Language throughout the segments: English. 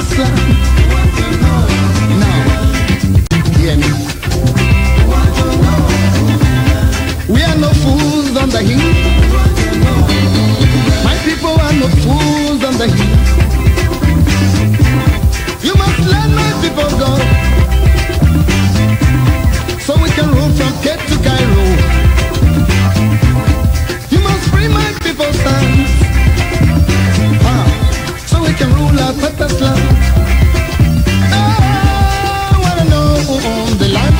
purpose land. Now, hear me. We are no fools on the hill. My people are no fools on the hill. You must let my people go, so we can rule from Cape to Cairo. You must free my people's hands, so we can rule our purpose land. I wanna know who owns the land.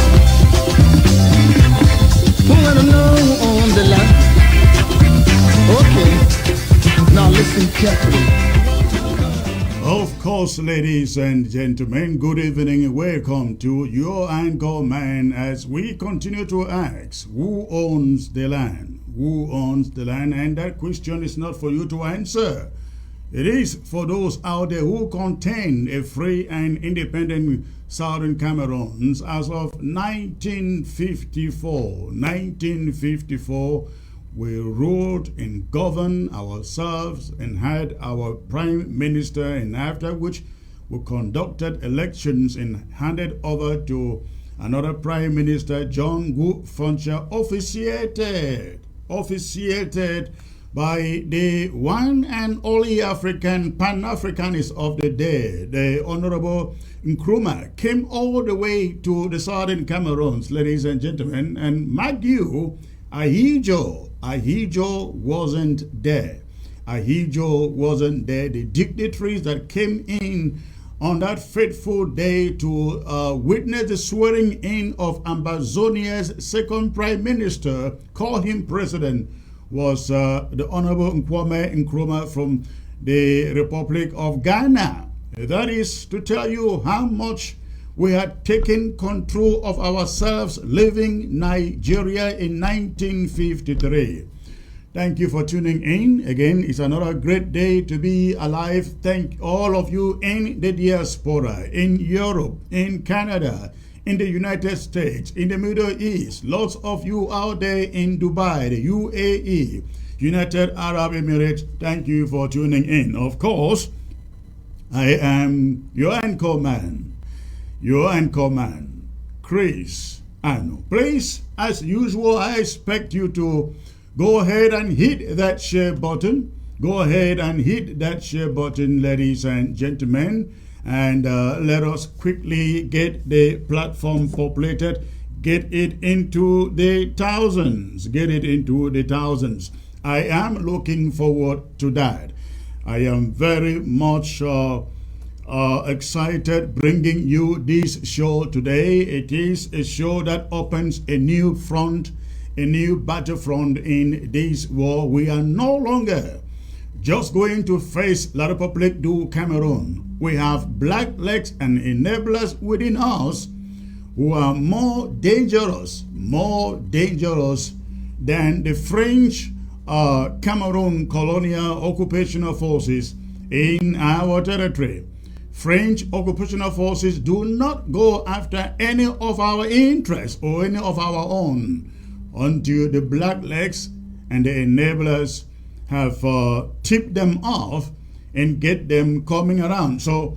Who wanna know who owns the land? Okay, now listen carefully. Of course, ladies and gentlemen, good evening and welcome to your anchor man as we continue to ask, who owns the land? Who owns the land? And that question is not for you to answer. It is for those out there who contain a free and independent Southern Cameroon as of 1954. 1954. We ruled and governed ourselves and had our prime minister, and after which we conducted elections and handed over to another prime minister, John Gu Funcha, officiated by the one and only African Pan-Africanist of the day, the Honorable Nkrumah, came all the way to the Southern Cameroons, ladies and gentlemen, and mark you, Ahijo wasn't there. Ahijo wasn't there. The dignitaries that came in on that fateful day to witness the swearing in of Ambazonia's second prime minister, call him president, was the Honorable Kwame Nkrumah from the Republic of Ghana. That is to tell you how much we had taken control of ourselves living Nigeria in 1953. Thank you for tuning in. Again, it's another great day to be alive. Thank all of you in the diaspora, in Europe, in Canada, in the United States, in the Middle East. Lots of you out there in Dubai, the UAE, United Arab Emirates. Thank you for tuning in. Of course, I am your anchor man, Chris Ano. Please, as usual, I expect you to go ahead and hit that share button. Go ahead and hit that share button, ladies and gentlemen, and let us quickly get the platform populated. Get it into the thousands. Get it into the thousands. I am looking forward to that. I am very much excited bringing you this show today. It is a show that opens a new front, a new battlefront in this war. We are no longer just going to face La République du Cameroon. We have blacklegs and enablers within us who are more dangerous than the French Cameroon colonial occupational forces in our territory. French occupational forces do not go after any of our interests or any of our own until the blacklegs and the enablers have tipped them off and get them coming around. So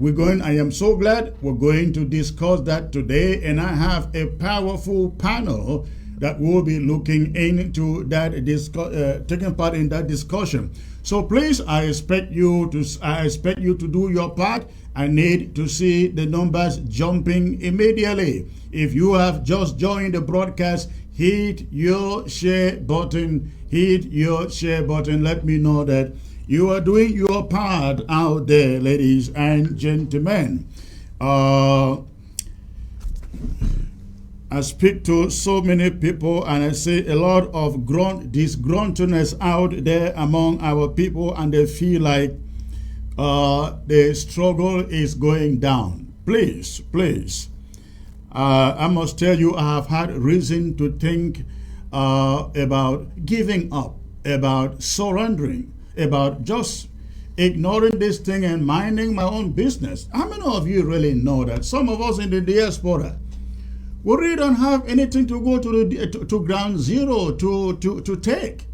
I am so glad we're going to discuss that today, and I have a powerful panel that will be looking into that, taking part in that discussion. So please, I expect you to do your part. I need to see the numbers jumping immediately. If you have just joined the broadcast, hit your share button. Let me know that you are doing your part out there, ladies and gentlemen. I speak to so many people, and I see a lot of disgruntledness out there among our people, and they feel like the struggle is going down. Please, I must tell you, I have had reason to think about giving up, about surrendering, about just ignoring this thing and minding my own business. How many of you really know that some of us in the diaspora, we really don't have anything to go to ground zero to take?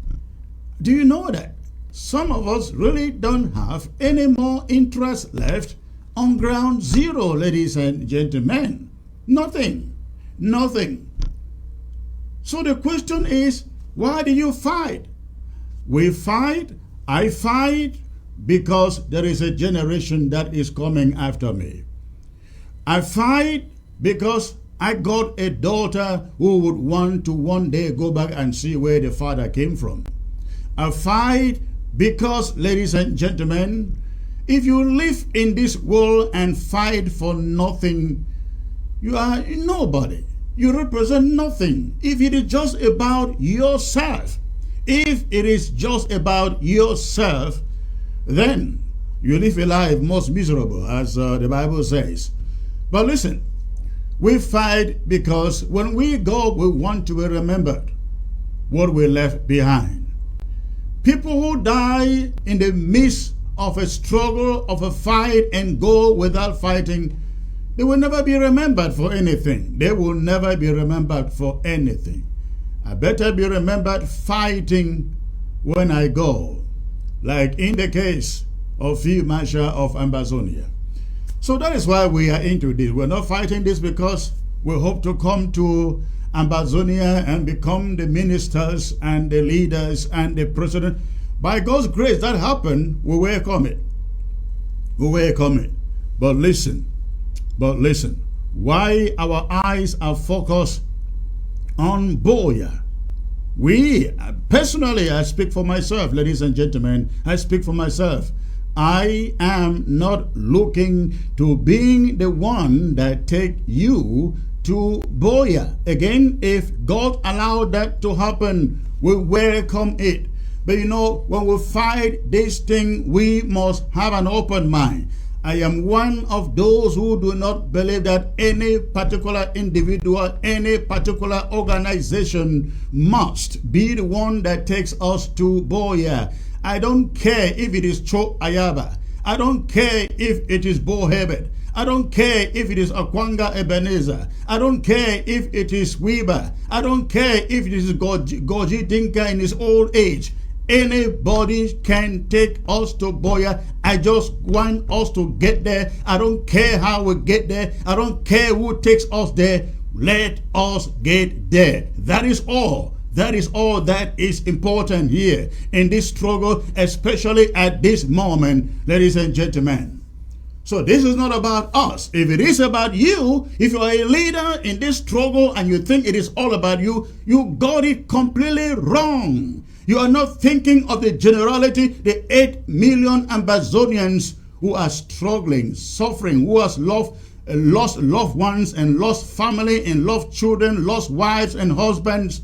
Do you know that? Some of us really don't have any more interest left on ground zero, ladies and gentlemen. Nothing. Nothing. So the question is, why do you fight? We fight, I fight, because there is a generation that is coming after me. I fight because I got a daughter who would want to one day go back and see where the father came from. I fight because, ladies and gentlemen, if you live in this world and fight for nothing, you are nobody. You represent nothing. If it is just about yourself, if it is just about yourself, then you live a life most miserable, as the Bible says. But listen, we fight because when we go, we want to be remembered what we left behind. People who die in the midst of a struggle, of a fight, and go without fighting, they will never be remembered for anything. They will never be remembered for anything. I better be remembered fighting when I go, like in the case of Field Marshal of Ambazonia. So that is why we are into this. We're not fighting this because we hope to come to Ambazonia and become the ministers and the leaders and the president. By God's grace, that happened. We welcome it. We welcome it. But listen, why our eyes are focused on Boya? We, personally, I speak for myself, ladies and gentlemen, I speak for myself. I am not looking to being the one that take you to Boya. Again, if God allowed that to happen, we welcome it. But you know, when we fight this thing, we must have an open mind. I am one of those who do not believe that any particular individual, any particular organization must be the one that takes us to Boya. I don't care if it is Cho Ayaba. I don't care if it is Bo Hebert. I don't care if it is Akwanga Ebenezer. I don't care if it is Weber. I don't care if it is Goji Dinka in his old age. Anybody can take us to Boya. I just want us to get there. I don't care how we get there. I don't care who takes us there. Let us get there. That is all. That is all that is important here in this struggle, especially at this moment, ladies and gentlemen. So this is not about us. If it is about you, if you are a leader in this struggle and you think it is all about you, you got it completely wrong. You are not thinking of the generality, the 8 million Ambazonians who are struggling, suffering, who has lost loved ones and lost family and lost children, lost wives and husbands.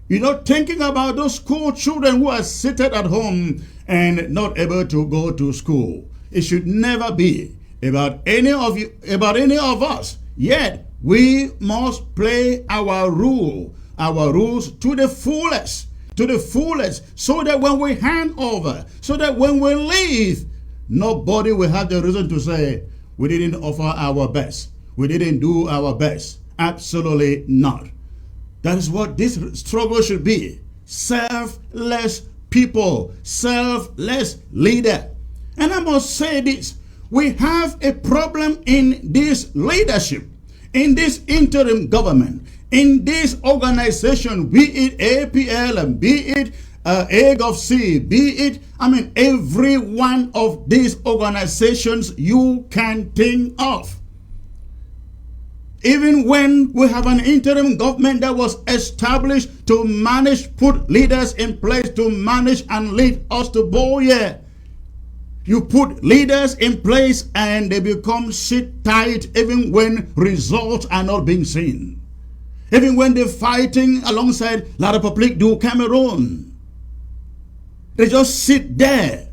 You're not thinking about those school children who are seated at home and not able to go to school. It should never be about any of you, about any of us. Yet we must play our rules to the fullest, so that when we hand over, so that when we leave, nobody will have the reason to say we didn't offer our best, we didn't do our best. Absolutely not. That is what this struggle should be. Selfless people, selfless leader. And I must say this, we have a problem in this leadership, in this interim government, in this organization, be it APL and be it AGOVC, be it, every one of these organizations you can think of. Even when we have an interim government that was established to manage, put leaders in place to manage and lead us to Boya. You put leaders in place and they become sit tight even when results are not being seen. Even when they're fighting alongside La République du Cameroon. They just sit there.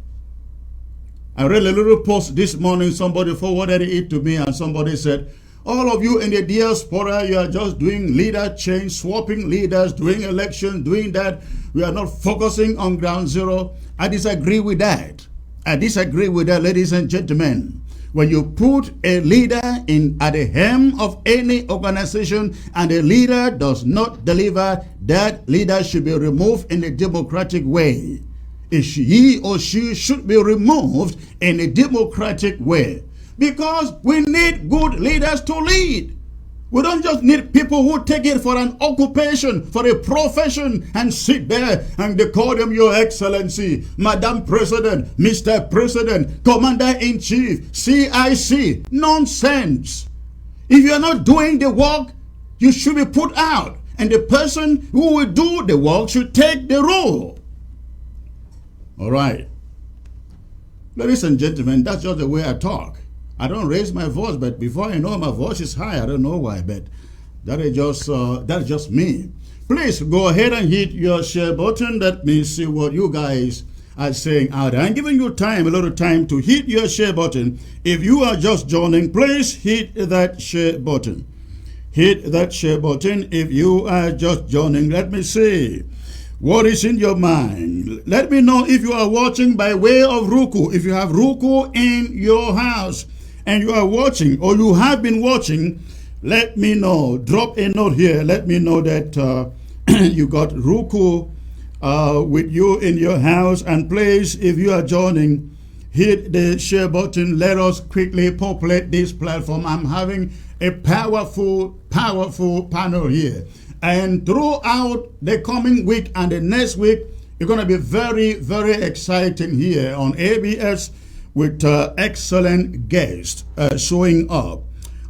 I read a little post this morning, somebody forwarded it to me and somebody said, all of you in the diaspora, you are just doing leader change, swapping leaders, doing election, doing that. We are not focusing on ground zero. I disagree with that. I disagree with that, ladies and gentlemen. When you put a leader in at the helm of any organization and the leader does not deliver, that leader should be removed in a democratic way. He or she should be removed in a democratic way. Because we need good leaders to lead. We don't just need people who take it for an occupation, for a profession, and sit there and they call them Your Excellency, Madam President, Mr. President, Commander-in-Chief, CIC. Nonsense. If you're not doing the work, you should be put out. And the person who will do the work should take the role. All right. Ladies and gentlemen, that's just the way I talk. I don't raise my voice, but before I know my voice is high, I don't know why, but that's just me. Please go ahead and hit your share button. Let me see what you guys are saying out there. I'm giving you time, a little time to hit your share button. If you are just joining, please hit that share button. Hit that share button if you are just joining. Let me see what is in your mind. Let me know if you are watching by way of Roku. If you have Roku in your house and you are watching or you have been watching, let me know. Drop a note here. Let me know that you got Roku with you in your house. And please, if you are joining, hit the share button. Let us quickly populate this platform. I'm having a powerful panel here. And throughout the coming week and the next week, it's going to be very, very exciting here on ABS with excellent guests showing up.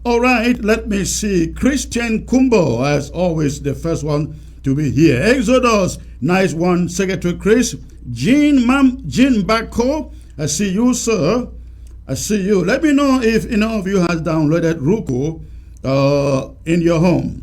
All right, let me see. Christian Kumbo, as always, the first one to be here. Exodus, nice one. Secretary Chris. Jean Bako, I see you, sir. I see you. Let me know if any of you has downloaded Roku in your home.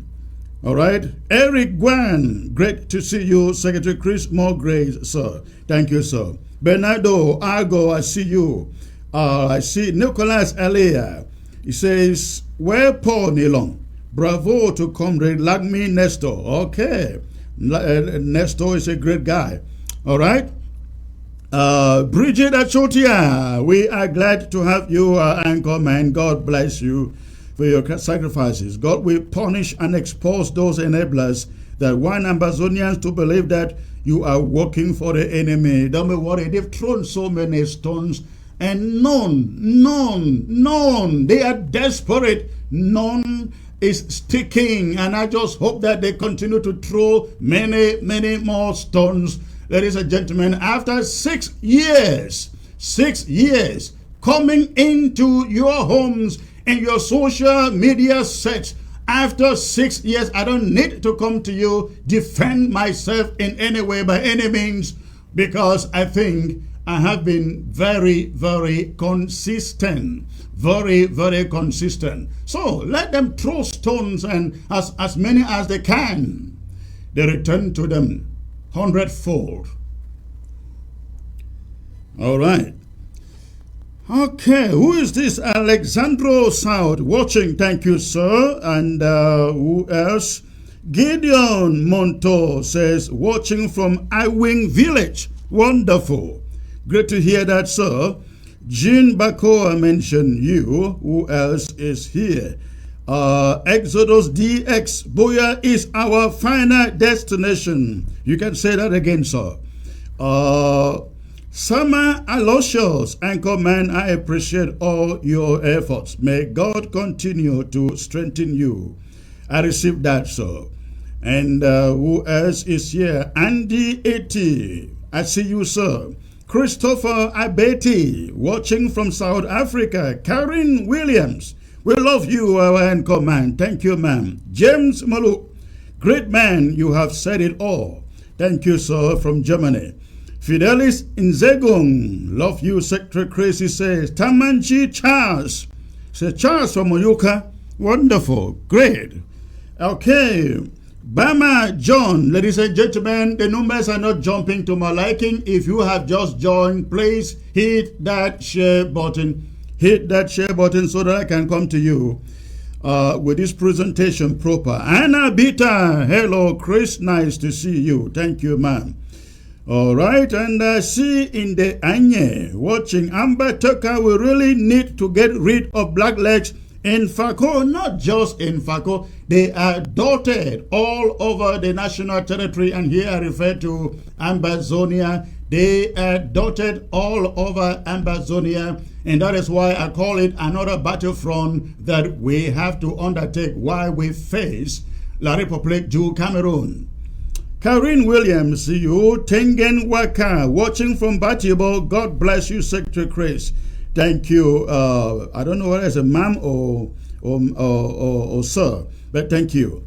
All right. Eric Guan, great to see you. Secretary Chris, more grace, sir. Thank you, sir. Bernardo Argo, I see you. I see Nicholas Elia. He says, well, Paul Nilong. Bravo to Comrade Lagmi Nestor. Okay. Nestor is a great guy. All right. Bridget Achotia, we are glad to have you, Anchorman. God bless you for your sacrifices. God will punish and expose those enablers that want Ambazonians to believe that you are working for the enemy. Don't be worried. They've thrown so many stones and none. They are desperate. None is sticking. And I just hope that they continue to throw many more stones. Ladies and gentlemen, after 6 years coming into your homes and your social media sets, after 6 years, I don't need to come to you, defend myself in any way, by any means, because I think I have been very, very consistent. Very consistent. So let them throw stones, and as many as they can, they return to them 100-fold. All right. Okay, who is this? Alexandro South watching. Thank you, sir. And who else? Gideon Monto says, watching from Iwing Village. Wonderful. Great to hear that, sir. Jean Bakoa mentioned you. Who else is here? Exodus DX. Boya is our final destination. You can say that again, sir. Sama Aloysius, Anchorman, I appreciate all your efforts. May God continue to strengthen you. I received that, sir. And who else is here? Andy Eti, I see you, sir. Christopher Abeti, watching from South Africa. Karen Williams, we love you, our Anchorman. Thank you, ma'am. James Maluk, great man, you have said it all. Thank you, sir, from Germany. Fidelis Nzegung, love you, Secretary Crazy says. Tamanji Charles, says Charles from Oyuka, wonderful, great. Okay, Bama John, ladies and gentlemen, the numbers are not jumping to my liking. If you have just joined, please hit that share button. Hit that share button so that I can come to you with this presentation proper. Anna Bita, hello, Chris, nice to see you. Thank you, ma'am. All right, and I see in the Anye watching Amber Tucker, we really need to get rid of blacklegs in Fako, not just in Fako. They are dotted all over the national territory, and here I refer to Ambazonia. They are dotted all over Ambazonia, And that is why I call it another battlefront that we have to undertake while we face La République du Cameroon. Karine Williams, see you. Tengen Waka, watching from Batibo. God bless you, Secretary Chris. Thank you. I don't know whether it's a ma'am or sir, but thank you.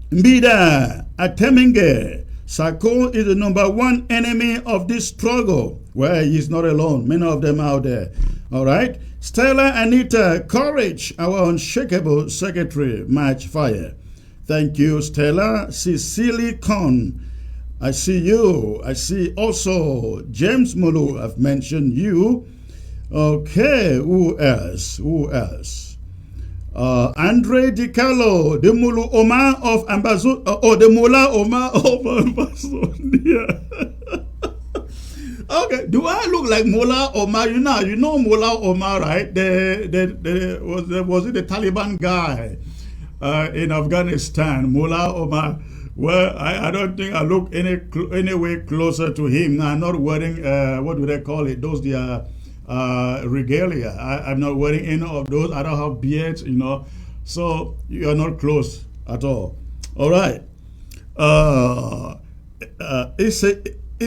Mbida Atemenge, Sako is the #1 enemy of this struggle. Well, he's not alone. Many of them out there. All right. Stella Anita, courage, our unshakable secretary, match fire. Thank you, Stella. Cecily Con, I see you. I see also James Mulu. I've mentioned you. Okay, who else? Who else? Andre DiCarlo, the Mulu Omar of Amazon, or the Mula Omar of Amazon. Okay, do I look like Mullah Omar? You know Mullah Omar, right? Was it the Taliban guy in Afghanistan? Mullah Omar. Well, I don't think I look any way closer to him. I'm not wearing what do they call it? Those regalia. I'm not wearing any of those. I don't have beards, So you're not close at all. All right.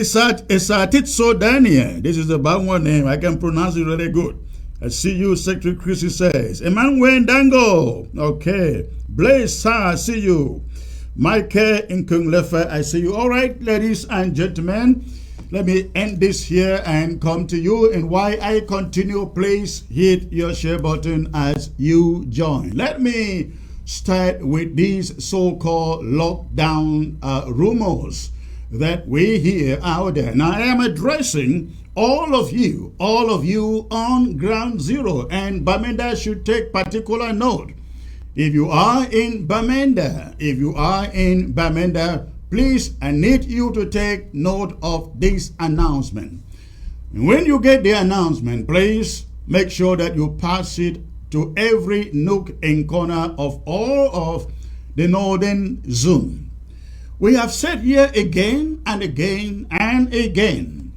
Isatitso Daniel. This is the Bangwa name. I can pronounce it really good. I see you, Secretary Chrissy says. Emmanuel Dango. Okay. Blaze Sa, I see you. Michael Nkunglefe, I see you. All right, ladies and gentlemen. Let me end this here and come to you. And while I continue, please hit your share button as you join. Let me start with these so-called lockdown rumors that we hear out there. Now, I am addressing all of you on ground zero, and Bamenda should take particular note. If you are in Bamenda, please, I need you to take note of this announcement. And when you get the announcement, please make sure that you pass it to every nook and corner of all of the northern zone. We have said here again and again and again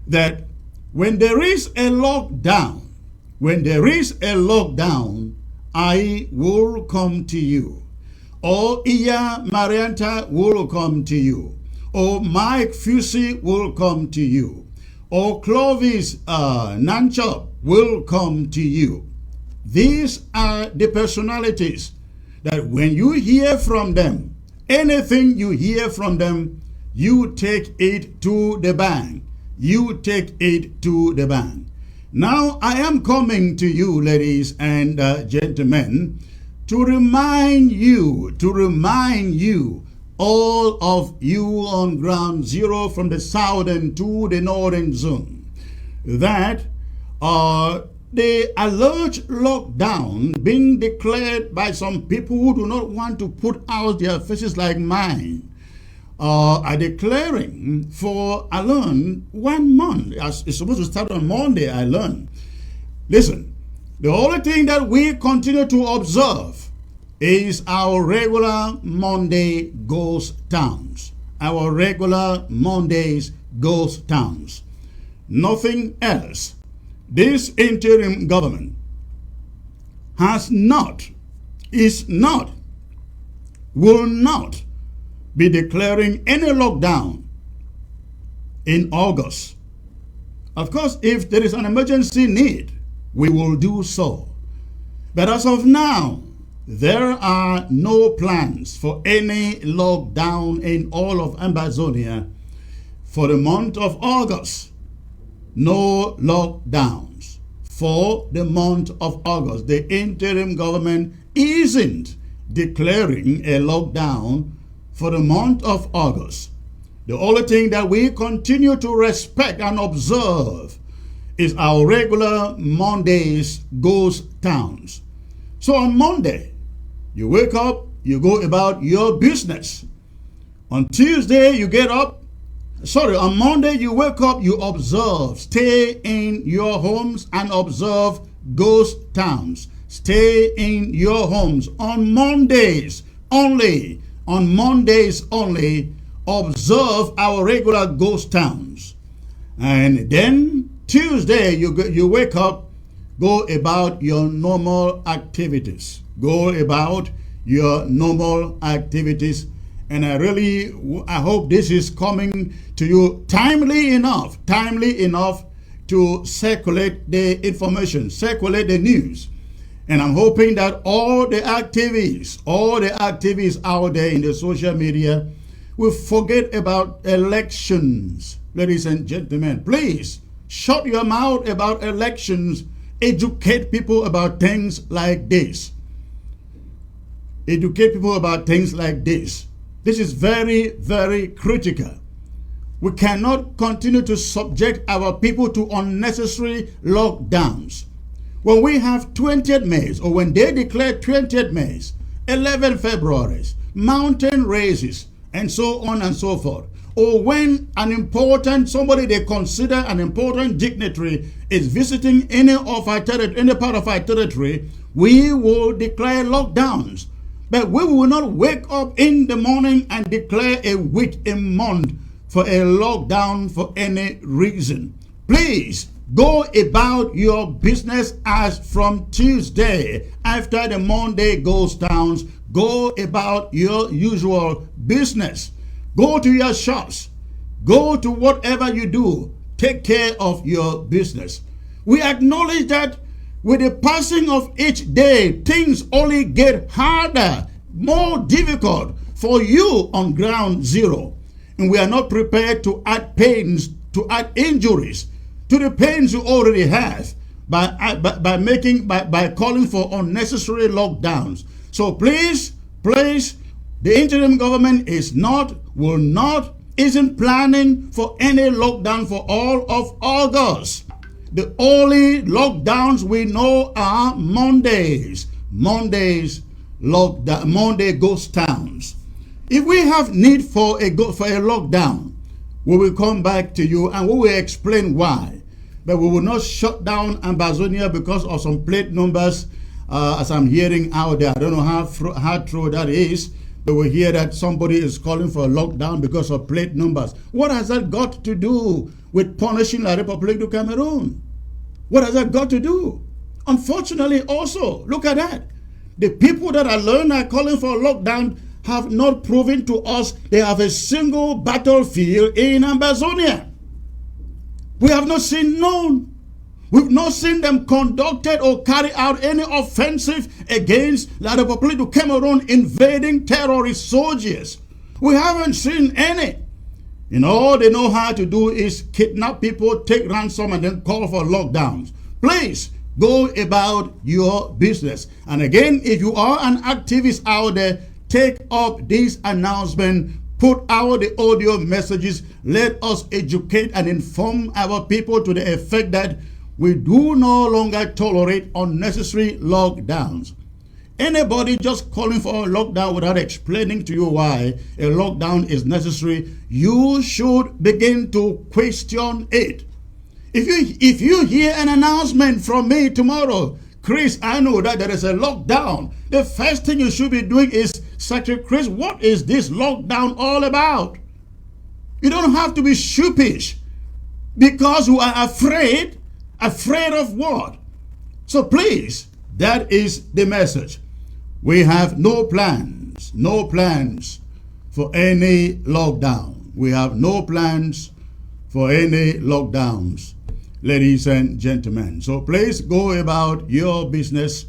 that when there is a lockdown, I will come to you. Or Iya Marianta will come to you. Or Mike Fusi will come to you. Or Clovis Nanchop will come to you. These are the personalities that when you hear from them, anything you hear from them, you take it to the bank. Now I am coming to you, ladies and gentlemen, to remind you, all of you on ground zero from the southern to the northern zone, that the alleged lockdown being declared by some people who do not want to put out their faces like mine are declaring for, I learned, 1 month. It's supposed to start on Monday, I learned. Listen, the only thing that we continue to observe is our regular Monday ghost towns. Our regular Mondays ghost towns. Nothing else. This interim government will not be declaring any lockdown in August. Of course, if there is an emergency need, we will do so. But as of now, there are no plans for any lockdown in all of Amazonia for the month of August. No lockdowns for the month of August. The interim government isn't declaring a lockdown for the month of August. The only thing that we continue to respect and observe is our regular Mondays ghost towns. So on Monday, you wake up, you go about your business. On Tuesday, you get up. On Monday, you wake up, you observe. Stay in your homes and observe ghost towns. Stay in your homes. On Mondays only, observe our regular ghost towns. And then Tuesday, you wake up, go about your normal activities. Go about your normal activities. And I hope this is coming to you timely enough to circulate the information, circulate the news. And I'm hoping that all the activists out there in the social media will forget about elections. Ladies and gentlemen, please shut your mouth about elections. Educate people about things like this. Educate people about things like this. This is very, very critical. We cannot continue to subject our people to unnecessary lockdowns. When we have 20th May, or when they declare 20th May, 11 February, mountain races, and so on and so forth, or when somebody they consider an important dignitary is visiting any part of our territory, we will declare lockdowns. But we will not wake up in the morning and declare a week, a month for a lockdown for any reason. Please go about your business as from Tuesday. After the Monday goes down, go about your usual business. Go to your shops. Go to whatever you do. Take care of your business. We acknowledge that with the passing of each day, things only get harder, more difficult for you on ground zero. And we are not prepared to add pains, to add injuries to the pains you already have by calling for unnecessary lockdowns. So please, the interim government isn't planning for any lockdown for all of August. The only lockdowns we know are Mondays. Monday ghost towns. If we have need for a lockdown, we will come back to you and we will explain why. But we will not shut down Ambazonia because of some plate numbers, as I'm hearing out there. I don't know how true that is, but we hear that somebody is calling for a lockdown because of plate numbers. What has that got to do with punishing La République du Cameroon? What has that got to do? Unfortunately, also, look at that. The people that are calling for a lockdown have not proven to us they have a single battlefield in Ambazonia. We have not seen none. We've not seen them conducted or carry out any offensive against La République du Cameroon invading terrorist soldiers. We haven't seen any. All they know how to do is kidnap people, take ransom, and then call for lockdowns. Please go about your business. And again, if you are an activist out there, take up this announcement, put out the audio messages, let us educate and inform our people to the effect that we do no longer tolerate unnecessary lockdowns. Anybody just calling for a lockdown without explaining to you why a lockdown is necessary, you should begin to question it. If you hear an announcement from me tomorrow, Chris, I know that there is a lockdown, the first thing you should be doing is, Secretary Chris, what is this lockdown all about? You don't have to be sheepish because you are afraid. Afraid of what? So please, that is the message. We have no plans for any lockdown. We have no plans for any lockdowns, ladies and gentlemen. So please go about your business.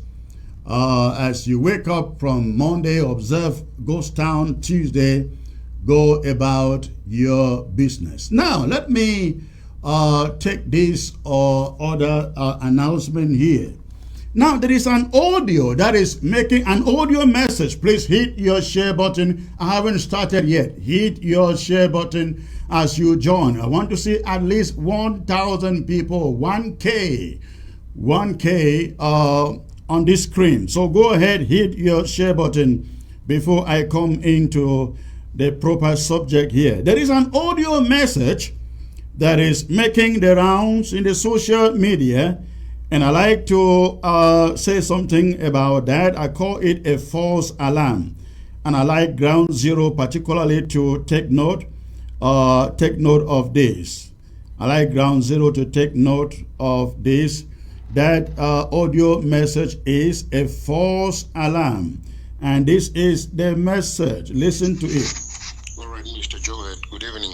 As you wake up from Monday, observe Ghost Town. Tuesday, go about your business. Now, let me take this other announcement here. Now, there is an audio that is making an audio message. Please hit your share button. I haven't started yet. Hit your share button as you join. I want to see at least 1,000 people, 1K on this screen. So go ahead, hit your share button before I come into the proper subject here. There is an audio message that is making the rounds in the social media, and I like to say something about that. I call it a false alarm, and I like Ground Zero particularly to take note of this. I like Ground Zero to take note of this. That audio message is a false alarm. And this is the message. Listen to it. All right, Mr. Joel, good evening.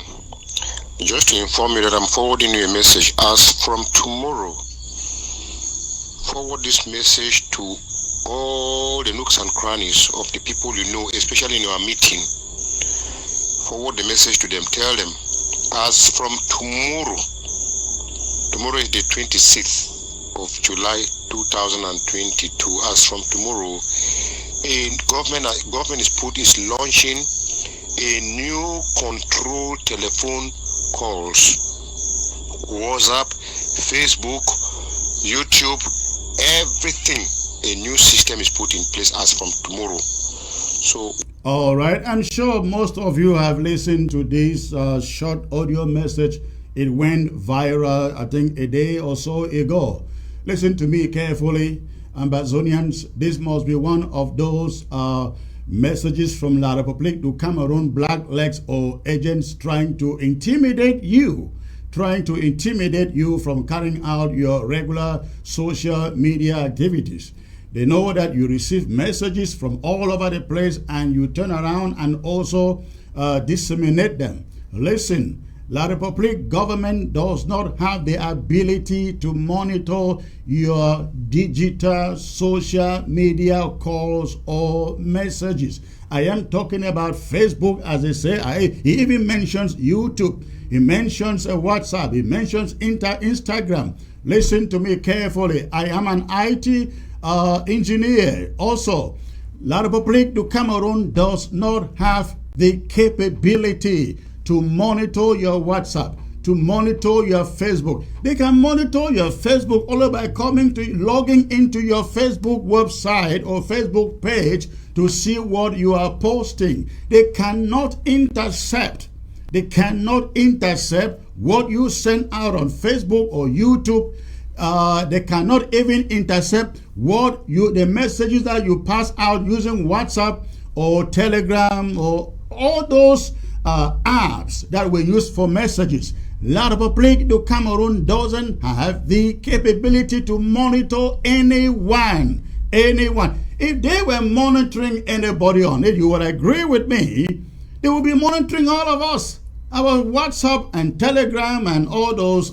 Just to inform you that I'm forwarding you a message as from tomorrow. Forward this message to all the nooks and crannies of the people you know, especially in your meeting. Forward the message to them. Tell them, as from tomorrow is the 26th of July 2022. As from tomorrow, government is launching a new control telephone calls, WhatsApp, Facebook, YouTube, everything. A new system is put in place as from tomorrow. So, all right, I'm sure most of you have listened to this short audio message. It went viral, I think, a day or so ago. Listen to me carefully, Ambazonians. This must be one of those messages from La République du Cameroon, blacklegs or agents trying to intimidate you from carrying out your regular social media activities. They know that you receive messages from all over the place and you turn around and also disseminate them. Listen, La République government does not have the ability to monitor your digital social media calls or messages. I am talking about Facebook, as they say. He even mentions YouTube. He mentions WhatsApp. He mentions Instagram. Listen to me carefully. I am an IT engineer. Also, La République du Cameroon does not have the capability to monitor your WhatsApp, to monitor your Facebook. They can monitor your Facebook only by logging into your Facebook website or Facebook page to see what you are posting. They cannot intercept. What you send out on Facebook or YouTube. They cannot even intercept the messages that you pass out using WhatsApp or Telegram or all those apps that we use for messages. La République du Cameroon doesn't have the capability to monitor anyone. If they were monitoring anybody on it, you would agree with me, they would be monitoring all of us, our WhatsApp and Telegram and all those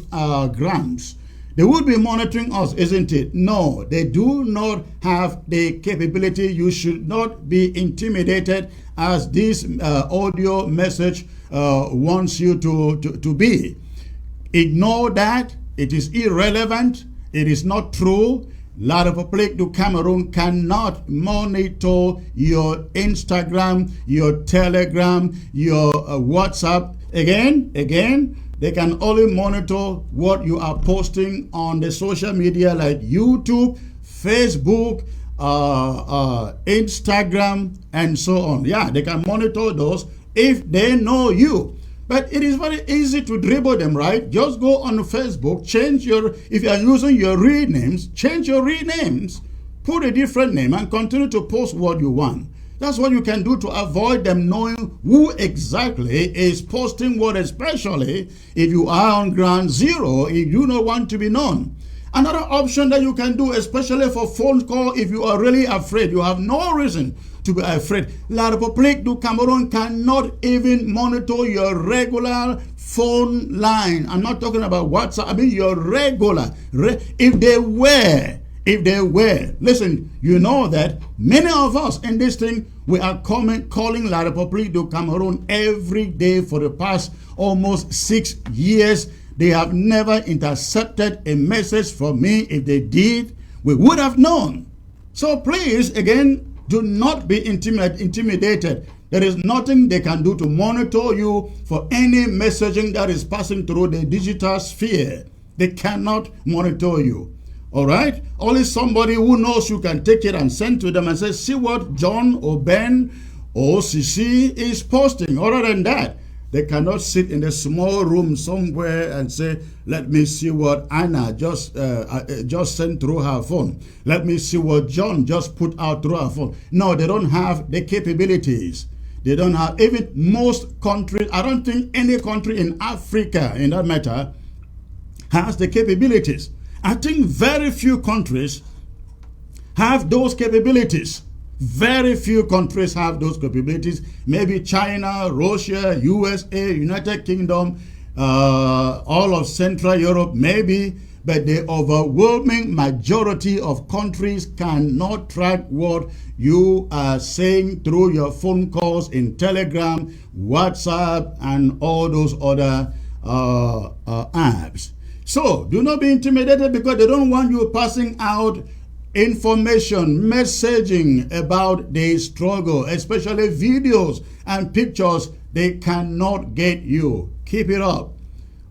grams. They would be monitoring us, isn't it? No, they do not have the capability. You should not be intimidated as this audio message wants you to be. Ignore that. It is irrelevant. It is not true. La République du Cameroon cannot monitor your Instagram, your Telegram, your WhatsApp. Again, they can only monitor what you are posting on the social media like YouTube, Facebook, Instagram, and so on. Yeah, they can monitor those if they know you. But it is very easy to dribble them, right? Just go on Facebook, if you are using your real names, change your real names, put a different name, and continue to post what you want. That's what you can do to avoid them knowing who exactly is posting what, especially if you are on ground zero, if you don't want to be known. Another option that you can do, especially for phone call, if you are really afraid, you have no reason to be afraid. La République du Cameroon cannot even monitor your regular phone line. I'm not talking about WhatsApp. I mean your regular. If they were, listen, you know that many of us in this thing, we are calling La République du Cameroon every day for the past almost 6 years. They have never intercepted a message from me. If they did, we would have known. So please, again, do not be intimidated. There is nothing they can do to monitor you for any messaging that is passing through the digital sphere. They cannot monitor you. All right? Only somebody who knows you can take it and send to them and say, see what John or Ben or Sisi is posting. Other than that, they cannot sit in a small room somewhere and say, let me see what Anna just sent through her phone. Let me see what John just put out through her phone. No, they don't have the capabilities. They don't have, even most countries, I don't think any country in Africa, in that matter, has the capabilities. I think very few countries have those capabilities. Very few countries have those capabilities. Maybe China, Russia, USA, United Kingdom, all of Central Europe, maybe, but the overwhelming majority of countries cannot track what you are saying through your phone calls in Telegram, WhatsApp, and all those other apps. So do not be intimidated because they don't want you passing out information, messaging about the struggle, especially videos and pictures. They cannot get you. Keep it up.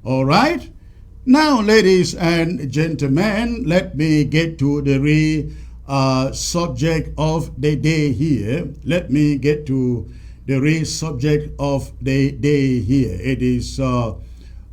All right? Now, ladies and gentlemen, let me get to the real subject of the day here. Let me get to the real subject of the day here. It is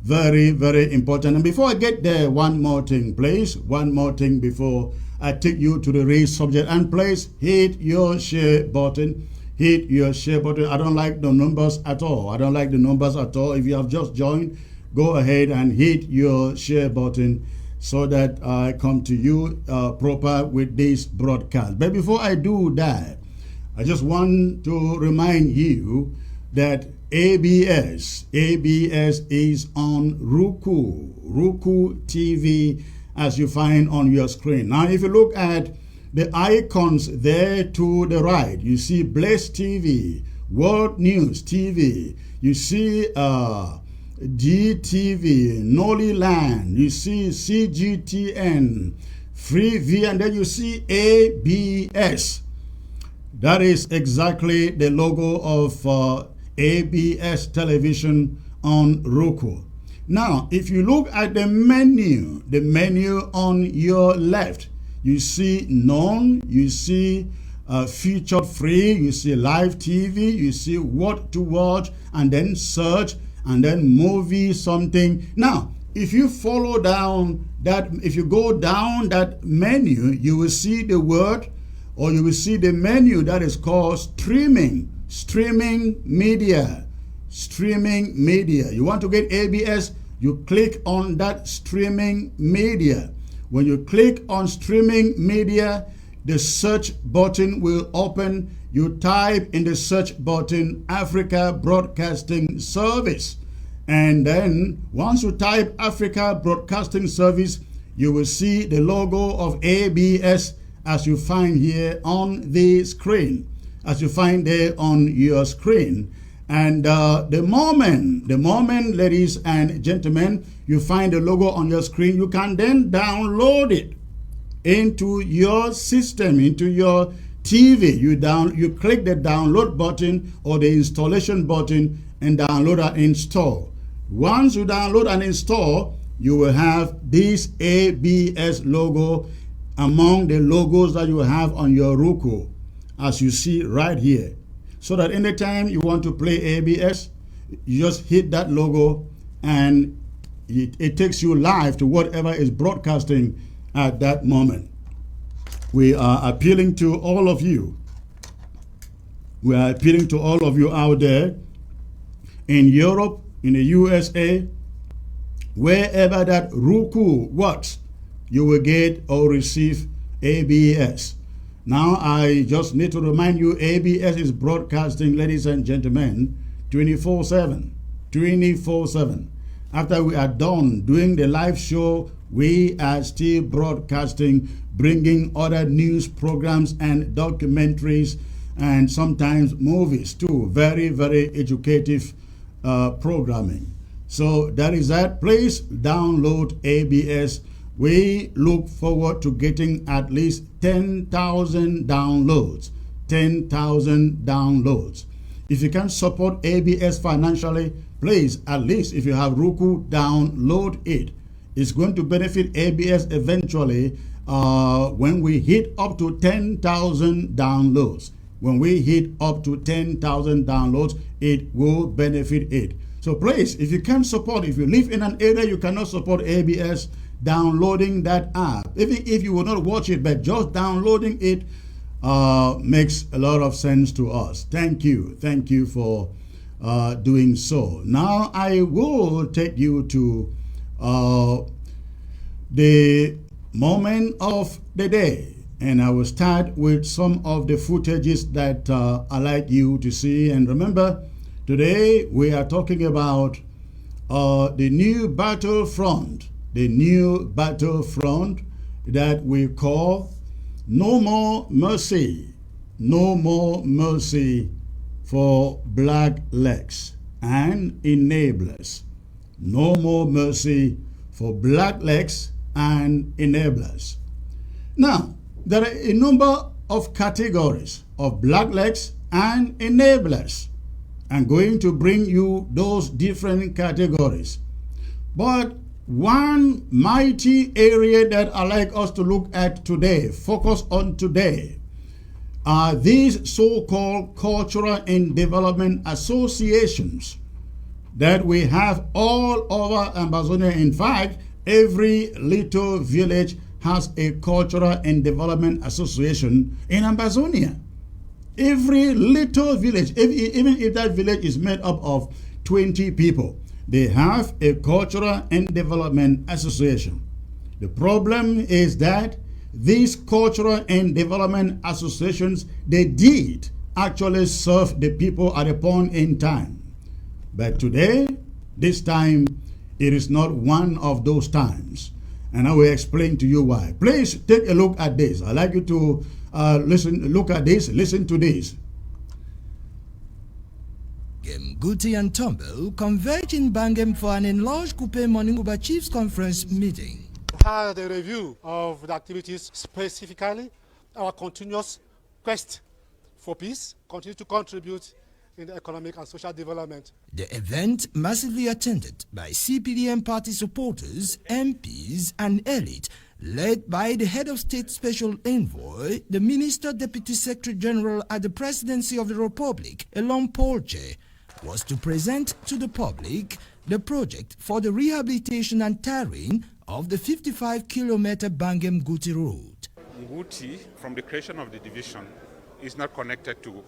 very, very important. And before I get there, one more thing, please. One more thing before I take you to the real subject. And please hit your share button. Hit your share button. I don't like the numbers at all. I don't like the numbers at all. If you have just joined, go ahead and hit your share button so that I come to you proper with this broadcast. But before I do that, I just want to remind you that ABS is on Roku TV, as you find on your screen. Now, if you look at the icons there to the right, you see Bless TV, World News TV, you see GTV, Noliland, you see CGTN, Freeview, and then you see ABS. That is exactly the logo of ABS television on Roku. Now, if you look at the menu on your left, you see none, you see featured free, you see live TV, you see what to watch, and then search, and then movie something. Now, if you follow down that, if you go down that menu, you will see the word, or you will see the menu that is called streaming media. You want to get ABS, you click on that streaming media. When you click on streaming media, the search button will open. You type in the search button Africa Broadcasting Service, and then once you type Africa Broadcasting Service, you will see the logo of ABS as you find here on the screen, as you find there on your screen. And the moment, ladies and gentlemen, you find the logo on your screen, you can then download it into your system, into your TV. You click the download button or the installation button and download and install. Once you download and install, you will have this ABS logo among the logos that you have on your Roku, as you see right here. So that anytime you want to play ABS, you just hit that logo and it takes you live to whatever is broadcasting at that moment. We are appealing to all of you. We are appealing to all of you out there in Europe, in the USA, wherever that Roku works, you will get or receive ABS. Now, I just need to remind you, ABS is broadcasting, ladies and gentlemen, 24/7. 24/7. After we are done doing the live show, we are still broadcasting, bringing other news programs and documentaries, and sometimes movies too. Very, very educative programming. So that is that. Please download ABS. We look forward to getting at least 10,000 downloads. 10,000 downloads. If you can support ABS financially, please, at least if you have Roku, download it. It's going to benefit ABS eventually when we hit up to 10,000 downloads. When we hit up to 10,000 downloads, it will benefit it. So please, if you can support, if you live in an area you cannot support ABS, downloading that app, even if you will not watch it, but just downloading it makes a lot of sense to us. Thank you for doing so. Now I will take you to the moment of the day. And I will start with some of the footages that I like you to see. And remember, today we are talking about the new battlefront, that we call No More Mercy, No More Mercy for blacklegs and enablers. No more mercy for blacklegs and enablers. Now, there are a number of categories of blacklegs and enablers. I'm going to bring you those different categories. But one mighty area that I like us to look at today, focus on today, are these so-called cultural and development associations that we have all over Amazonia. In fact, every little village has a cultural and development association in Amazonia. Every little village, even if that village is made up of 20 people, they have a cultural and development association. The problem is that these cultural and development associations, they did actually serve the people at a point in time. But today, this time, it is not one of those times. And I will explain to you why. Please take a look at this. I'd like you to look at this, listen to this. Guti and Tombo converge in Bangem for an enlarged Kupe Moninguba Chiefs Conference meeting. Had a review of the activities, specifically our continuous quest for peace, continue to contribute in the economic and social development. The event, massively attended by CPDM party supporters, MPs, and elite, led by the head of state special envoy, the Minister Deputy Secretary General at the Presidency of the Republic, Elon Polche, was to present to the public the project for the rehabilitation and tarring of the 55-kilometer Bangem-Guti road. Guti, from the creation of the division, is not connected to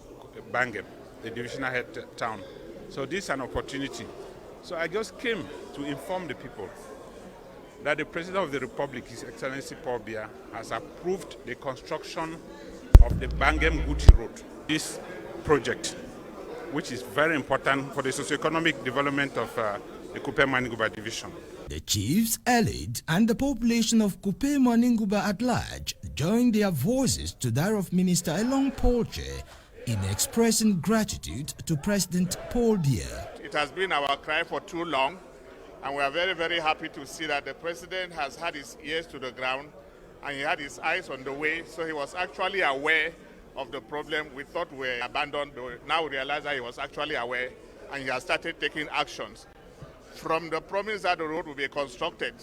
Bangem, the divisional head town. So this is an opportunity. So I just came to inform the people that the President of the Republic, His Excellency Paul Biya, has approved the construction of the Bangem-Guti road. This project, which is very important for the socio-economic development of the Kupe Maninguba division. The chiefs, elite, and the population of Kupe Maninguba at large joined their voices to that of Minister Elon Polche in expressing gratitude to President Paul Biya. It has been our cry for too long, and we are very, very happy to see that the President has had his ears to the ground and he had his eyes on the way, so he was actually aware of the problem we thought were abandoned. Now we realize that he was actually aware and he has started taking actions. From the promise that the road will be constructed,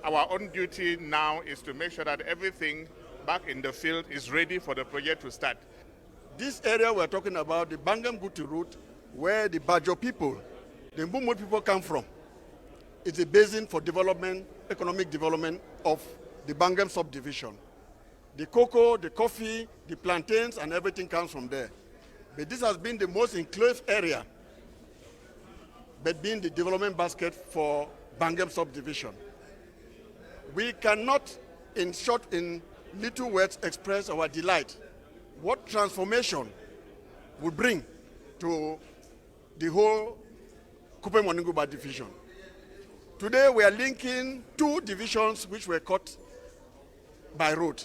our own duty now is to make sure that everything back in the field is ready for the project to start. This area we're talking about, the Bangem-Guti route, where the Bajo people, the Mbumo people come from, is a basin for development, economic development of the Bangem subdivision. The cocoa, the coffee, the plantains, and everything comes from there. But this has been the most enclosed area, but being the development basket for Bangem subdivision. We cannot, in short, in little words, express our delight what transformation would bring to the whole Kupe Moninguba division. Today we are linking two divisions which were cut by road.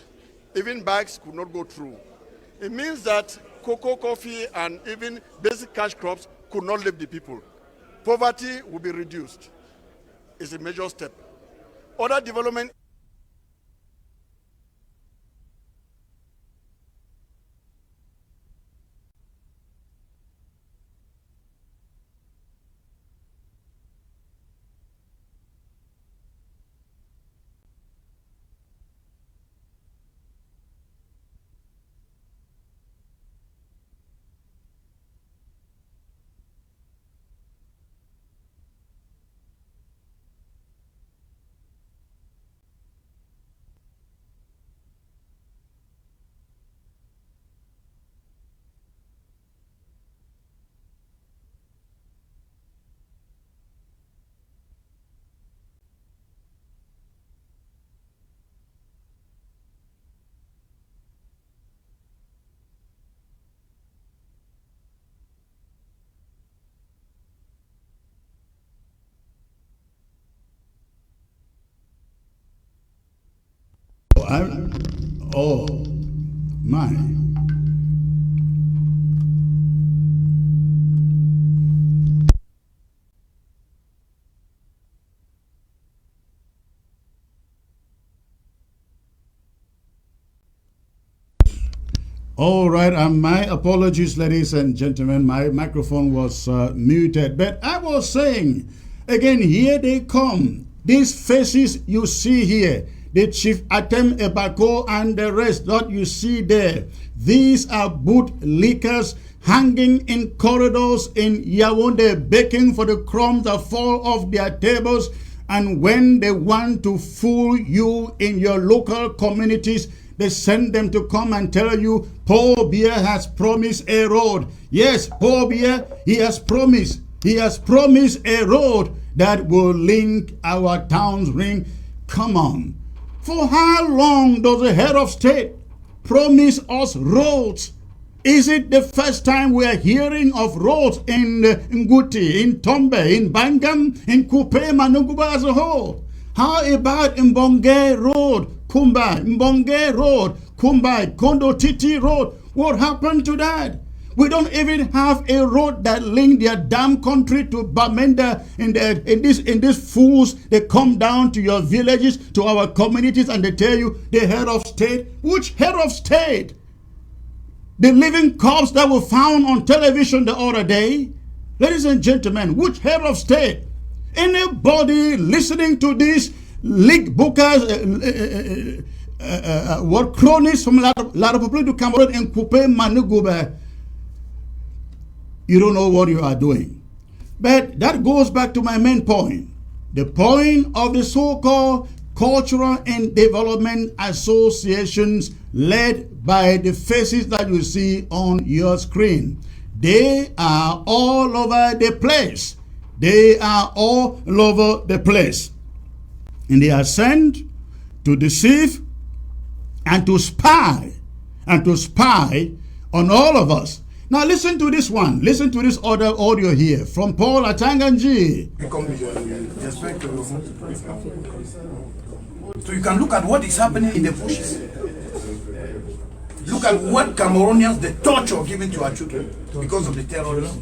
Even bikes could not go through. It means that cocoa, coffee, and even basic cash crops could not live the people. Poverty will be reduced. It's a major step. Other development Oh, my. All right, my apologies, ladies and gentlemen. My microphone was muted. But I was saying, again, here they come. These faces you see here, the Chief Atem Ebako and the rest that you see there, these are bootlickers hanging in corridors in Yaoundé, begging for the crumbs that fall off their tables. And when they want to fool you in your local communities, they send them to come and tell you, Paul Biya has promised a road. Yes, Paul Biya, he has promised. He has promised a road that will link our towns ring. Come on. For how long does the head of state promise us roads? Is it the first time we are hearing of roads in Nguti, in Tombe, in Bangam, in Kupe, Manunguba as a whole? How about Mbonge Road, Kumbai, Mbonge Road, Kumbai, Kondo Titi Road? What happened to that? We don't even have a road that link their damn country to Bamenda. In these fools, they come down to your villages, to our communities, and they tell you the head of state. Which head of state? The living corpse that were found on television the other day? Ladies and gentlemen, which head of state? Anybody listening to this leak bookers, what cronies from La Republique du Cameroon and Coupe Manugube, you don't know what you are doing. But that goes back to my main point. The point of the so-called cultural and development associations led by the faces that you see on your screen. They are all over the place. They are all over the place. And they are sent to deceive and to spy on all of us. Now listen to this one. Listen to this other audio here from Paul Atanganji. So you can look at what is happening in the bushes. Look at what Cameroonians, the torture given to our children because of the terrorism.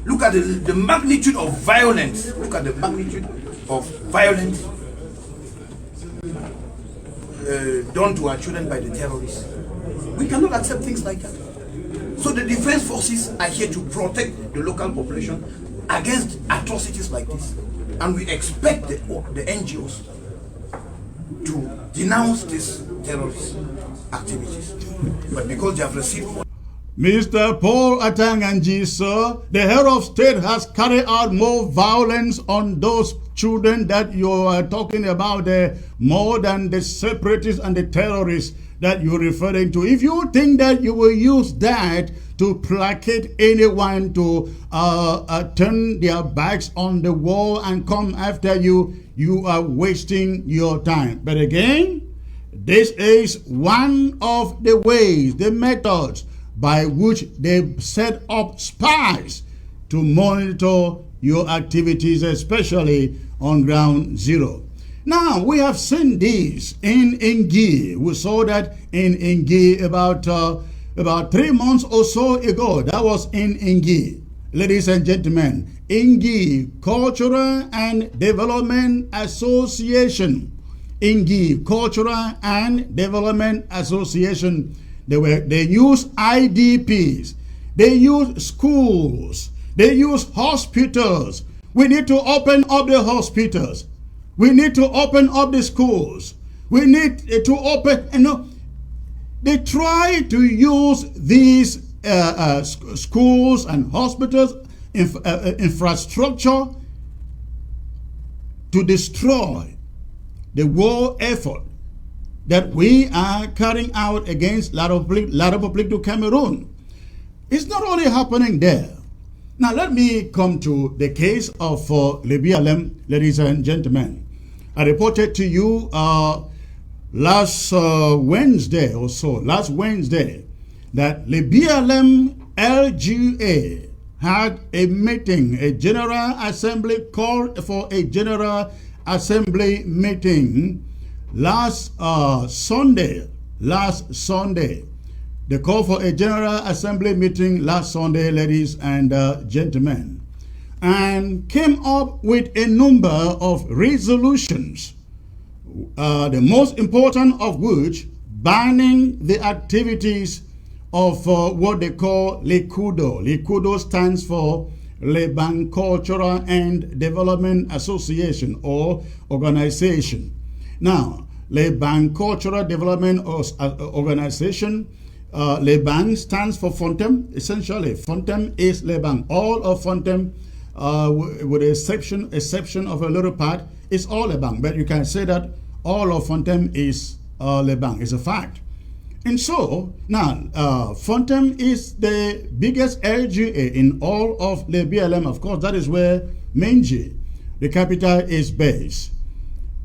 Look at the magnitude of violence. Look at the magnitude of violence done to our children by the terrorists. We cannot accept things like that. So the defense forces are here to protect the local population against atrocities like this. And we expect the NGOs to denounce these terrorist activities. But because they have received... Mr. Paul Atanganji, sir, the head of state has carried out more violence on those children that you are talking about there, more than the separatists and the terrorists that you're referring to. If you think that you will use that to placate anyone to turn their backs on the wall and come after you, you are wasting your time. But again, this is one of the ways, the methods by which they set up spies to monitor your activities, especially on ground zero. Now, we have seen this in Ngui. We saw that in Ngui about 3 months or so ago. That was in Ngui. Ladies and gentlemen, Ngui Cultural and Development Association. Ngui Cultural and Development Association. They use IDPs. They use schools. They use hospitals. We need to open up the hospitals. We need to open up the schools. We need to open, they try to use these schools and hospitals, infrastructure to destroy the war effort that we are carrying out against La Republique du Cameroon. It's not only happening there. Now let me come to the case of Libialem, ladies and gentlemen. I reported to you last Wednesday, that Libialem LGA had a meeting, a general assembly, called for a general assembly meeting last Sunday, the call for a General Assembly meeting last Sunday, ladies and gentlemen, and came up with a number of resolutions, the most important of which banning the activities of what they call Likudo. Likudo stands for Leban Cultural and Development Association or Organization. Now, Leban Cultural Development Organization, Leban stands for Fontem. Essentially, Fontem is Leban. All of Fontem, with the exception of a little part, is all Leban. But you can say that all of Fontem is Leban. It's a fact. And so, now, Fontem is the biggest LGA in all of the BLM. Of course, that is where Menji, the capital, is based.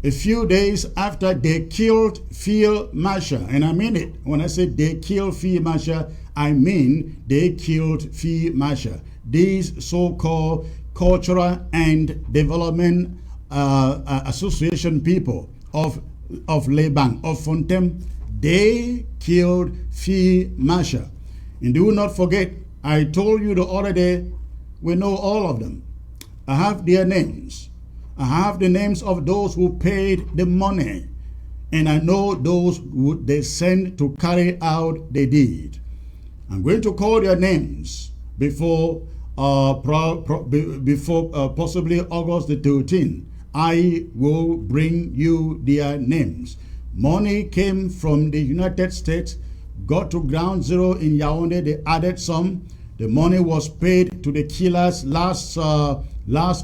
A few days after they killed Field Marshal, and I mean it, when I say they killed Field Marshal, I mean they killed Field Marshal. These so-called Cultural and Development Association people of Leban, of Fontem, they killed Field Marshal. And do not forget, I told you the other day, we know all of them. I have their names. I have the names of those who paid the money. And I know those who they sent to carry out the deed. I'm going to call their names before possibly August the 13th. I will bring you their names. Money came from the United States, got to ground zero in Yaoundé. They added some. The money was paid to the killers last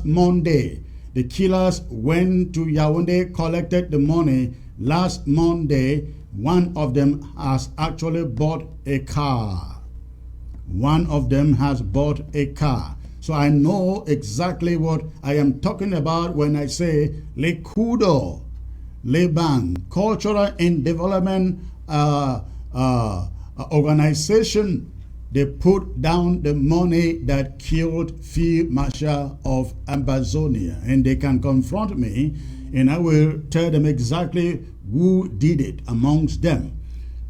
Monday. The killers went to Yaoundé, collected the money last Monday. One of them has actually bought a car. One of them has bought a car. So I know exactly what I am talking about when I say Lekudo, Leban, Cultural and Development Organization. They put down the money that killed Field Marshal of Amazonia, and they can confront me, and I will tell them exactly who did it amongst them.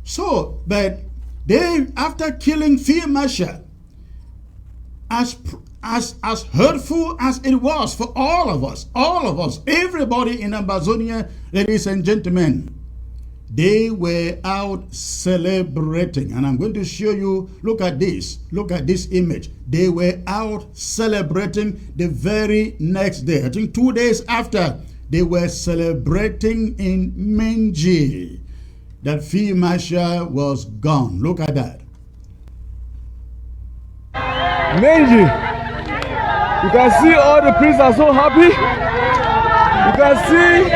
So, but they, after killing Field Marshal, as hurtful as it was for all of us, everybody in Amazonia, ladies and gentlemen, they were out celebrating. And I'm going to show you, look at this image. They were out celebrating the very next day. I think 2 days after, they were celebrating in Menji that Field Marshal was gone. Look at that. Menji, you can see all the priests are so happy. You can see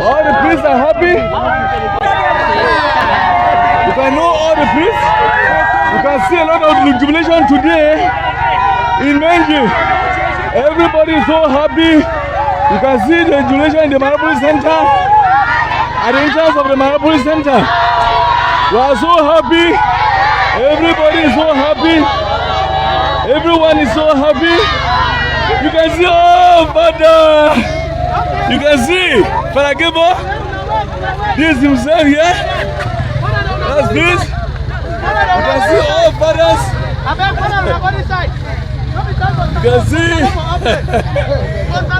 all the priests are happy. You can know all the priests. You can see a lot of jubilation today in Menji. Everybody is so happy. You can see the jubilation in the Marapoli Center, at the entrance of the Marapoli Center. We are so happy. Everybody is so happy. Everyone is so happy. You can see, oh, Father. You can see Faragebo. This himself here. That's this. You can see all fathers. You can see.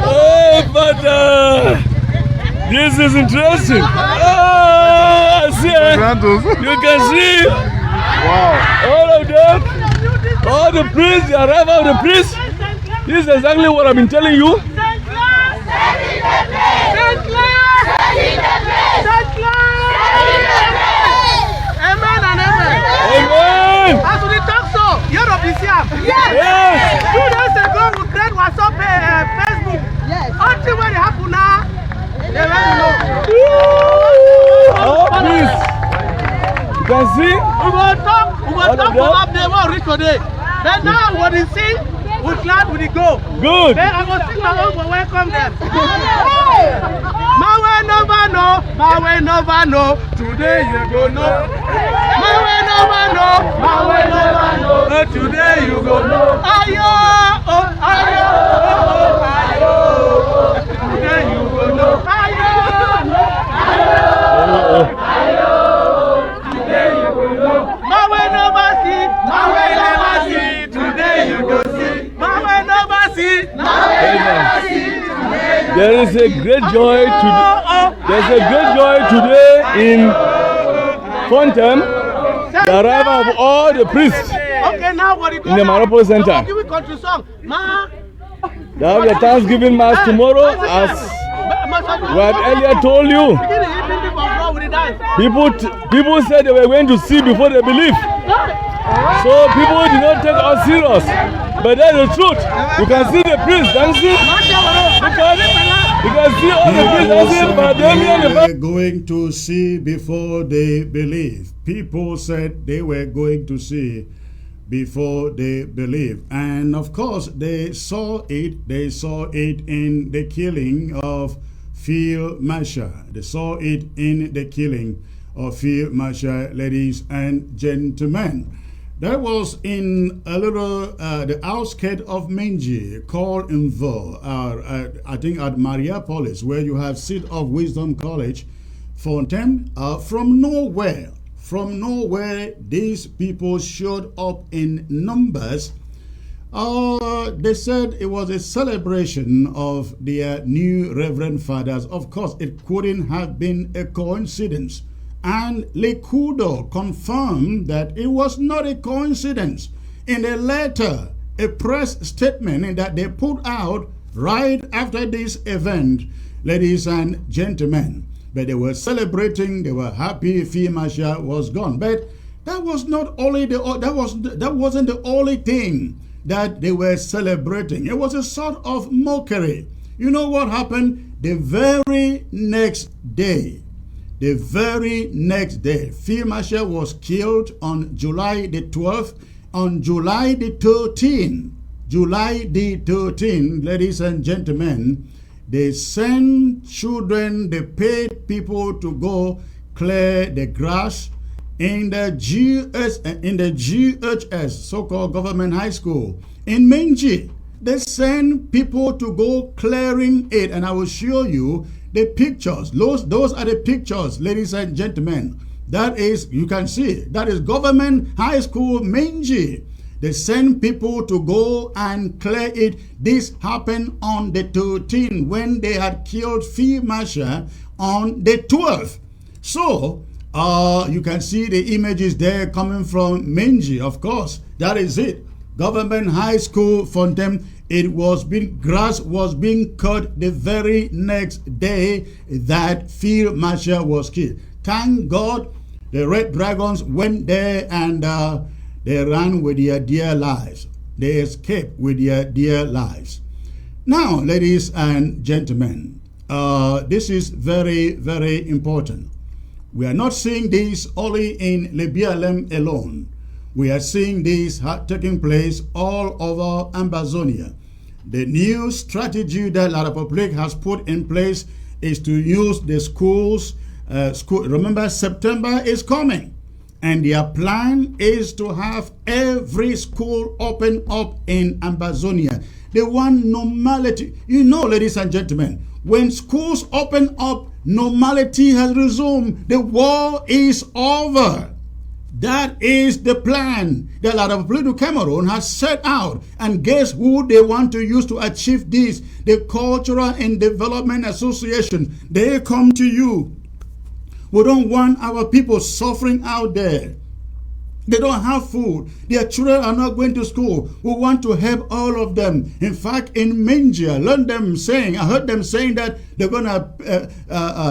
Oh, Father. This is interesting. Oh, I see. You can see. Wow. All of them. All the priests, the arrival of the priests. This is exactly what I've been telling you. Amen and amen. Amen. As we talk so, Europe is here. Yes. 2 days ago we created WhatsApp, Facebook. Yes. Until when it happen now, they don't know. Oh, please. You can see. We will talk for update what we reach today. Then now what you see, we're glad we go. Good. Then I will sing my own for welcome them. Mawe never know. Today you go know. Mawe never know. Today you go know. Ayo. Today you go know. Ayo. never see, Mawe never see, today you go see. Mawe never see, Mawe never see. There is a great joy today. There's a great joy today in Fontem, the arrival of all the priests in the Marapo Center. They have the Thanksgiving Mass tomorrow, as we have earlier told you. People said they were going to see before they believe. So people did not take us serious. But that's the truth. You can see the priests dancing. You can see all the priests dancing. They were going to see before they believe. People said they were going to see before they believe. And of course, they saw it. They saw it in the killing of Field Marshal. They saw it in the killing of Field Marshal, ladies and gentlemen. That was in a little, the outskirts of Menji, called Invo, I think at Mariapolis, where you have Seat of Wisdom College, Fontem. From nowhere, these people showed up in numbers. They said it was a celebration of their new Reverend Fathers. Of course, it couldn't have been a coincidence. And Likudo confirmed that it was not a coincidence. In a letter, a press statement that they put out right after this event, ladies and gentlemen, but they were celebrating, they were happy Field Marshal was gone. But that was not only that wasn't the only thing that they were celebrating. It was a sort of mockery. You know what happened? The very next day, Field Marshal was killed on July the 12th. On July the 13th, ladies and gentlemen, they sent children, they paid people to go clear the grass in the GHS, so-called government high school in Menji. They send people to go clearing it, and I will show you the pictures. Those are the pictures, ladies and gentlemen. That is, you can see, that is government high school Menji. They send people to go and clear it. This happened on the 13th when they had killed Field Marshal on the 12th. So, you can see the images there coming from Menji, of course. That is it. Government high school Fontem. Grass was being cut the very next day that Field Marshal was killed. Thank God the Red Dragons went there and they ran with their dear lives. They escaped with their dear lives. Now, ladies and gentlemen, this is very, very important. We are not seeing this only in Lebialem alone. We are seeing this taking place all over Ambazonia. The new strategy that La Republic has put in place is to use the schools. Remember, September is coming, and their plan is to have every school open up in Ambazonia. They want normality. You know, ladies and gentlemen, when schools open up, normality has resumed. The war is over. That is the plan that La Republic of Cameroon has set out. And guess who they want to use to achieve this? The Cultural and Development Association. They come to you. We don't want our people suffering out there. They don't have food. Their children are not going to school. We want to help all of them. In fact, in Menji, I heard them saying that they're going to,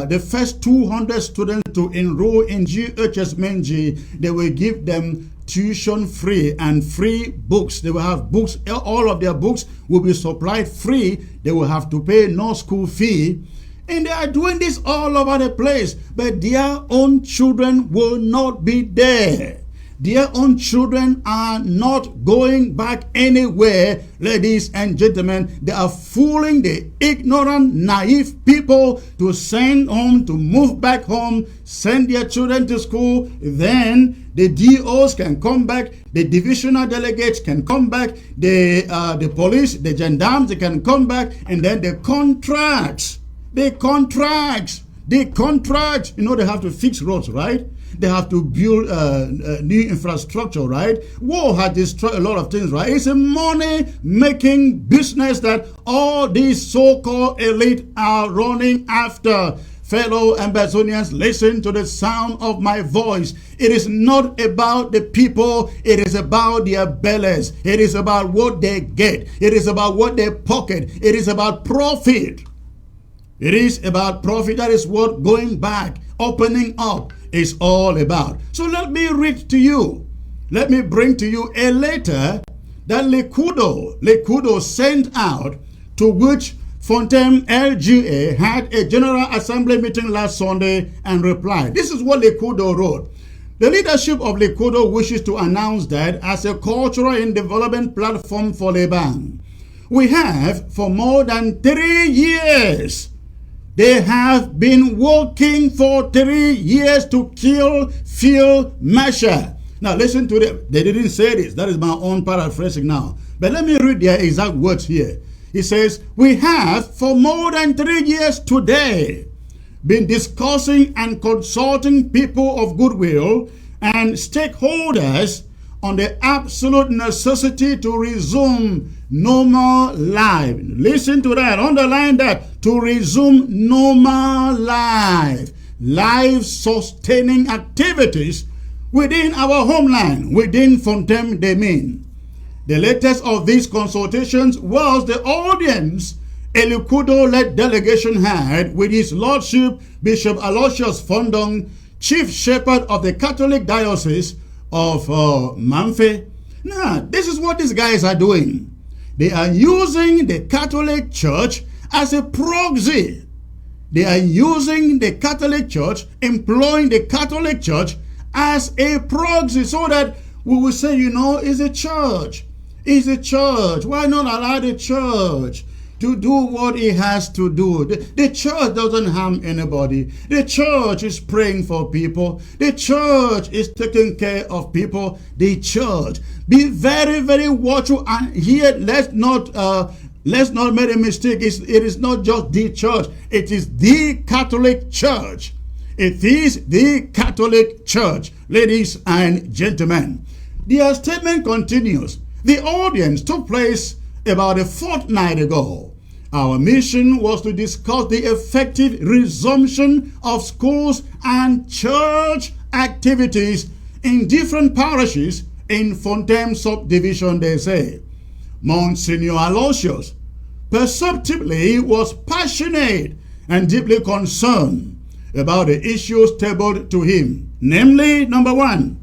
the first 200 students to enroll in GHS Menji, they will give them tuition free and free books. They will have books. All of their books will be supplied free. They will have to pay no school fee. And they are doing this all over the place. But their own children will not be there. Their own children are not going back anywhere, ladies and gentlemen. They are fooling the ignorant, naive people to send home, to move back home, send their children to school. Then the DOs can come back, the divisional delegates can come back, the police, the gendarmes, they can come back, and then the contracts, you know, they have to fix roads, right? They have to build new infrastructure, right? War has destroyed a lot of things, right? It's a money-making business that all these so-called elite are running after. Fellow Ambazonians, listen to the sound of my voice. It is not about the people. It is about their bellies. It is about what they get. It is about what they pocket. It is about profit. It is about profit. That is what going back, opening up is all about. So let me read to you. Let me bring to you a letter that Lekudo sent out, to which Fontem LGA had a General Assembly meeting last Sunday and replied. This is what Lekudo wrote. The leadership of Lekudo wishes to announce that as a cultural and development platform for Leban, we have for more than 3 years, they have been working for 3 years to kill Phil Masha. Now listen to them. They didn't say this. That is my own paraphrasing now. But let me read their exact words here. He says, we have for more than 3 years today been discussing and consulting people of goodwill and stakeholders on the absolute necessity to resume normal life. Listen to that. Underline that. To resume normal life-sustaining activities within our homeland, within Fontem Demin. The latest of these consultations was the audience a Lekudo-led delegation had with His Lordship Bishop Aloysius Fondong, Chief Shepherd of the Catholic Diocese of Manfe. Now, this is what these guys are doing. They are using the Catholic Church as a proxy. They are using the Catholic Church, employing the Catholic Church as a proxy, so that we will say, you know, it's a church. It's a church. Why not allow the church to do what it has to do? The church doesn't harm anybody. The church is praying for people. The church is taking care of people. The church. Be very, very watchful. And here, let's not make a mistake. It is not just the church. It is the Catholic Church. It is the Catholic Church, ladies and gentlemen. Their statement continues. The audience took place about a fortnight ago. Our mission was to discuss the effective resumption of schools and church activities in different parishes in Fontem subdivision, they say. Monsignor Aloysius perceptibly was passionate and deeply concerned about the issues tabled to him. Namely, number one,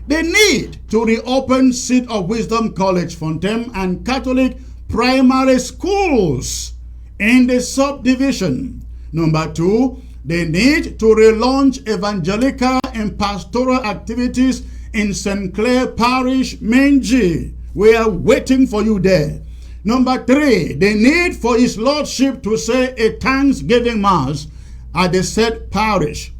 the need to reopen Seat of Wisdom College, Fontem, and Catholic primary schools in the subdivision. Number two, the need to relaunch evangelical and pastoral activities in St. Clair Parish, Menji. We are waiting for you there. Number three, the need for His Lordship to say a Thanksgiving Mass at the said parish.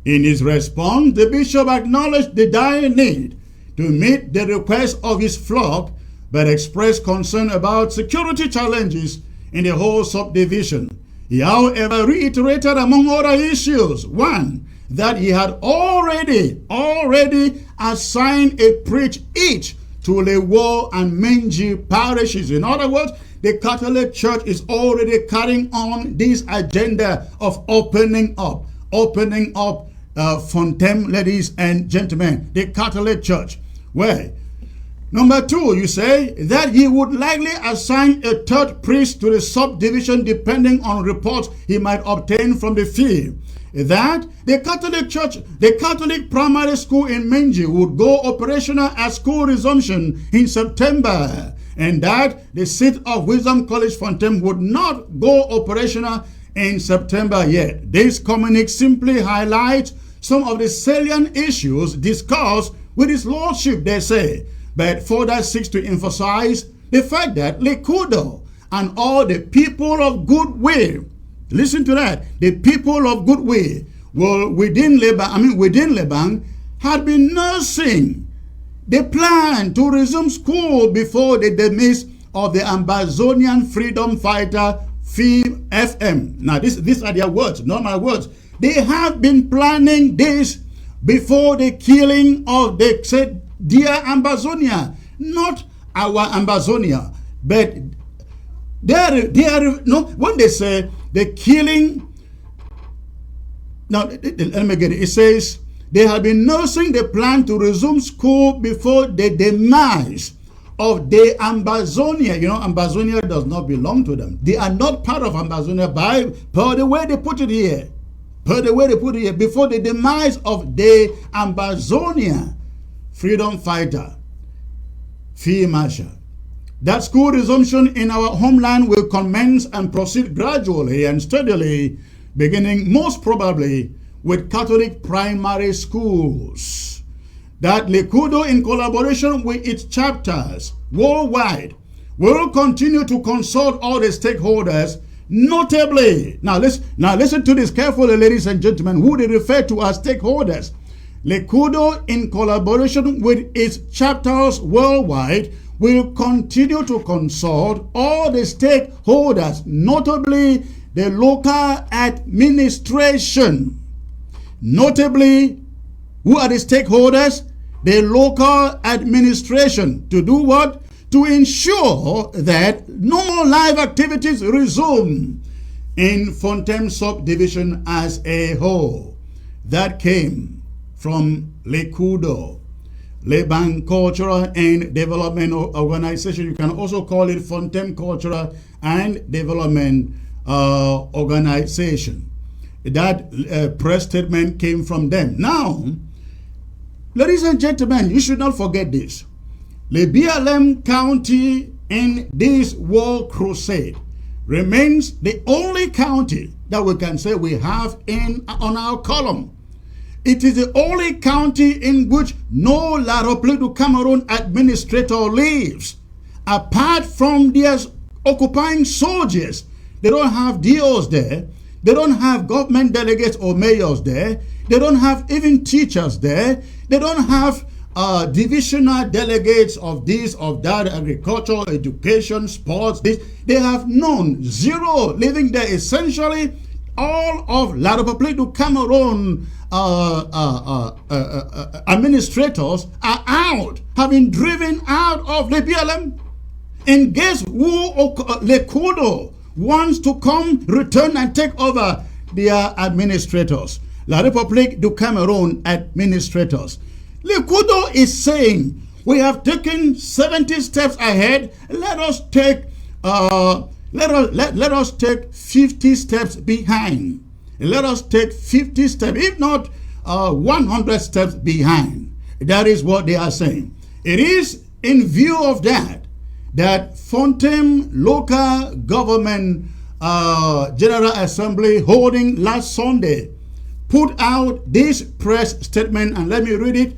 In his response, the bishop acknowledged the dire need to meet the request of his flock, but expressed concern about security challenges in the whole subdivision. He, however, reiterated, among other issues, one, that he had already assigned a preach each to Lewo and Menji parishes. In other words, the Catholic Church is already carrying on this agenda of opening up Fontem, ladies and gentlemen, the Catholic Church. Well, number two, you say that he would likely assign a third priest to the subdivision depending on reports he might obtain from the field. That the Catholic Church, the Catholic primary school in Menji would go operational at school resumption in September, and that the Seat of Wisdom College Fontem would not go operational in September yet. This communique simply highlights some of the salient issues discussed with His Lordship, they say, but further seeks to emphasize the fact that Lekudo and all the people of goodwill, listen to that, the people of goodwill within Leban had been nursing the plan to resume school before the demise of the Ambazonian freedom fighter FM. Now, these are their words, not my words. They have been planning this before the killing of the said dear Ambazonia, not our Ambazonia, but no, when they say the killing, now let me get it. It says they have been nursing the plan to resume school before the demise of the Ambazonia. You know, Ambazonia does not belong to them. They are not part of Ambazonia per the way they put it here. Per the way they put it here, before the demise of the Ambazonia freedom fighter, Field Marshal. That school resumption in our homeland will commence and proceed gradually and steadily, beginning most probably with Catholic primary schools. That Lekudo, in collaboration with its chapters worldwide, will continue to consult all the stakeholders, notably, now listen to this carefully, ladies and gentlemen, who they refer to as stakeholders. Lekudo, in collaboration with its chapters worldwide, will continue to consult all the stakeholders, notably the local administration. Notably, who are the stakeholders? The local administration. To do what? To ensure that normal life activities resume in Fontem subdivision as a whole. That came from Lekudo, Leban Cultural and Development Organization. You can also call it Fontem Cultural and Development Organization. That press statement came from them. Now, ladies and gentlemen, you should not forget this. The BLM County in this war crusade remains the only county that we can say we have on our column. It is the only county in which no Laroplido Cameroon administrator lives. Apart from their occupying soldiers, they don't have DOs there. They don't have government delegates or mayors there. They don't have even teachers there. They don't have divisional delegates of this, of that, agriculture, education, sports, this. They have none, zero living there. Essentially, all of La République du Cameroon administrators are out, have been driven out of the BLM. And guess who Lekudo wants to come, return, and take over their administrators? La République du Cameroon administrators. Lekudo is saying, we have taken 70 steps ahead. Let us take let us take 50 steps behind. Let us take 50 steps, if not 100 steps behind. That is what they are saying. It is in view of that Fontem Local Government General Assembly holding last Sunday put out this press statement, and let me read it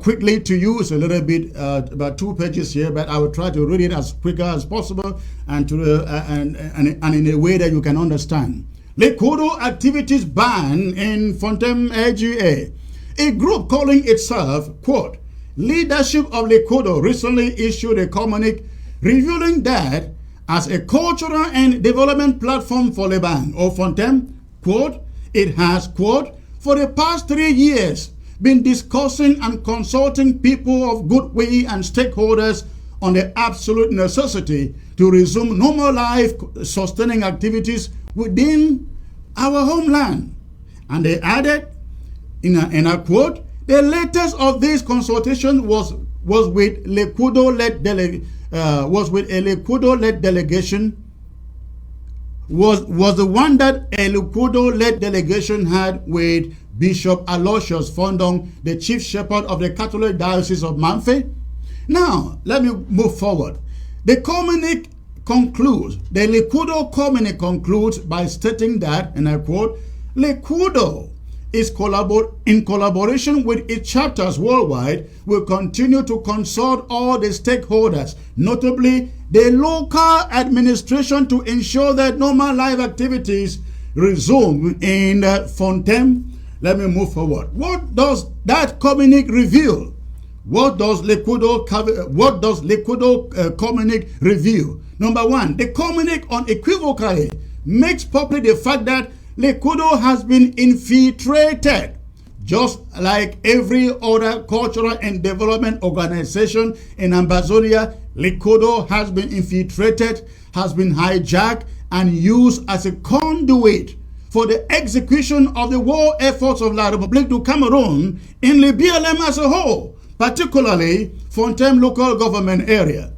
quickly to you. It's a little bit, about 2 pages here, but I will try to read it as quicker as possible and in a way that you can understand. Lekudo activities ban in Fontem AGA. A group calling itself, quote, Leadership of Lekudo recently issued a communique revealing that as a cultural and development platform for Leban or Fontem, quote, it has, quote, for the past 3 years been discussing and consulting people of goodwill and stakeholders on the absolute necessity to resume normal life sustaining activities within our homeland. And they added, in a quote, the latest of this consultation was with Lekudo-led delegation. Was the one that a Lekudo-led delegation had with Bishop Aloysius Fondong, the chief shepherd of the Catholic Diocese of Manfe. Now, let me move forward. The communique concludes, the Lekudo communique concludes by stating that, and I quote, Lekudo is in collaboration with its chapters worldwide, will continue to consult all the stakeholders, notably the local administration, to ensure that normal life activities resume in Fontem. Let me move forward. What does that communique reveal? What does Lekudo communique reveal? Number one, the communique unequivocally makes public the fact that Lekudo has been infiltrated Just like every other cultural and development organization in Ambazonia, Likudo has been infiltrated, has been hijacked, and used as a conduit for the execution of the war efforts of La République du Cameroon in the BLM as a whole, particularly Fontaine local government area.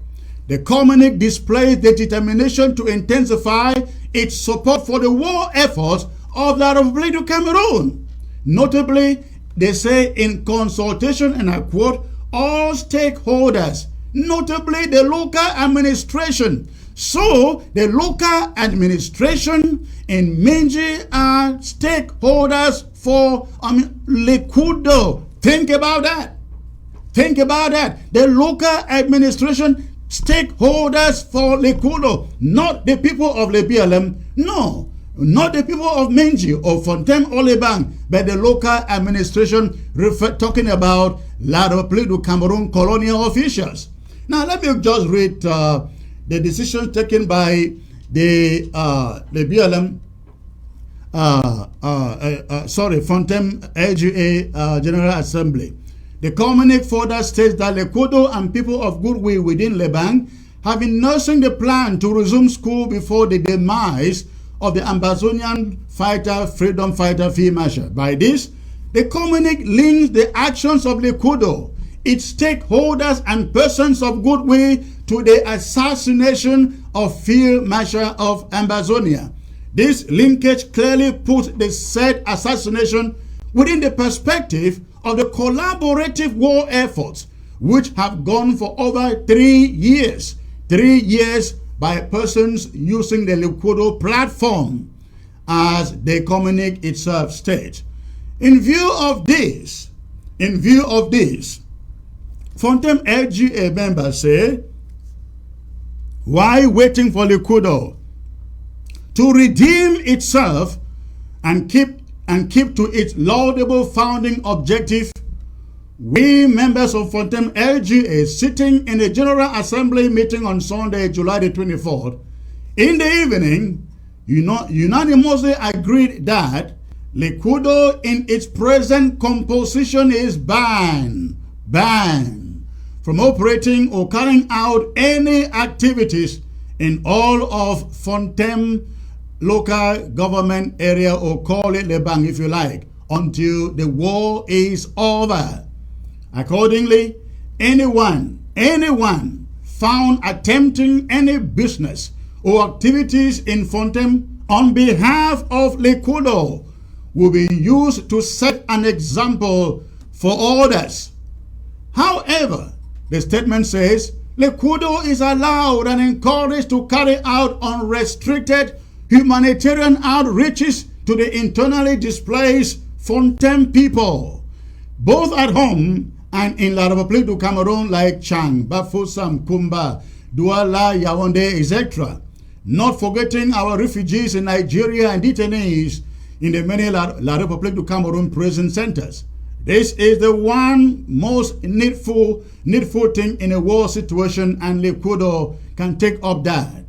The communique displays the determination to intensify its support for the war efforts of La République du Cameroon. Notably, they say in consultation, and I quote, all stakeholders, notably the local administration. So the local administration in Menji are stakeholders for Likudo. Think about that. Think about that. The local administration stakeholders for Likudo, not the people of the BLM. No. Not the people of Menji or Fontaine or Lebang, but the local administration talking about La République du Cameroon colonial officials. Now let me just read the decision taken by the BLM, Fontaine LGA General Assembly. The communique further states that Lekudo and people of goodwill within Lebang have been nursing the plan to resume school before the demise of the Ambazonian freedom fighter field marshal. By this, the communique links the actions of Likudo, its stakeholders and persons of goodwill to the assassination of Field Marshal of Ambazonia. This linkage clearly puts the said assassination within the perspective of the collaborative war efforts which have gone for over 3 years. 3 years by persons using the Likudo platform, as the communique itself states. In view of this, Fontaine LGA members say, why waiting for Likudo to redeem itself and keep to its laudable founding objective? We members of Fontaine LGA sitting in a General Assembly meeting on Sunday, July the 24th, in the evening, unanimously agreed that Likudo in its present composition is banned from operating or carrying out any activities in all of Fontaine local government area, or call it Lebang if you like, until the war is over. Accordingly, anyone found attempting any business or activities in Fontaine on behalf of Likudo will be used to set an example for others. However, the statement says Likudo is allowed and encouraged to carry out unrestricted humanitarian outreaches to the internally displaced Fontaine people, both at home and in La République du Cameroon, like Chang, Bafoussam, Kumba, Douala, Yaoundé, etc. Not forgetting our refugees in Nigeria and detainees in the many La République du Cameroon prison centers. This is the one most needful thing in a war situation, and Likudo can take up that.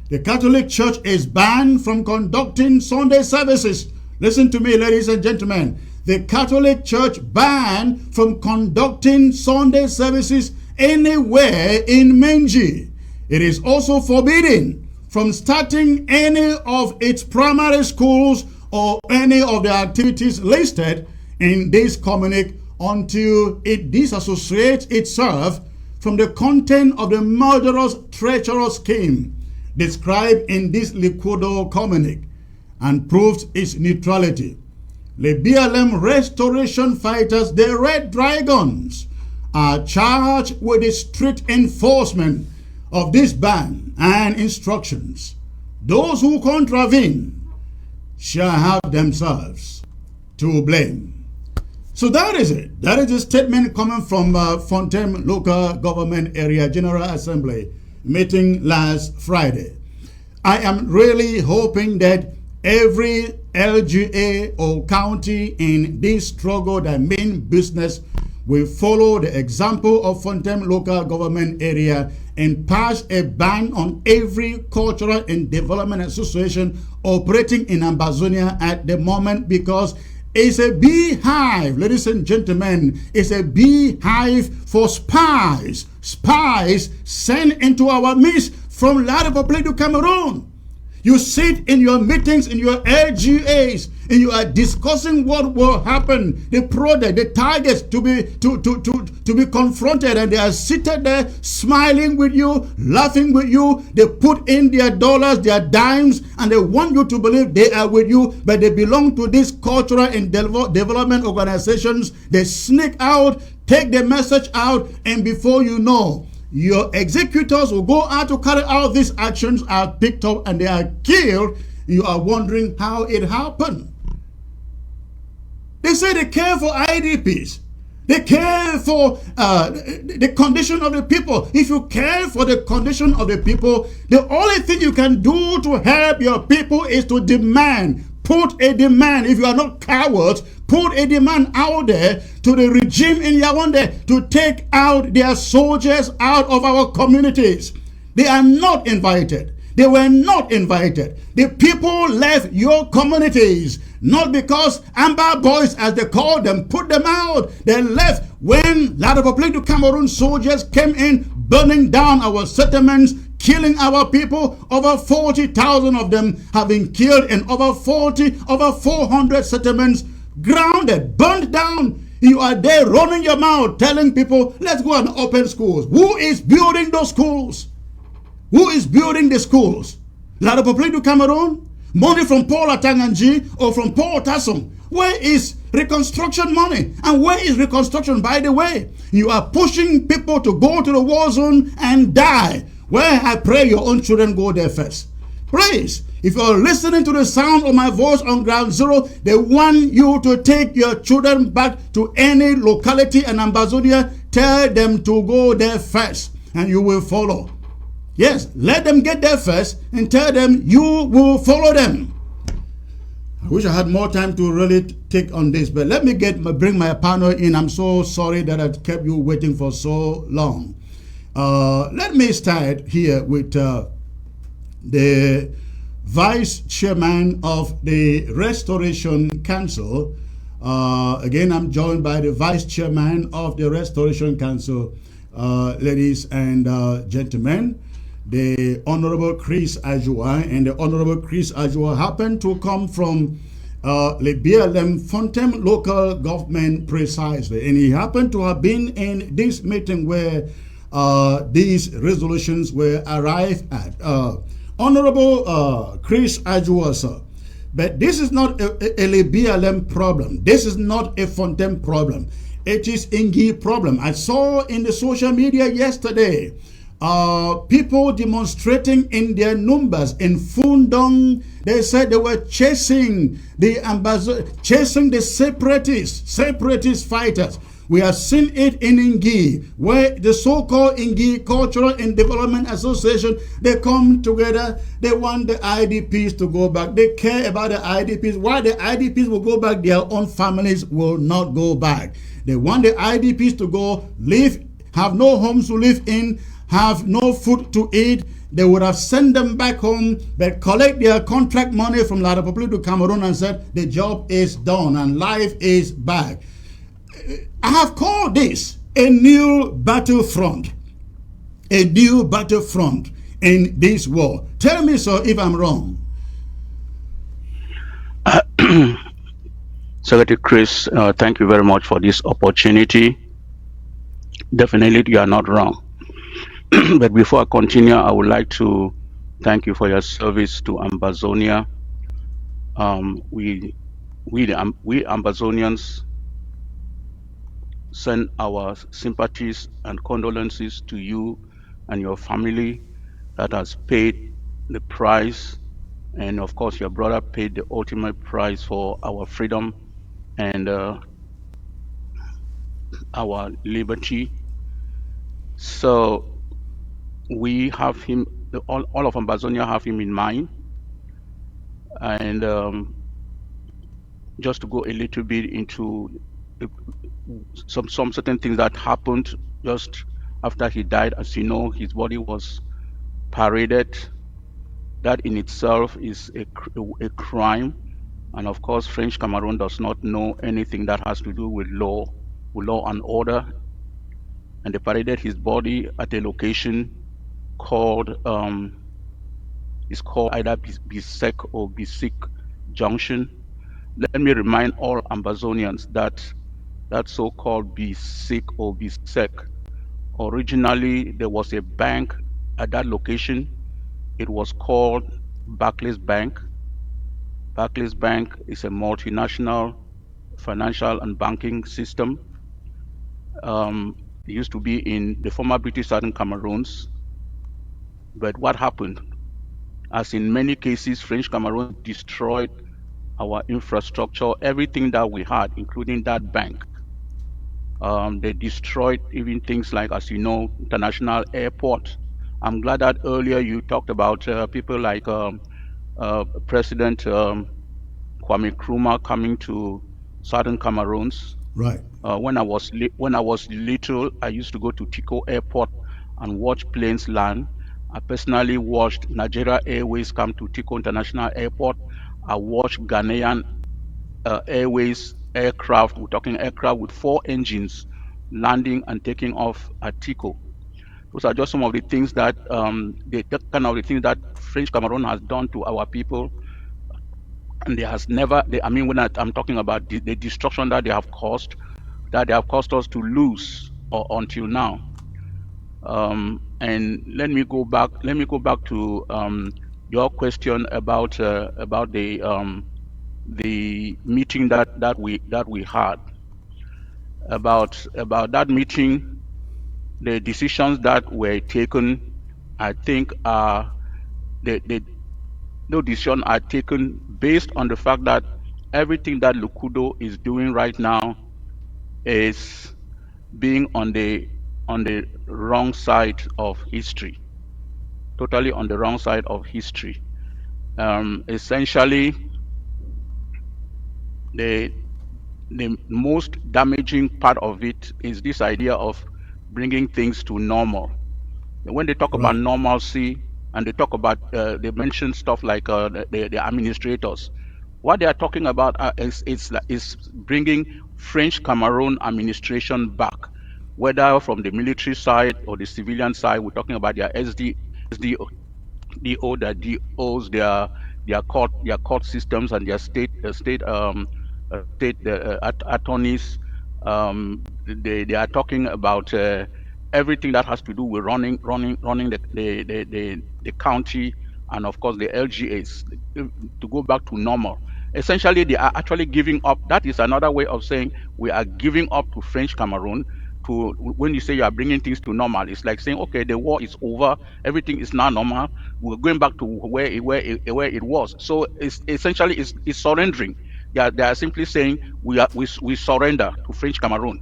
The Catholic Church is banned from conducting Sunday services. Listen to me, ladies and gentlemen. The Catholic Church banned from conducting Sunday services anywhere in Menji. It is also forbidden from starting any of its primary schools or any of the activities listed in this communique until it disassociates itself from the content of the murderous, treacherous scheme described in this Likudo communique and proves its neutrality. The BLM restoration fighters, the Red Dragons, are charged with the strict enforcement of this ban and instructions. Those who contravene shall have themselves to blame. So that is it. That is a statement coming from Fontaine Local Government Area General Assembly meeting last Friday. I am really hoping that every LGA or county in this struggle that mean business will follow the example of Fontaine Local Government Area and pass a ban on every cultural and development association operating in Ambazonia at the moment, because is a beehive, ladies and gentlemen. It's a beehive for spies. Spies sent into our midst from La Republic of Cameroon. You sit in your meetings, in your LGAs, and you are discussing what will happen, the product, the targets to be confronted, and they are seated there smiling with you, laughing with you. They put in their dollars, their dimes, and they want you to believe they are with you, but they belong to these cultural and development organizations. They sneak out, take the message out, and before you know, your executors will go out to carry out these actions, are picked up, and they are killed. You are wondering how it happened. They say they care for IDPs. They care for the condition of the people. If you care for the condition of the people, the only thing you can do to help your people is to demand. Put a demand. If you are not cowards, put a demand out there to the regime in Yaoundé to take out their soldiers out of our communities. They are not invited. They were not invited. The people left your communities, not because Amber Boys, as they call them, put them out. They left when La Republique du Cameroon soldiers came in, burning down our settlements, killing our people. Over 40,000 of them have been killed, and over 400 settlements grounded, burned down. You are there running your mouth, telling people, let's go and open schools. Who is building those schools? Who is building the schools? La Republique du Cameroon? Money from Paul Atanganji or from Paul Tasson? Where is reconstruction money? And where is reconstruction, by the way? You are pushing people to go to the war zone and die. Where I pray your own children go there first. Please, if you're listening to the sound of my voice on Ground Zero, they want you to take your children back to any locality in Ambazonia. Tell them to go there first, and you will follow. Yes, let them get there first and tell them you will follow them. I wish I had more time to really take on this, but let me bring my panel in. I'm so sorry that I kept you waiting for so long. Let me start here with the Vice Chairman of the Restoration Council. Again, I'm joined by the Vice Chairman of the Restoration Council, ladies and gentlemen. The Honorable Chris Ajua, and the Honorable Chris Ajua happened to come from the BLM Fontem local government precisely, and he happened to have been in this meeting where these resolutions were arrived at. Honorable Chris Ajua, sir, but this is not a BLM problem. This is not a Fontem problem. It is Ingi problem. I saw in the social media yesterday people demonstrating in their numbers in Fundong. They said they were chasing the separatist fighters. We have seen it in Ingi, where the so-called Ingi Cultural and Development Association, they come together. They want the IDPs to go back. They care about the IDPs. Why the IDPs will go back, their own families will not go back. They want the IDPs to go live, have no homes to live in, have no food to eat. They would have sent them back home, but collect their contract money from La Republique du Cameroon and said the job is done and life is back. I have called this a new battlefront. A new battlefront in this war. Tell me, sir, if I'm wrong. Secretary Chris, thank you very much for this opportunity. Definitely, you are not wrong. But before I continue, I would like to thank you for your service to Ambazonia. We Ambazonians send our sympathies and condolences to you and your family that has paid the price, and of course your brother paid the ultimate price for our freedom and our liberty. So we have him, all of Ambazonia have him in mind. And just to go a little bit into some certain things that happened just after he died. As you know, his body was paraded. That in itself is a crime, And of course, French Cameroon does not know anything that has to do with law and order. And they paraded his body at a location called it's called either Bisek or Bisik Junction. Let me remind all Ambazonians that that so-called Bisik or Bisek, originally there was a bank at that location. It was called Barclays Bank. Barclays Bank is a multinational financial and banking system. It used to be in the former British Southern Cameroons. But what happened? As in many cases, French Cameroon destroyed our infrastructure, everything that we had, including that bank. They destroyed even things like, as you know, international airport. I'm glad that earlier you talked about people like President Kwame Nkrumah coming to Southern Cameroons. Right. When I was little, I used to go to Tico Airport and watch planes land. I personally watched Nigeria Airways come to Tico International Airport. I watched Ghanaian Airways aircraft, we're talking aircraft with 4 engines, landing and taking off at Tico. Those are just some of the things that French Cameroon has done to our people. And there has never, I'm talking about the destruction that they have caused us to lose until now. And let me go back to your question about the meeting that we had. About that meeting, the decisions that were taken, I think no decision are taken based on the fact that everything that Lukudo is doing right now is being on the wrong side of history, totally on the wrong side of history. Essentially, the most damaging part of it is this idea of bringing things to normal. When they talk about normalcy and they talk about, they mention stuff like the administrators. What they are talking about is bringing French Cameroon administration back, whether from the military side or the civilian side. We're talking about their SDO, their DOs, their court systems, and their state attorneys. They are talking about everything that has to do with running the county, and of course the LGAs to go back to normal. Essentially, they are actually giving up. That is another way of saying we are giving up to French Cameroon. When you say you are bringing things to normal, it's like saying, okay, the war is over, everything is now normal. We're going back to where it was. So it's essentially surrendering. They are simply saying we surrender to French Cameroon.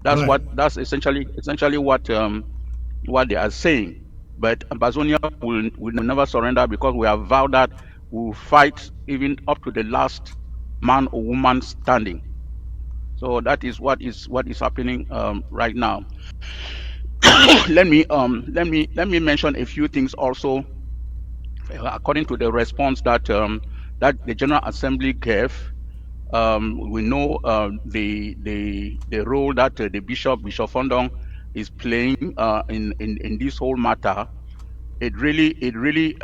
That's essentially what they are saying. But Ambazonia will never surrender, because we have vowed that we will fight even up to the last man or woman standing. So that is what is happening right now. Let me mention a few things also, according to the response that the General Assembly gave. We know the role that the Bishop Fondong is playing in this whole matter. It really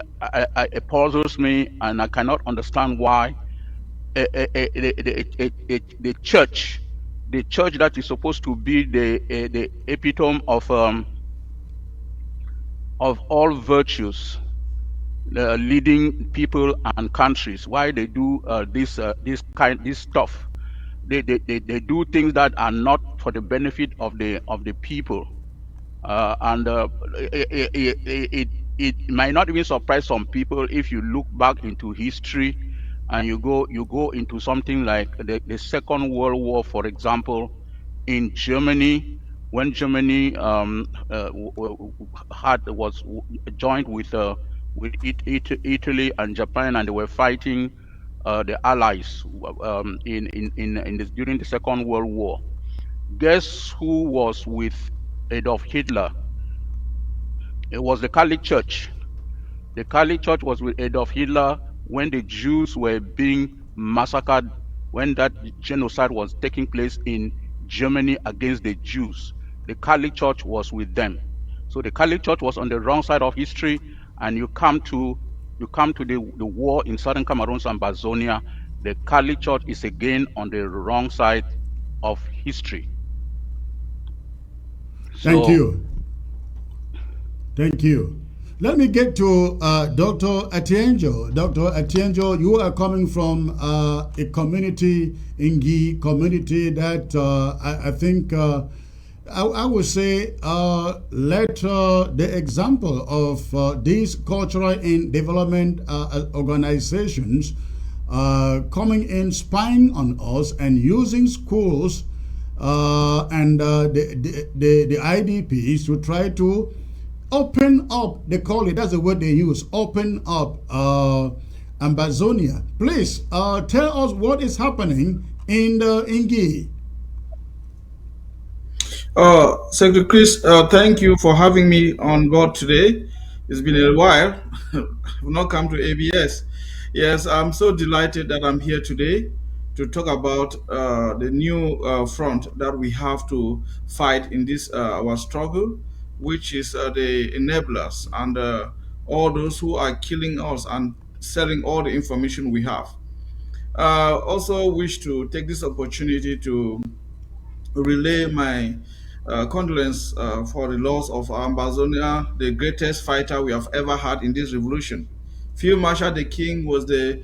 puzzles me, and I cannot understand why the church that is supposed to be the epitome of all virtues, leading people and countries, why they do this stuff. They do things that are not for the benefit of the people, and it might not even surprise some people if you look back into history and you go into something like the Second World War, for example, in Germany, when Germany was joined with Italy and Japan, and they were fighting the Allies during the Second World War. Guess who was with Adolf Hitler? It was the Catholic Church. The Catholic Church was with Adolf Hitler when the Jews were being massacred, when that genocide was taking place in Germany against the Jews. The Catholic Church was with them. So the Catholic Church was on the wrong side of history, and you come to the war in southern Cameroon and Bazonia, the Catholic Church is again on the wrong side of history. Thank you. Thank you. Let me get to Dr. Atienjo. Dr. Atienjo, you are coming from a community, Ingi community, that I think I would say let the example of these cultural and development organizations coming in, spying on us and using schools and the IDPs to try to open up, they call it, that's the word they use, open up Ambazonia. Please tell us what is happening in the Ingi. Secretary Chris, thank you for having me on board today. It's been a while. I've not come to ABS. Yes, I'm so delighted that I'm here today to talk about the new front that we have to fight in this our struggle, which is the enablers and all those who are killing us and selling all the information we have. Also wish to take this opportunity to relay my condolence for the loss of Ambazonia, the greatest fighter we have ever had in this revolution. Field Marshal the King was the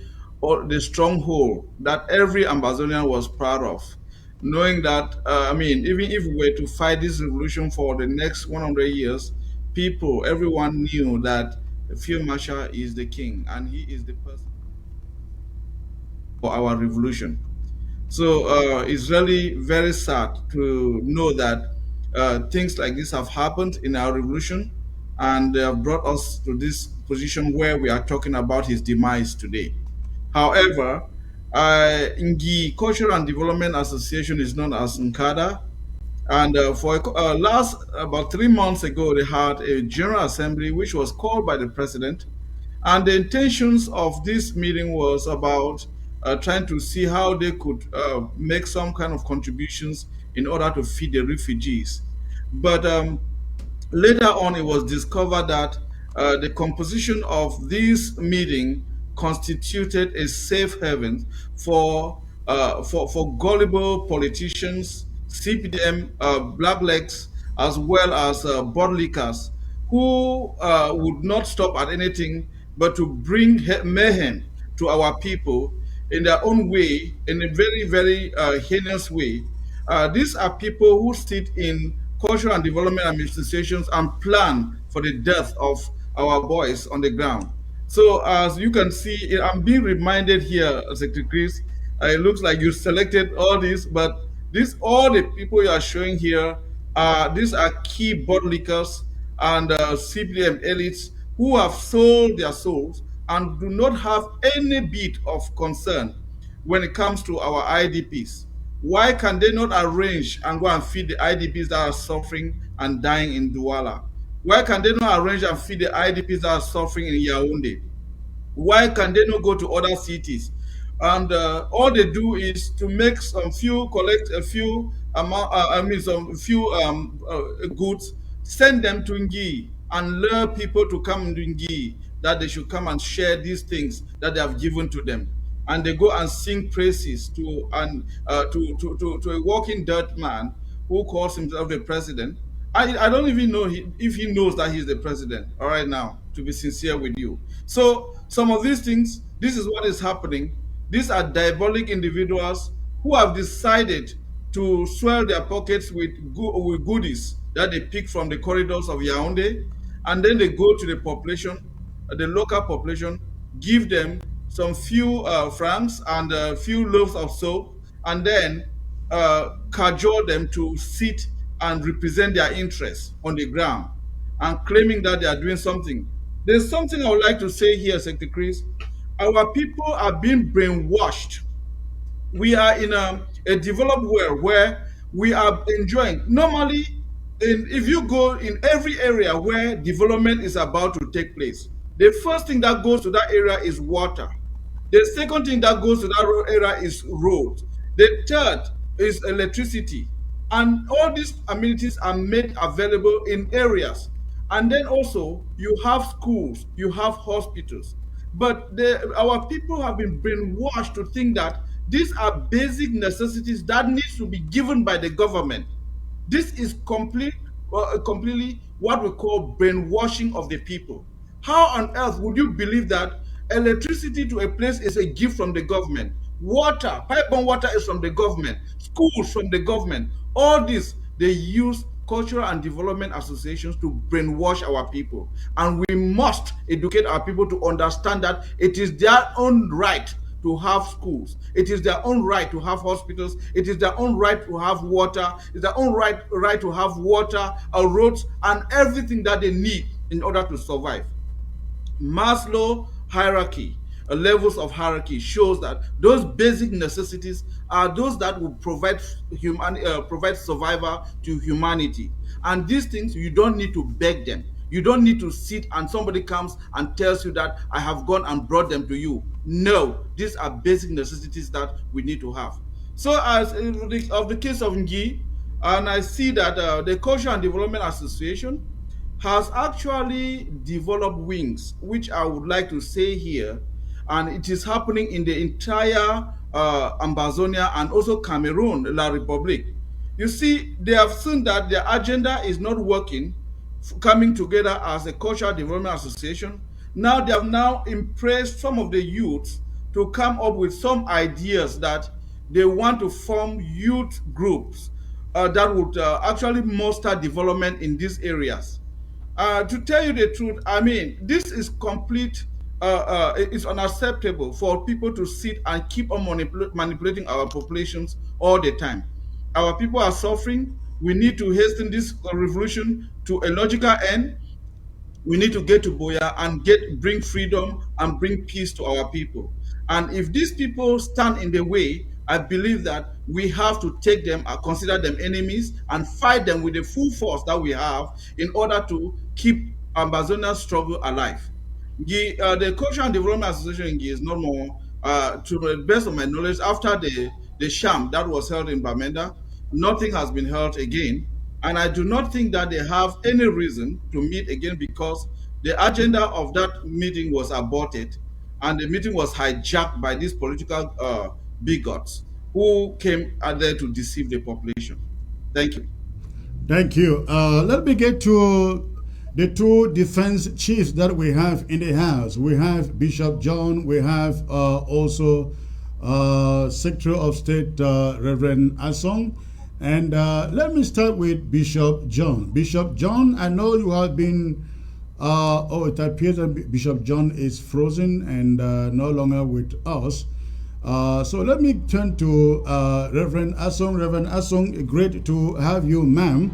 stronghold that every Ambazonian was proud of. Knowing that, I mean, even if we were to fight this revolution for the next 100 years, everyone knew that Field Marshal is the king and he is the person for our revolution. So it's really very sad to know that things like this have happened in our revolution, and they have brought us to this position where we are talking about his demise today. However, Ngi Cultural and Development Association is known as NCADA, and for last about 3 months ago, they had a general assembly which was called by the president, and the intentions of this meeting was about trying to see how they could make some kind of contributions in order to feed the refugees. But later on, it was discovered that the composition of this meeting constituted a safe haven for gullible politicians, CPDM blacklegs, as well as boardlickers, who would not stop at anything but to bring mayhem to our people in their own way, in a very, very heinous way. These are people who sit in cultural and development administrations and plan for the death of our boys on the ground. So as you can see, I'm being reminded here, Secretary Chris, it looks like you selected all these, but all the people you are showing here, these are key board leakers and CPM elites who have sold their souls and do not have any bit of concern when it comes to our IDPs. Why can they not arrange and go and feed the IDPs that are suffering and dying in Douala? Why can they not arrange and feed the IDPs that are suffering in Yaoundé? Why can they not go to other cities? And all they do is to make collect a few amount, some few goods, send them to Ngi, and lure people to come to Ngi, that they should come and share these things that they have given to them. And they go and sing praises to a walking dirt man who calls himself the president. I don't even know if he knows that he's the president. All right, now, to be sincere with you. So some of these things, this is what is happening. These are diabolic individuals who have decided to swell their pockets with goodies that they pick from the corridors of Yaoundé, and then they go to the population, the local population, give them some few francs and a few loaves of soap, and then cajole them to sit and represent their interests on the ground, and claiming that they are doing something. There's something I would like to say here, Secretary Chris. Our people are being brainwashed. We are in a developed world where we are enjoying. Normally, if you go in every area where development is about to take place, the first thing that goes to that area is water. The second thing that goes to that area is roads. The third is electricity. And all these amenities are made available in areas. And then also, you have schools, you have hospitals. But our people have been brainwashed to think that these are basic necessities that needs to be given by the government. This is completely what we call brainwashing of the people. How on earth would you believe that electricity to a place is a gift from the government? Water, pipe-borne water is from the government, schools from the government. All this, they use cultural and development associations to brainwash our people. And we must educate our people to understand that it is their own right to have schools. It is their own right to have hospitals. It is their own right to have water. It's their own right to have water, roads, and everything that they need in order to survive. Maslow hierarchy, levels of hierarchy shows that those basic necessities are those that will provide survival to humanity. And these things, you don't need to beg them. You don't need to sit and somebody comes and tells you that I have gone and brought them to you. No, these are basic necessities that we need to have. So, as of the case of Ngi, and I see that the Culture and Development Association has actually developed wings, which I would like to say here, and it is happening in the entire Ambazonia and also Cameroon, La Republique. You see, they have seen that their agenda is not working, coming together as a cultural development association. Now they have now impressed some of the youths to come up with some ideas that they want to form youth groups that would actually muster development in these areas. To tell you the truth, I mean, this is it's unacceptable for people to sit and keep on manipulating our populations all the time. Our people are suffering. We need to hasten this revolution to a logical end. We need to get to Boya and bring freedom and bring peace to our people. And if these people stand in the way, I believe that we have to take them and consider them enemies and fight them with the full force that we have in order to keep Amazonia's struggle alive. The Culture and Development Association in Gi is no more, to the best of my knowledge, after the sham that was held in Bamenda, nothing has been held again. And I do not think that they have any reason to meet again because the agenda of that meeting was aborted and the meeting was hijacked by these political bigots who came out there to deceive the population. Thank you. Thank you. Let me get to the two defense chiefs that we have in the house. We have Bishop John. We have also Secretary of State Reverend Asong. And let me start with Bishop John. Bishop John, I know you have been, it appears that Bishop John is frozen and no longer with us. So let me turn to Reverend Asong. Reverend Asong, great to have you, ma'am.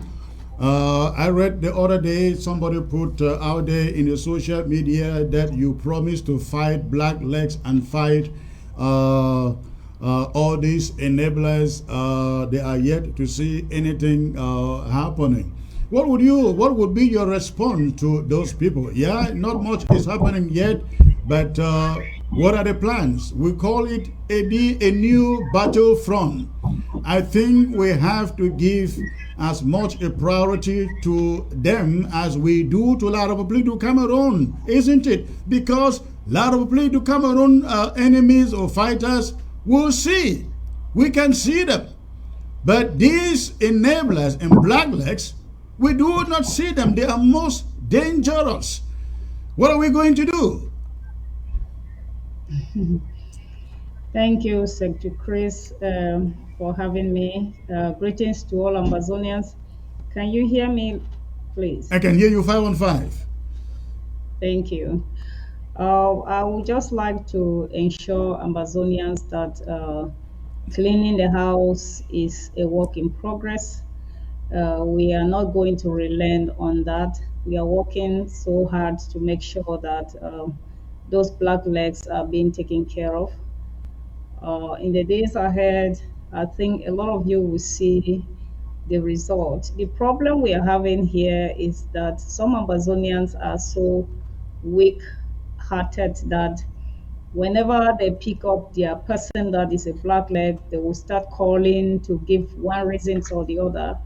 I read the other day somebody put out there in the social media that you promised to fight blacklegs and fight all these enablers. They are yet to see anything happening. What would be your response to those people? Yeah, not much is happening yet, but what are the plans? We call it a new battlefront. I think we have to give as much a priority to them as we do to La République du Cameroon, isn't it? Because La République du Cameroon enemies or fighters, we'll see. We can see them. But these enablers and blacklegs, we do not see them. They are most dangerous. What are we going to do? Thank you, Secretary Chris, for having me. Greetings to all Amazonians. Can you hear me, please? I can hear you 515. Thank you. I would just like to ensure Amazonians that cleaning the house is a work in progress. We are not going to relent on that. We are working so hard to make sure that those blacklegs are being taken care of. In the days ahead, I think a lot of you will see the result. The problem we are having here is that some Amazonians are so weak-hearted that Whenever they pick up their person that is a blackleg, they will start calling to give one reason or the other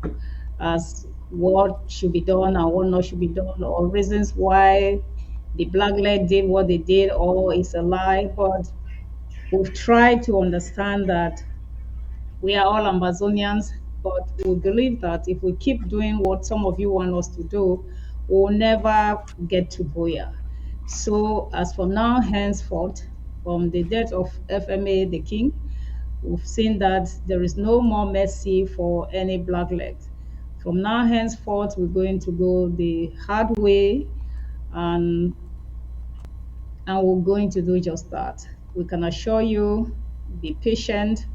as what should be done and what not should be done, or reasons why the blackleg did what they did, or it's a lie. But we've tried to understand that we are all Amazonians, but we believe that if we keep doing what some of you want us to do, we'll never get to Boya. So as from now henceforth, from the death of FMA the King, we've seen that there is no more mercy for any blacklegs. From now henceforth, we're going to go the hard way, and we're going to do just that. We can assure you, be patient.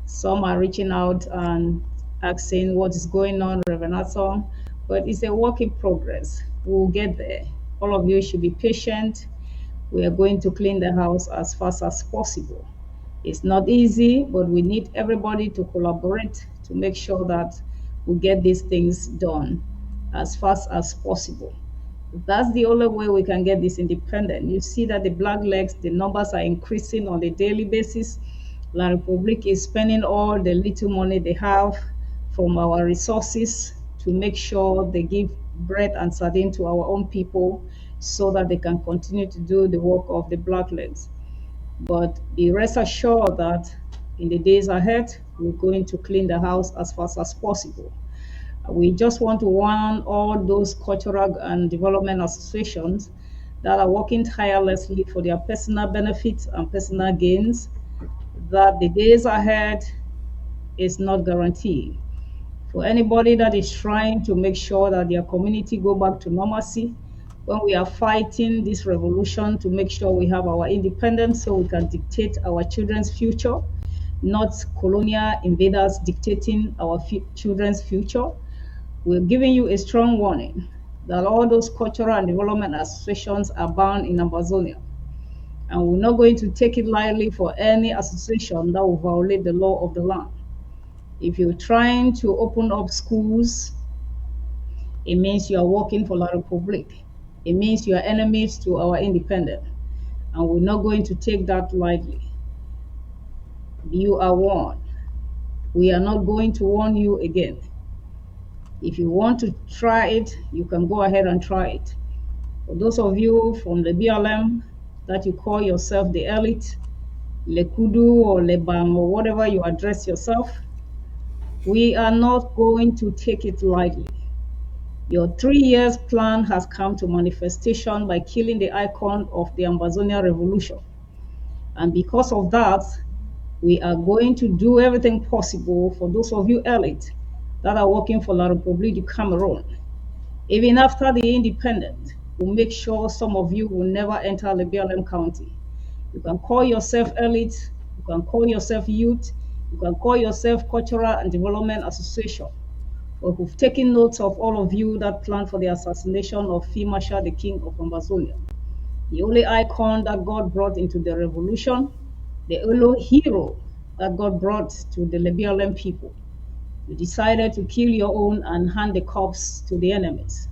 Some are reaching out and asking what is going on, Reverend Atom, but it's a work in progress. We'll get there. All of you should be patient. We are going to clean the house as fast as possible. It's not easy, but we need everybody to collaborate to make sure that we get these things done as fast as possible. That's the only way we can get this independent. You see that the blacklegs, the numbers are increasing on a daily basis. La Republique is spending all the little money they have from our resources to make sure they give bread and sardine to our own people so that they can continue to do the work of the blacklegs. But be rest assured that in the days ahead, we're going to clean the house as fast as possible. We just want to warn all those cultural and development associations that are working tirelessly for their personal benefits and personal gains that the days ahead is not guaranteed. For anybody that is trying to make sure that their community go back to normalcy, when we are fighting this revolution to make sure we have our independence so we can dictate our children's future, not colonial invaders dictating our children's future, we're giving you a strong warning that all those cultural and development associations are bound in Amazonia. And we're not going to take it lightly for any association that will violate the law of the land. If you're trying to open up schools, it means you are working for La Republique. It means you are enemies to our independence. And we're not going to take that lightly. You are warned. We are not going to warn you again. If you want to try it, you can go ahead and try it. For those of you from the BLM that you call yourself the elite, Lekudu or Lebam or whatever you address yourself, we are not going to take it lightly. Your 3 years plan has come to manifestation by killing the icon of the Ambazonia Revolution. And because of that, we are going to do everything possible for those of you elite that are working for La Republique du Cameroon. Even after the independence, we'll make sure some of you will never enter BLM County. You can call yourself elite, you can call yourself youth, you can call yourself Cultural and Development Association. But we've taken notes of all of you that planned for the assassination of Field Marshal, the King of Amazonia, the only icon that God brought into the revolution, the only hero that God brought to the BLM people. You decided to kill your own and hand the corpse to the enemies.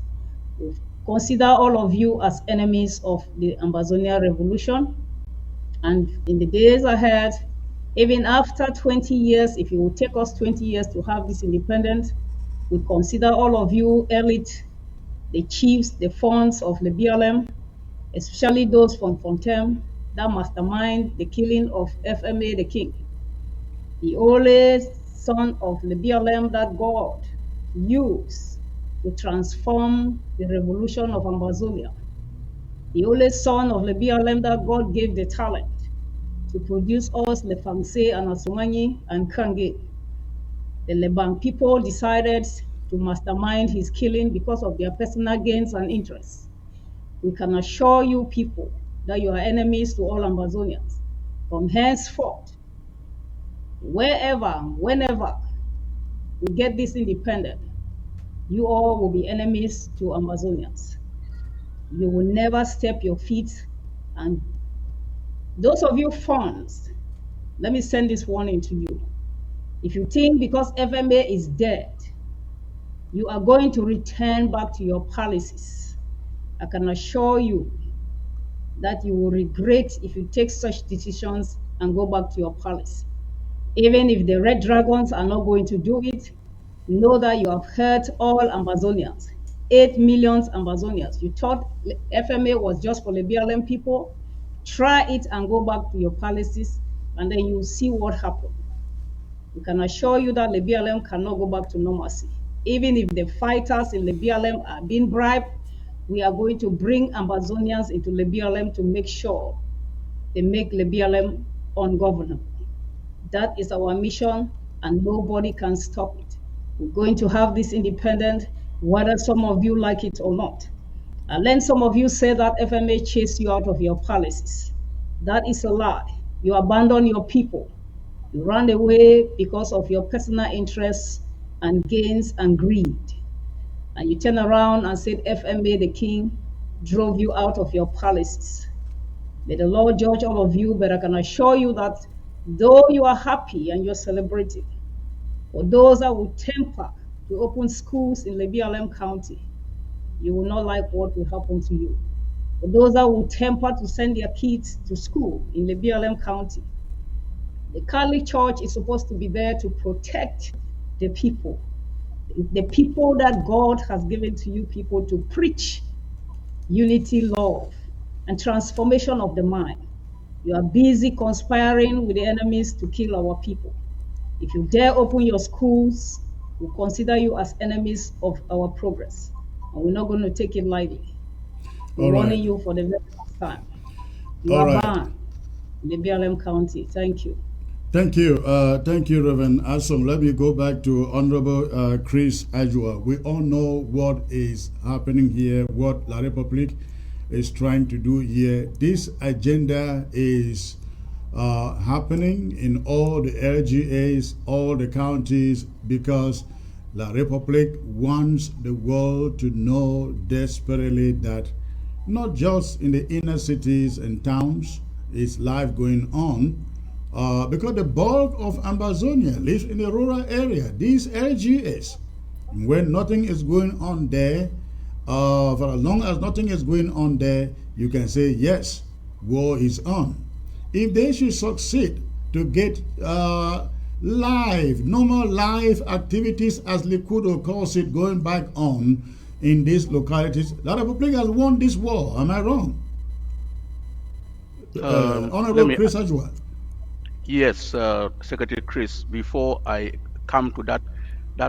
We consider all of you as enemies of the Amazonia Revolution. And in the days ahead, even after 20 years, if it will take us 20 years to have this independence, we consider all of you elite, the chiefs, the funds of the BLM, especially those from Fontem that mastermind the killing of FMA the King, the only son of the BLM that God used to transform the revolution of Amazonia, the only son of the BLM that God gave the talent to produce us Lefangse and Asumanyi and Kange. The Leban people decided to mastermind his killing because of their personal gains and interests. We can assure you people that you are enemies to all Amazonians. From henceforth, wherever, whenever we get this independent, you all will be enemies to Amazonians. You will never step your feet. And those of you funds, let me send this warning to you. If you think because FMA is dead, you are going to return back to your palaces, I can assure you that you will regret if you take such decisions and go back to your palace. Even if the Red Dragons are not going to do it, know that you have hurt all Amazonians, 8 million Amazonians. You thought FMA was just for the BLM people? Try it and go back to your palaces, and then you'll see what happened. We can assure you that the BLM cannot go back to normalcy. Even if the fighters in the BLM are being bribed, we are going to bring Amazonians into the BLM to make sure they make the BLM ungovernable. That is our mission, and nobody can stop it. We're going to have this independent, whether some of you like it or not. And then some of you say that FMA chased you out of your palaces. That is a lie. You abandon your people. You ran away because of your personal interests and gains and greed. And you turn around and said FMA, the king, drove you out of your palaces. May the Lord judge all of you, but I can assure you that though you are happy and you're celebrating, for those that will temper to open schools in the BLM County, you will not like what will happen to you. For those that will temper to send their kids to school in the BLM County, the Catholic Church is supposed to be there to protect the people that God has given to you people to preach unity, love, and transformation of the mind. You are busy conspiring with the enemies to kill our people. If you dare open your schools, we'll consider you as enemies of our progress. And we're not going to take it lightly. We're warning you for the very last time. You are banned in the BLM County. Thank you. Thank you, Reverend Asom. Let me go back to Honorable Chris Ajua. We all know what is happening here, what La Republique is trying to do here. This agenda is happening in all the LGAs, all the counties, because La Republique wants the world to know desperately that not just in the inner cities and towns is life going on, because the bulk of Amazonia lives in the rural area. These LGAs, when nothing is going on there, for as long as nothing is going on there, you can say, yes, war is on. If they should succeed to get normal live activities, as Likudo calls it, going back on in these localities, La Republique has won this war. Am I wrong? Honorable Chris Ajua. Yes, Secretary Chris, before I come to that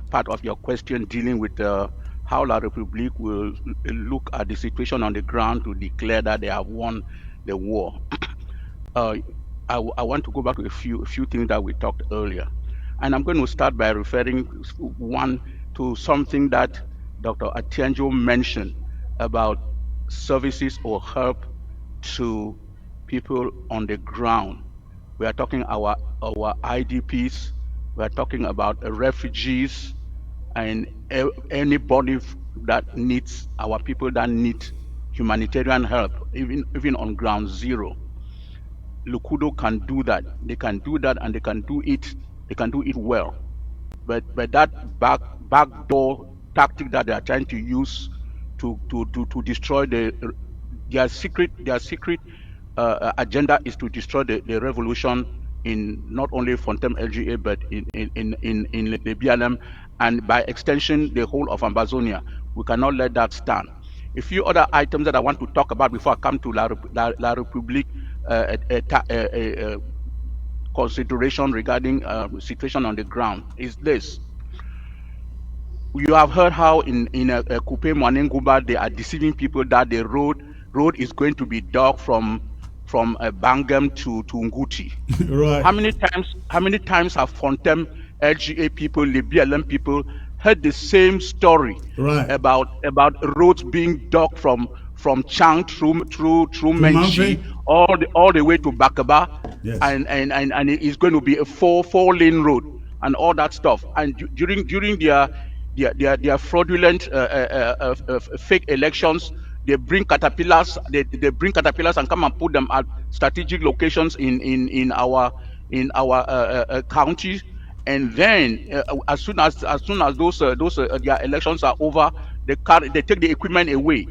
part of your question dealing with how La Republique will look at the situation on the ground to declare that they have won the war, I want to go back to a few things that we talked earlier. And I'm going to start by referring to something that Dr. Atienjo mentioned about services or help to people on the ground. We are talking our IDPs, we are talking about refugees, and anybody that needs, our people that need humanitarian help, even on ground zero. Lukudo can do that. They can do that, and they can do it well. But that backdoor tactic that they are trying to use to destroy their secret agenda is to destroy the revolution in not only Fontem LGA but in the BLM, and by extension the whole of Amazonia. We cannot let that stand. A few other items that I want to talk about before I come to La Republique consideration regarding situation on the ground is this. You have heard how in Kupe Mwanenguba they are deceiving people that the road is going to be dug from Bangam to Nguti. Right. How many times have Fontem LGA people, the BLM people heard the same story about roads being dug from Chang through Menchi all the way to Bakaba, yes. and it's going to be a four-lane road and all that stuff. And during their fraudulent fake elections, they bring caterpillars. They bring caterpillars and come and put them at strategic locations in our counties. And then as soon as those their elections are over, they take the equipment away.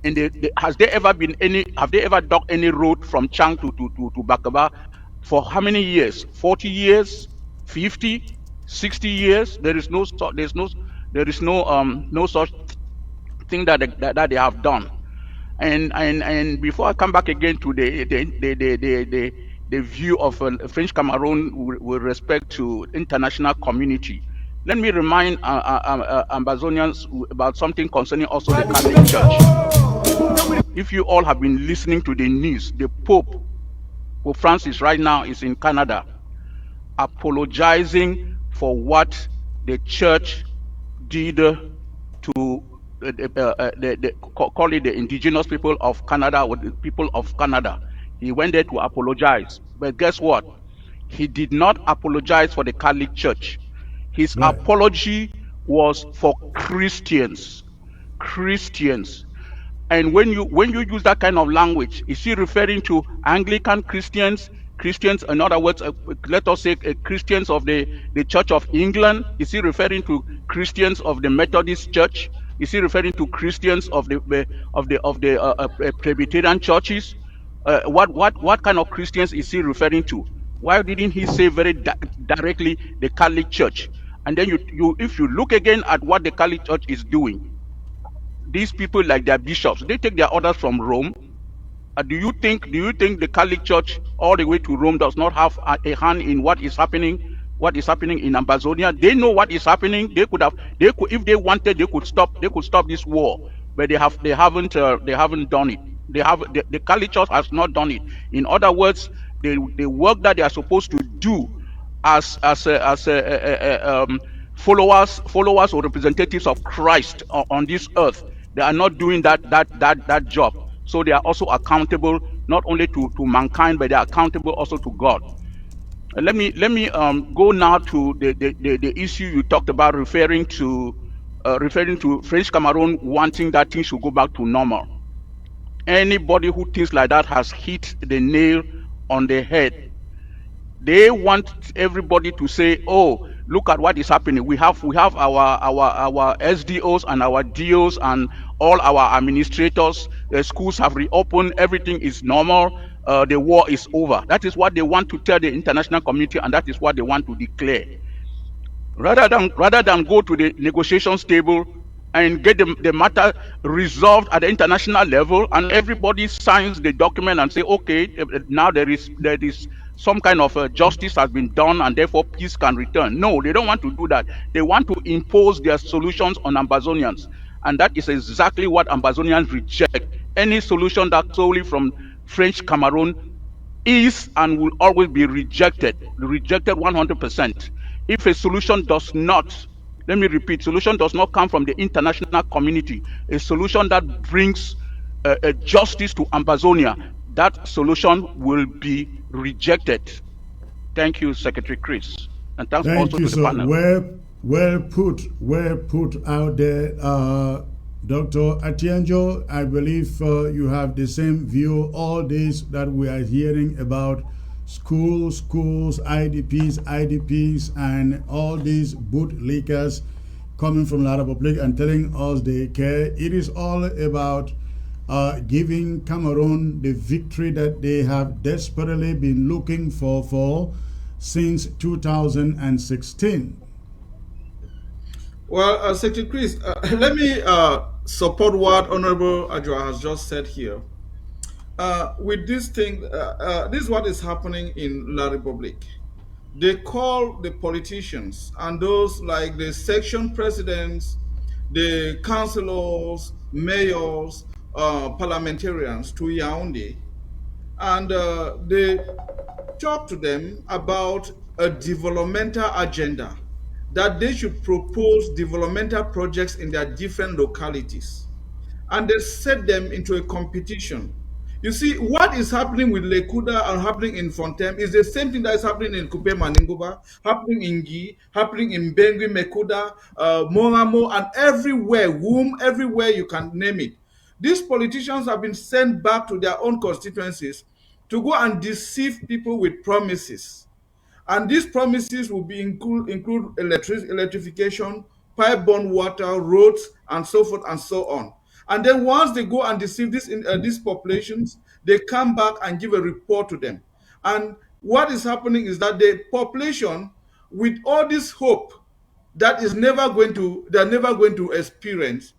And has there ever been any? Have they ever dug any road from Chang to Bakaba for how many years? 40 years, 50, 60 years? There is no such thing that they have done. And before I come back again to the view of French Cameroon with respect to international community, let me remind Ambazonians about something concerning also the Catholic Church. If you all have been listening to the news, the Pope Francis right now is in Canada apologizing for what the church did to call it the indigenous people of Canada or the people of Canada. He went there to apologize. But guess what? He did not apologize for the Catholic Church. His Right. apology was for Christians. Christians. And when you use that kind of language, is he referring to Anglican Christians? Christians, in other words, let us say Christians of the Church of England? Is he referring to Christians of the Methodist Church? Is he referring to Christians of the Presbyterian churches? What kind of Christians is he referring to? Why didn't he say very directly the Catholic Church? And then if you look again at what the Catholic Church is doing, these people, like their bishops, they take their orders from Rome. Do you think the Catholic Church all the way to Rome does not have a hand in what is happening in Amazonia? They know what is happening. They could, if they wanted, they could stop this war, but they haven't done it. The Catholic Church has not done it. In other words, the work that they are supposed to do as followers or representatives of Christ on this earth, they are not doing that job. So they are also accountable not only to mankind, but they are accountable also to God. Let me go now to the issue you talked about, referring to French Cameroon wanting that things should go back to normal. Anybody who thinks like that has hit the nail on the head. They want everybody to say, "Oh, look at what is happening. We have our SDOs and our DOs and all our administrators. The schools have reopened. Everything is normal. The war is over." That is what they want to tell the international community, and that is what they want to declare. Rather than go to the negotiations table and get the matter resolved at the international level, and everybody signs the document and say, okay, now there is some kind of justice has been done and therefore peace can return. No, they don't want to do that. They want to impose their solutions on Ambazonians, and that is exactly what Ambazonians reject. Any solution that's solely from French Cameroon is and will always be rejected 100%. If a solution does not, let me repeat, solution does not come from the international community, a solution that brings a justice to Ambazonia, that solution will be rejected. Thank you, Secretary Chris. And thanks Thank also you, to the sir. panel. Well put out there, Dr. Atienjo. I believe you have the same view. All this that we are hearing about schools, IDPs, and all these bootlickers coming from La Republic and telling us they care. It is all about giving Cameroon the victory that they have desperately been looking for since 2016. Well, Secretary Chris, let me support what Honorable Adjoa has just said here. With this thing, this is what is happening in La Republic. They call the politicians and those like the section presidents, the councillors, mayors, parliamentarians to Yaoundé, and they talk to them about a developmental agenda, that they should propose developmental projects in their different localities, and they set them into a competition. You see, what is happening with Lekuda and happening in Fontem is the same thing that is happening in Kupe Maningoba, happening in Gi, happening in Bengui, Mekuda, Moramo, and everywhere, everywhere you can name it. These politicians have been sent back to their own constituencies to go and deceive people with promises. And these promises will be include electrification, pipe-borne water, roads, and so forth and so on. And then once they go and deceive these populations, they come back and give a report to them. And what is happening is that the population, with all this hope that is never going to they're never going to experience,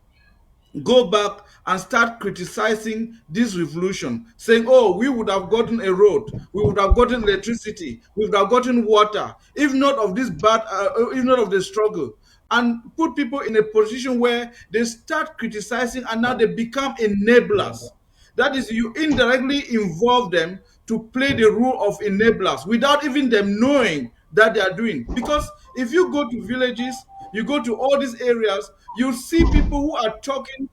go back and start criticizing this revolution, saying, oh, we would have gotten a road, we would have gotten electricity, we would have gotten water, if not of this if not of the struggle, and put people in a position where they start criticizing and now they become enablers. That is, you indirectly involve them to play the role of enablers without even them knowing that they are doing. Because if you go to villages, you go to all these areas, you see people who are talking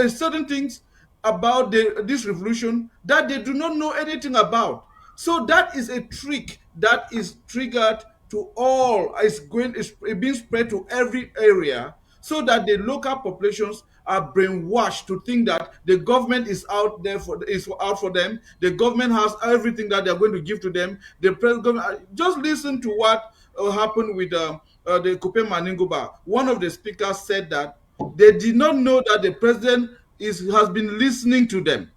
certain things about this revolution that they do not know anything about. So that is a trick that is triggered to all. It's being spread to every area, so that the local populations are brainwashed to think that the government is out there is out for them. The government has everything that they're going to give to them. The government. Just listen to what happened with the Kupe Maningoba. One of the speakers said that they did not know that the president has been listening to them.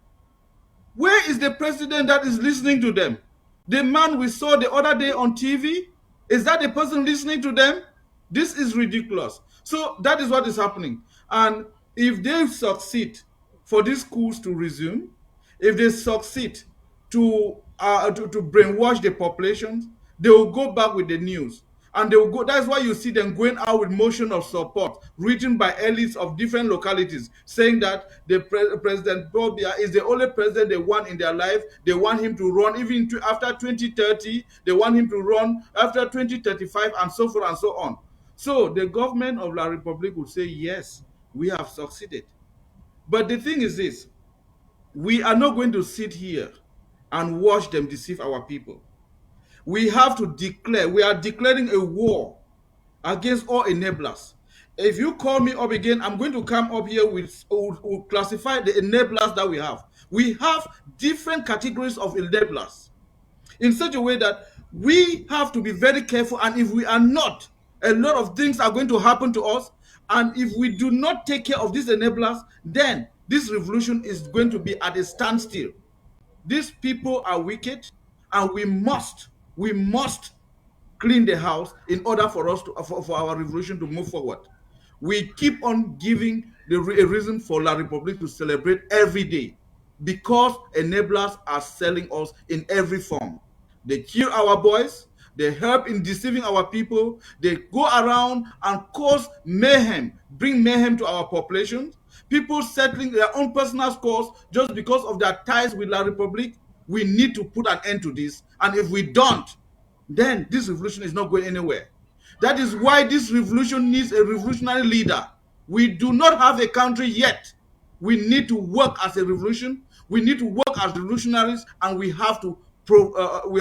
Where is the president that is listening to them? The man we saw the other day on TV, is that the person listening to them? This is ridiculous. So that is what is happening. And if they succeed for these schools to resume, if they succeed to brainwash the populations, they will go back with the news. And they will go. That's why you see them going out with motion of support written by elites of different localities, saying that President Bobia is the only president they want in their life. They want him to run even after 2030. They want him to run after 2035, and so forth and so on. So the government of La Republic would say, yes, we have succeeded. But the thing is this: we are not going to sit here and watch them deceive our people. We have to declare, we are declaring a war against all enablers. If you call me up again, I'm going to come up here with we'll classify the enablers that we have. We have different categories of enablers in such a way that we have to be very careful. And if we are not, a lot of things are going to happen to us. And if we do not take care of these enablers, then this revolution is going to be at a standstill. These people are wicked, and we must clean the house in order for us to for our revolution to move forward. We keep on giving a reason for La Republique to celebrate every day, because enablers are selling us in every form. They kill our boys, they help in deceiving our people, they go around and cause mayhem, bring mayhem to our populations, people settling their own personal scores just because of their ties with La Republique. We need to put an end to this, and if we don't, then this revolution is not going anywhere. That is why this revolution needs a revolutionary leader. We do not have a country yet. We need to work as a revolution. We need to work as revolutionaries, and we have to to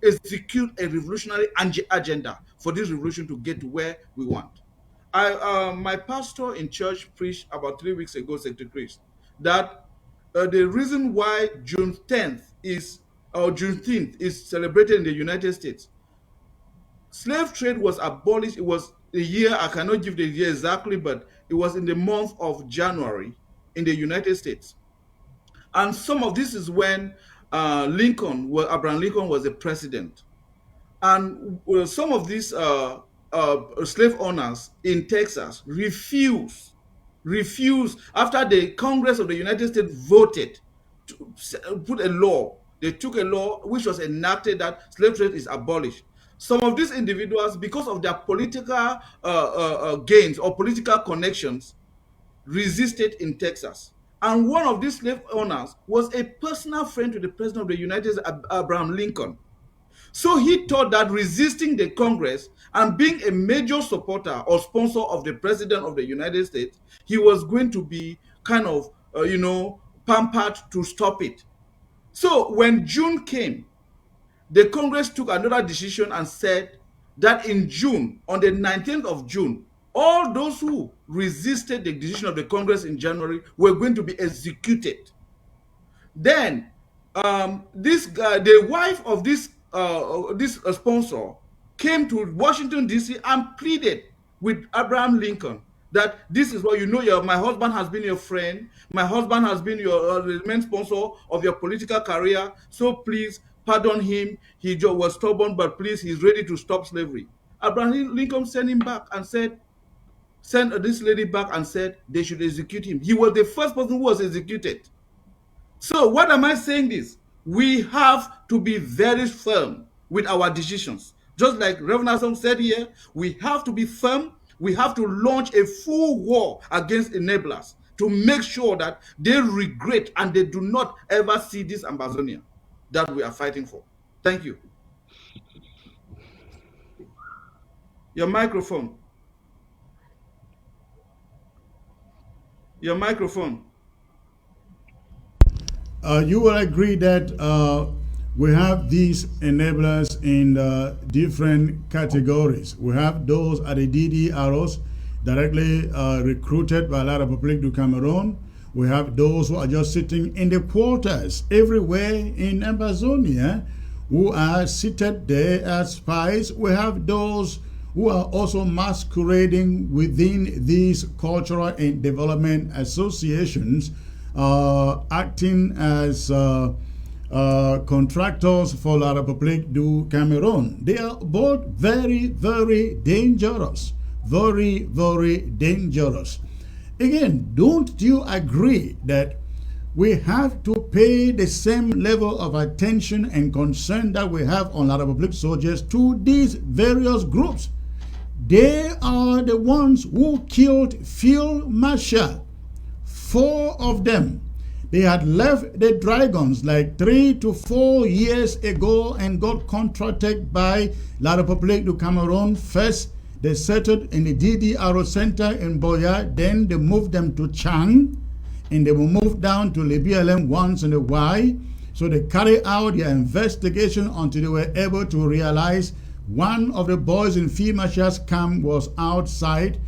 execute a revolutionary agenda for this revolution to get to where we want. My pastor in church preached about 3 weeks ago, Secretary Chris, that the reason why June 10th is or Juneteenth is celebrated in the United States. Slave trade was abolished. It was a year, I cannot give the year exactly, but it was in the month of January in the United States. And some of this is when Abraham Lincoln was the president. And some of these slave owners in Texas refused after the Congress of the United States voted to put a law. They took a law which was enacted that slave trade is abolished. Some of these individuals, because of their political gains or political connections, resisted in Texas. And one of these slave owners was a personal friend to the president of the United States, Abraham Lincoln. So he thought that resisting the Congress and being a major supporter or sponsor of the president of the United States, he was going to be kind of, pampered to stop it. So when June came, the Congress took another decision and said that in June, on the 19th of June, all those who resisted the decision of the Congress in January were going to be executed. Then this guy, the wife of this sponsor, came to Washington D.C. and pleaded with Abraham Lincoln that this is what you know. My husband has been your friend. My husband has been your the main sponsor of your political career. So please pardon him. He just was stubborn, but please, he's ready to stop slavery. Abraham Lincoln sent him back and sent this lady back and said they should execute him. He was the first person who was executed. So what am I saying this? We have to be very firm with our decisions. Just like Reverend Hassan said here, we have to be firm. We have to launch a full war against enablers to make sure that they regret and they do not ever see this Amazonia that we are fighting for. Thank you. Your microphone. Your microphone. You will agree that we have these enablers in different categories. We have those at the DDROs directly recruited by La République du Cameroon. We have those who are just sitting in the quarters everywhere in Amazonia who are seated there as spies. We have those who are also masquerading within these cultural and development associations, acting as contractors for La République du Cameroun. They are both very, very dangerous. Very, very dangerous. Again, don't you agree that we have to pay the same level of attention and concern that we have on La République soldiers to these various groups? They are the ones who killed Field Marshal. 4 of them. They had left the Dragons like 3 to 4 years ago and got contracted by La République du Cameroun. First, they settled in the DDRO center in Boya. Then they moved them to Chang. And they will move down to LBLM once in a while. So they carry out their investigation until they were able to realize one of the boys in Field Marshal's camp was outside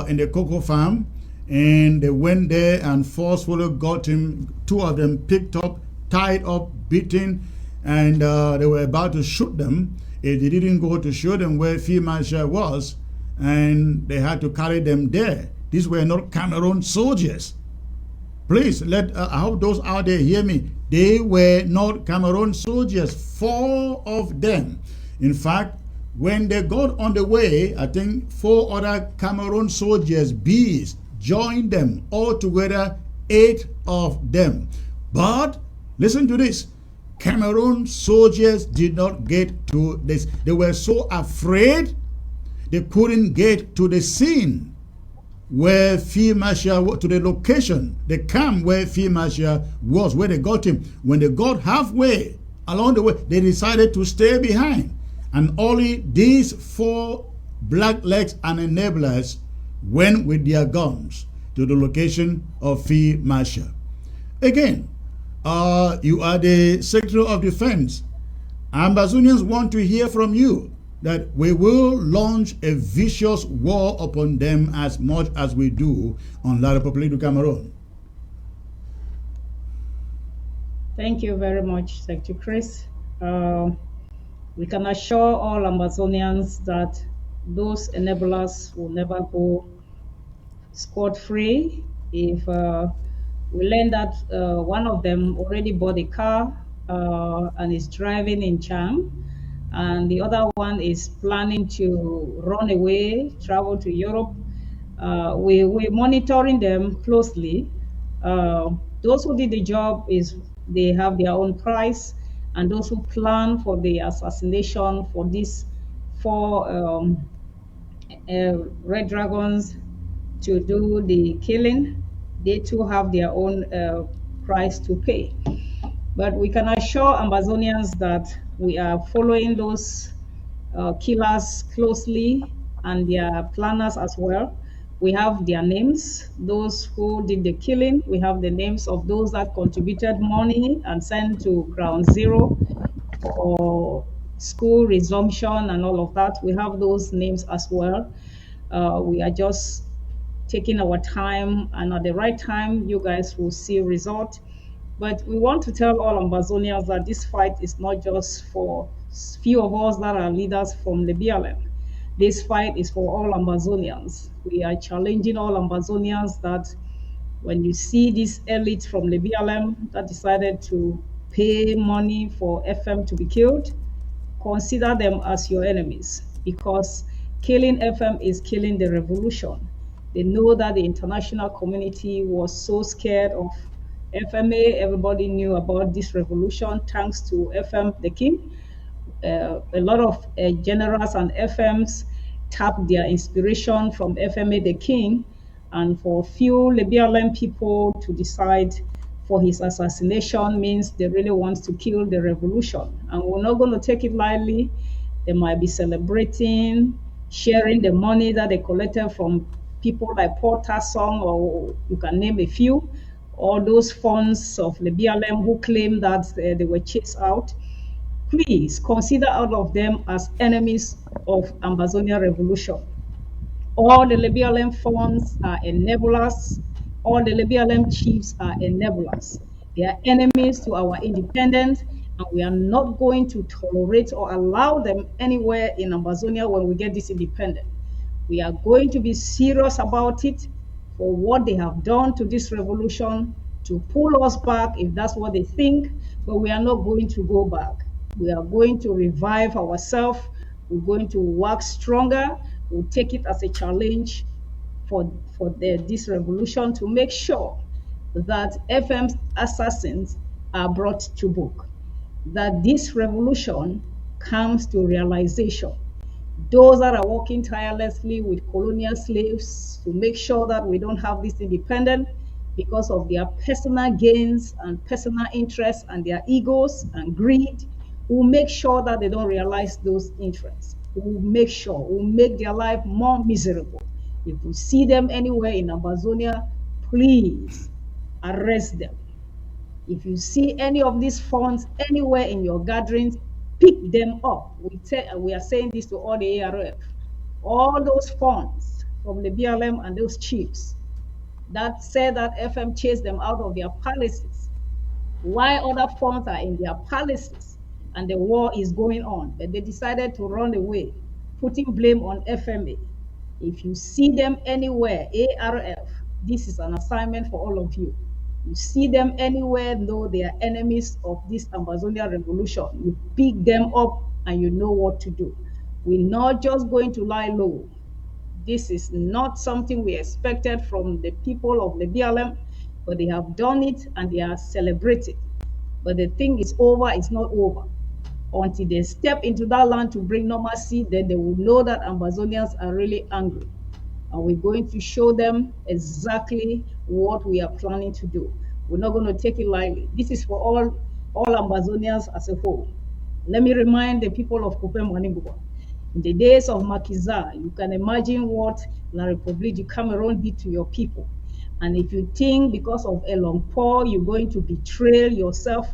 in the cocoa farm. And they went there and forcefully got him. 2 of them picked up, tied up, beaten, and they were about to shoot them. They didn't go to show them where Field Marshal was, and they had to carry them there. These were not Cameroon soldiers. Please, I hope those out there hear me. They were not Cameroon soldiers, 4 of them. In fact, when they got on the way, I think 4 other Cameroon soldiers, Bs, joined them. Altogether, 8 of them. But listen to this. Cameroon soldiers did not get to this. They were so afraid they couldn't get to the scene where Field Marshal, to the location, the camp where Field Marshal was, where they got him. When they got halfway along the way, they decided to stay behind. And only these 4 blacklegs and enablers went with their guns to the location of Field Marshal. Again, you are the Secretary of Defense. Amazonians want to hear from you that we will launch a vicious war upon them as much as we do on La République du Cameroun. Thank you very much, Secretary Chris. We can assure all Amazonians that those enablers will never go scot-free. If we learn that one of them already bought a car and is driving in Chang, and the other one is planning to run away, travel to Europe, we're monitoring them closely. Those who did the job, they have their own price, and those who plan for the assassination for these 4 Red Dragons to do the killing, they too have their own price to pay. But we can assure Amazonians that we are following those killers closely and their planners as well. We have their names, those who did the killing. We have the names of those that contributed money and sent to ground zero for school resumption and all of that. We have those names as well. We are just taking our time, and at the right time, you guys will see result. But we want to tell all Amazonians that this fight is not just for few of us that are leaders from the BLM. This fight is for all Amazonians. We are challenging all Amazonians that when you see this elite from the BLM that decided to pay money for FM to be killed, consider them as your enemies, because killing FM is killing the revolution. They know that the international community was so scared of FMA. Everybody knew about this revolution thanks to FM the King. A lot of generals and FMs tapped their inspiration from FMA the King, and for few BLM people to decide for his assassination means they really want to kill the revolution. And we're not going to take it lightly. They might be celebrating, sharing the money that they collected from people like Paul Tassong, or you can name a few, all those funds of the BLM who claim that they were chased out. Please consider all of them as enemies of Amazonian revolution. All the BLM funds are enablers. All the BLM chiefs are enablers. They are enemies to our independence, and we are not going to tolerate or allow them anywhere in Amazonia when we get this independent. We are going to be serious about it for what they have done to this revolution, to pull us back if that's what they think, but we are not going to go back. We are going to revive ourselves. We're going to work stronger. We'll take it as a challenge for this revolution to make sure that FM's assassins are brought to book, that this revolution comes to realization. Those that are working tirelessly with colonial slaves to make sure that we don't have this independent because of their personal gains and personal interests and their egos and greed, will make sure that they don't realize those interests. We'll make sure, we'll make their life more miserable. If you see them anywhere in Amazonia, please arrest them. If you see any of these funds anywhere in your gatherings, pick them up. We are saying this to all the ARF. All those funds from the BLM and those chiefs that said that FM chased them out of their palaces, why other funds are in their palaces and the war is going on, but they decided to run away, putting blame on FMA. If you see them anywhere, ARF, this is an assignment for all of you. You see them anywhere, know they are enemies of this Amazonian revolution. You pick them up and you know what to do. We're not just going to lie low. This is not something we expected from the people of the BLM, but they have done it and they are celebrating. But the thing is over, it's not over. Until they step into that land to bring normalcy, then they will know that Amazonians are really angry. And we're going to show them exactly what we are planning to do. We're not going to take it lightly. This is for all Amazonians as a whole. Let me remind the people of Kupe Maninguba. In the days of Makiza, you can imagine what La République du Cameroon did to your people. And if you think because of Elongpo, you're going to betray yourself,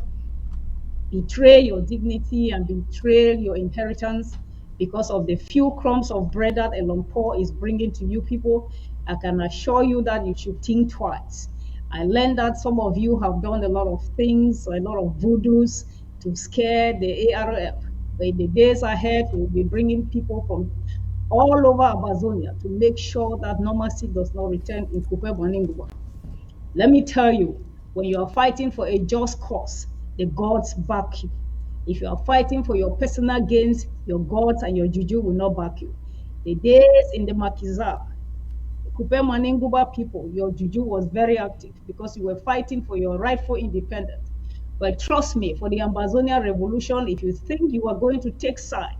betray your dignity, and betray your inheritance because of the few crumbs of bread that Elongpo is bringing to you people, I can assure you that you should think twice. I learned that some of you have done a lot of things, a lot of voodoos to scare the ARF. But in the days ahead, we'll be bringing people from all over Amazonia to make sure that normalcy does not return in Kupe Maninguba. Let me tell you, when you are fighting for a just cause, the gods back you. If you are fighting for your personal gains, your gods and your juju will not back you. The days in the Makiza, Kupe Maninguba people, your juju was very active because you were fighting for your rightful independence. But trust me, for the Amazonian revolution, if you think you are going to take side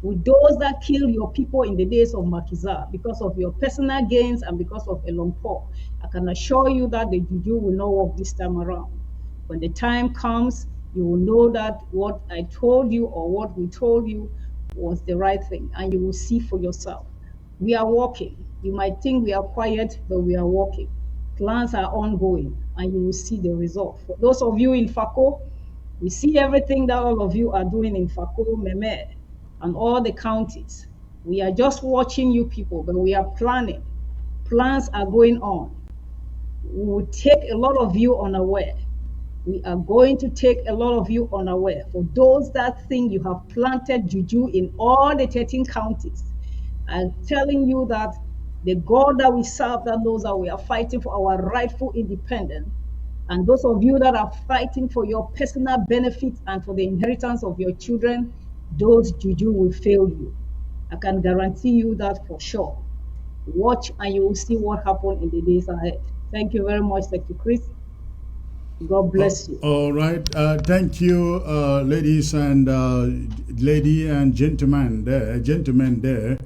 with those that killed your people in the days of Makiza because of your personal gains and because of Elongpo, I can assure you that the juju will not work this time around. When the time comes, you will know that what I told you or what we told you was the right thing, and you will see for yourself. We are working. You might think we are quiet, but we are working. Plans are ongoing, and you will see the result. For those of you in Fako, we see everything that all of you are doing in Fako, Meme, and all the counties. We are just watching you people, but we are planning. Plans are going on. We will take a lot of you unaware. We are going to take a lot of you unaware. For those that think you have planted juju in all the 13 counties, I'm telling you that the God that we serve that knows that we are fighting for our rightful independence. And those of you that are fighting for your personal benefit and for the inheritance of your children, those juju will fail you. I can guarantee you that for sure. Watch and you will see what happens in the days ahead. Thank you very much, Dr. Chris. God bless you. All right. Thank you, ladies and lady and gentlemen there.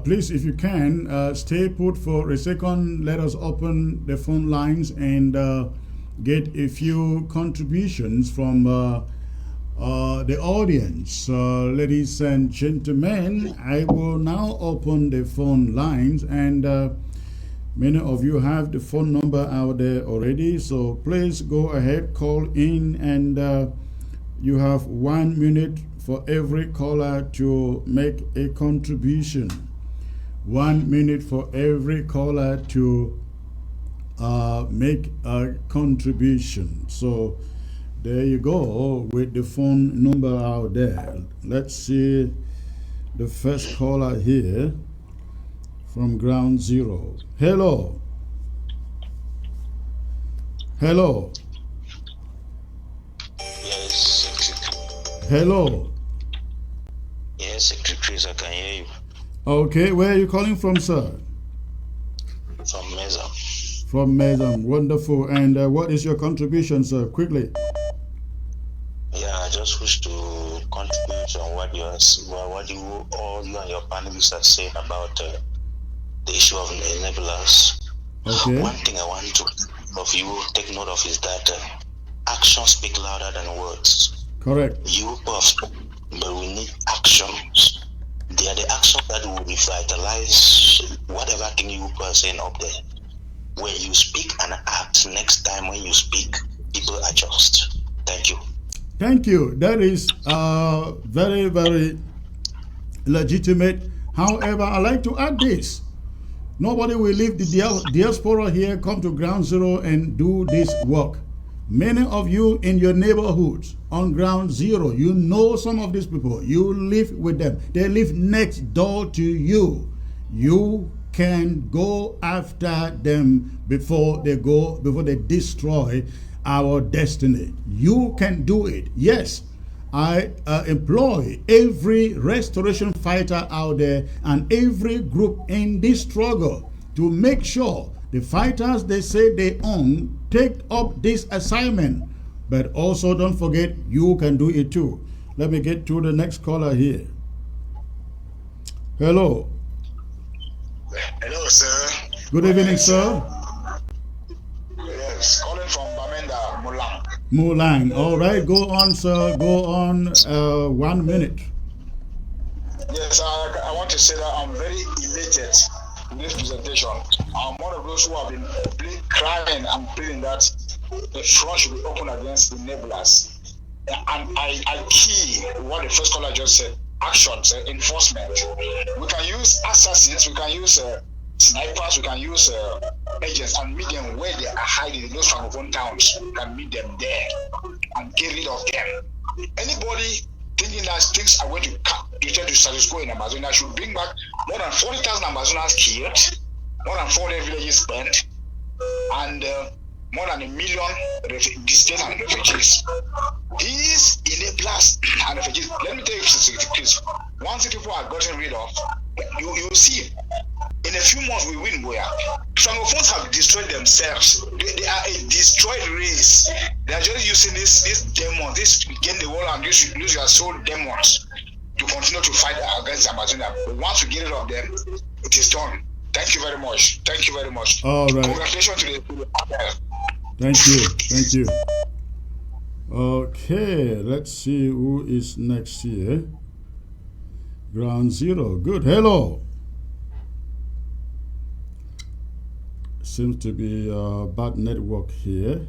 Please, if you can, stay put for a second. Let us open the phone lines and get a few contributions from the audience. Ladies and gentlemen, I will now open the phone lines, and many of you have the phone number out there already, so please go ahead, call in, and you have 1 minute for every caller to make a contribution. 1 minute for every caller to make a contribution. So there you go with the phone number out there. Let's see the first caller here from Ground Zero. Hello. Hello. Yes, Hello. yes, Secretary, I can hear you. Okay, where are you calling from, sir? From Mesa. From Mezam. Wonderful. And what is your contribution, sir? Quickly. Yeah, I just wish to contribute on what you all you and your panelists are saying about the issue of enablers. Okay. One thing I want to of you take note of is that actions speak louder than words. Correct. You have spoken, but we need actions. They are the actions that will revitalize whatever thing you are saying up there. When you speak and act, next time when you speak, people adjust. Thank you. Thank you. That is very, very legitimate. However, I like to add this. Nobody will leave the diaspora here, come to Ground Zero and do this work. Many of you in your neighborhoods on Ground Zero, you know some of these people. You live with them. They live next door to you. You can go after them before they destroy our destiny. You can do it. Yes, I employ every restoration fighter out there and every group in this struggle to make sure the fighters they say they own take up this assignment. But also don't forget, you can do it too. Let me get to the next caller here. Hello. Hello, sir. Good evening, sir. Yes, calling from Bamenda, Mulang. Mulang. All right, go on, sir. Go on. 1 minute. Yes, I want to say that I'm very elated with this presentation. I'm one of those who have been crying and pleading that the front should be open against the enablers. And I key what the first caller just said: actions, enforcement. We can use assassins, we can use snipers, we can use agents and meet them where they are hiding in those francophone towns. We can meet them there and get rid of them. Anybody thinking that things are going to return to status quo in Amazonia should bring back more than 40,000 Amazonians killed, more than 400 villages burnt, and more than 1 million displaced and refugees. These enablers and refugees, let me tell you, Chris, once the people are gotten rid of, you will see in a few months we win where Francophones have destroyed themselves. They are a destroyed race. They are just using this demon, this gain the world and lose your soul demons to continue to fight against Amazonia. But once we get rid of them, it is done. Thank you very much. Thank you very much. All right. Congratulations to the panel. Thank you. Thank you. Okay, let's see who is next here. Ground Zero. Good. Hello. Seems to be a bad network here.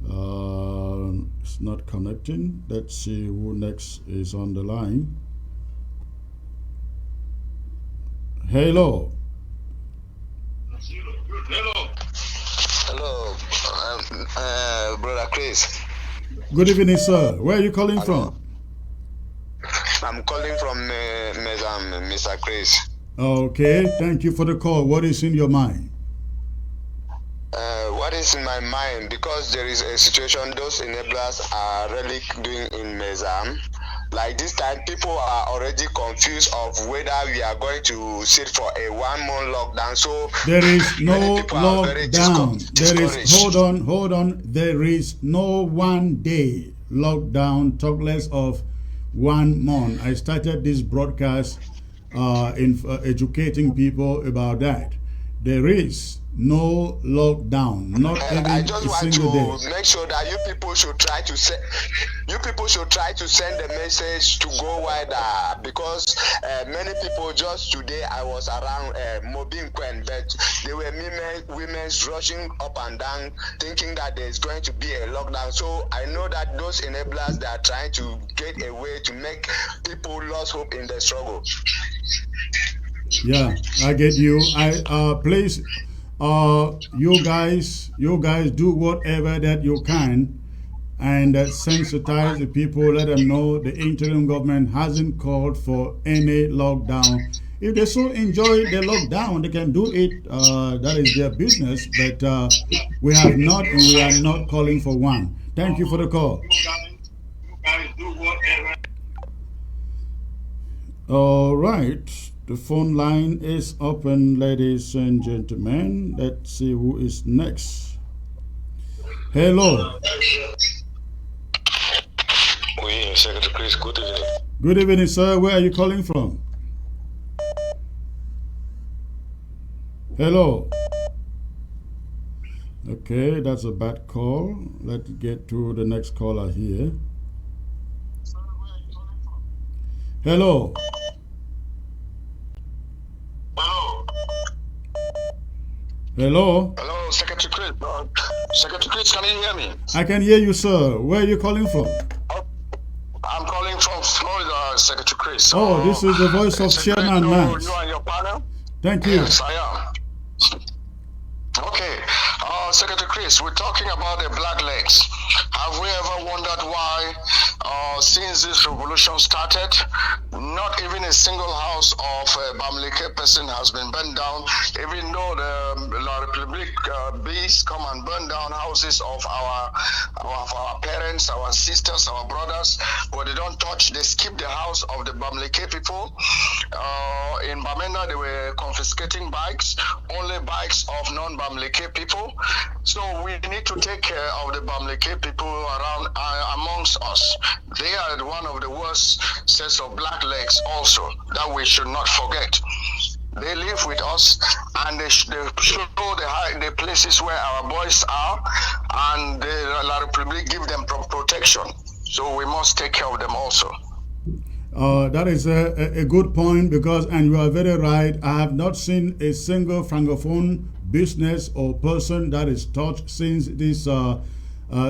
It's not connecting. Let's see who next is on the line. Hello. Hello, Brother Chris. Good evening, sir. Where are you calling from? I'm calling from Mr. Chris. Okay, thank you for the call. What is in your mind? What is in my mind, because there is a situation those enablers are really doing in Mezam. Like this time, people are already confused of whether we are going to sit for a 1 month lockdown. So there is no lockdown. There is, hold on. There is no 1 day lockdown, talk less of 1 month. I started this broadcast in educating people about that. There is no lockdown, not even I just a want single to day. make sure that you people should try to send the message to go wider, because many people, just today I was around Mobin Quen, but there were women rushing up and down thinking that there's going to be a lockdown. So I know that those enablers, they are trying to get a way to make people lose hope in the struggle. Yeah, I get you. Please, you guys do whatever that you can and sensitize the people. Let them know the interim government hasn't called for any lockdown. If they so enjoy the lockdown, they can do it. That is their business. But we have not, and we are not calling for one. Thank you for the call. All right. The phone line is open, ladies and gentlemen. Let's see who is next. Hello. Oui, Secretary Chris, good evening. Good evening, sir. Where are you calling from? Hello. Okay, that's a bad call. Let's get to the next caller here. Hello. Hello. Hello, Secretary Chris. Secretary Chris, can you hear me? I can hear you, sir. Where are you calling from? I'm calling from Florida, Secretary Chris. Oh, this is the voice of Chairman Mans. You and your panel? Thank you. Yes, I am. Okay. Secretary Chris, we're talking about the blacklegs. Have we ever wondered why, since this revolution started, not even a single house of a Bamileke person has been burned down, even though the La Republic bees come and burn down houses of our parents, our sisters, our brothers, but they don't touch, they skip the house of the Bamileke people. In Bamenda, they were confiscating bikes, only bikes of non-Bamileke people. So we need to take care of the Bamileke people around amongst us. They are one of the worst sets of blacklegs also that we should not forget. They live with us, and they show the places where our boys are, and the La Republic give them protection. So we must take care of them also. That is a good point, because, and you are very right, I have not seen a single Francophone business or person that is touched since this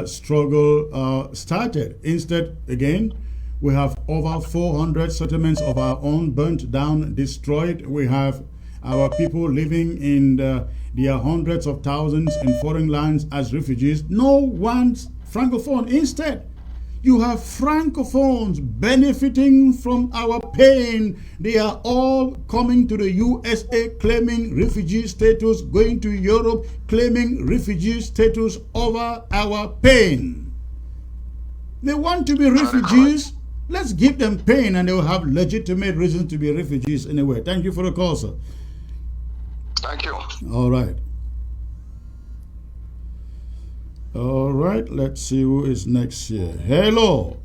struggle started. Instead, again, we have over 400 settlements of our own burnt down, destroyed. We have our people living in their hundreds of thousands in foreign lands as refugees. No one's Francophone. Instead, you have Francophones benefiting from our pain. They are all coming to the USA claiming refugee status, going to Europe claiming refugee status over our pain. They want to be refugees. Let's give them pain, and they will have legitimate reason to be refugees anyway. Thank you for the call, sir. Thank you. All right. All right, let's see who is next here. Hello.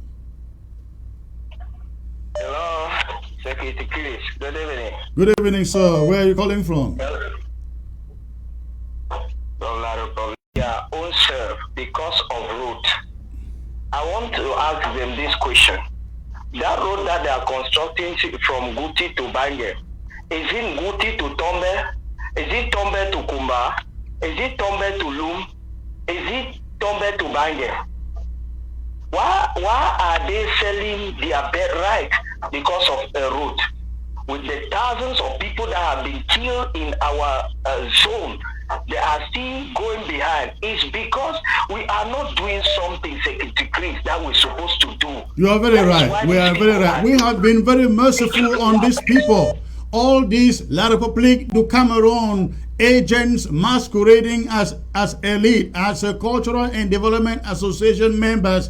Hello, Secretary Chris. Good evening. Good evening, sir. Where are you calling from? From La Republic. Yeah, own self, because of road. I want to ask them this question. That road that they are constructing from Guti to Bange, is it Guti to Tombe? Is it Tombe to Kumba? Is it Tombe to Lum? Is it Tombe to Bange? Why are they selling their bed right because of a road? With the thousands of people that have been killed in our zone, they are still going behind. It's because we are not doing something, Secretary Chris, that we're supposed to do. You are very right. We are very right. We have been very merciful on these people. All these La République du Cameroon agents masquerading as elite, as a cultural and development association members.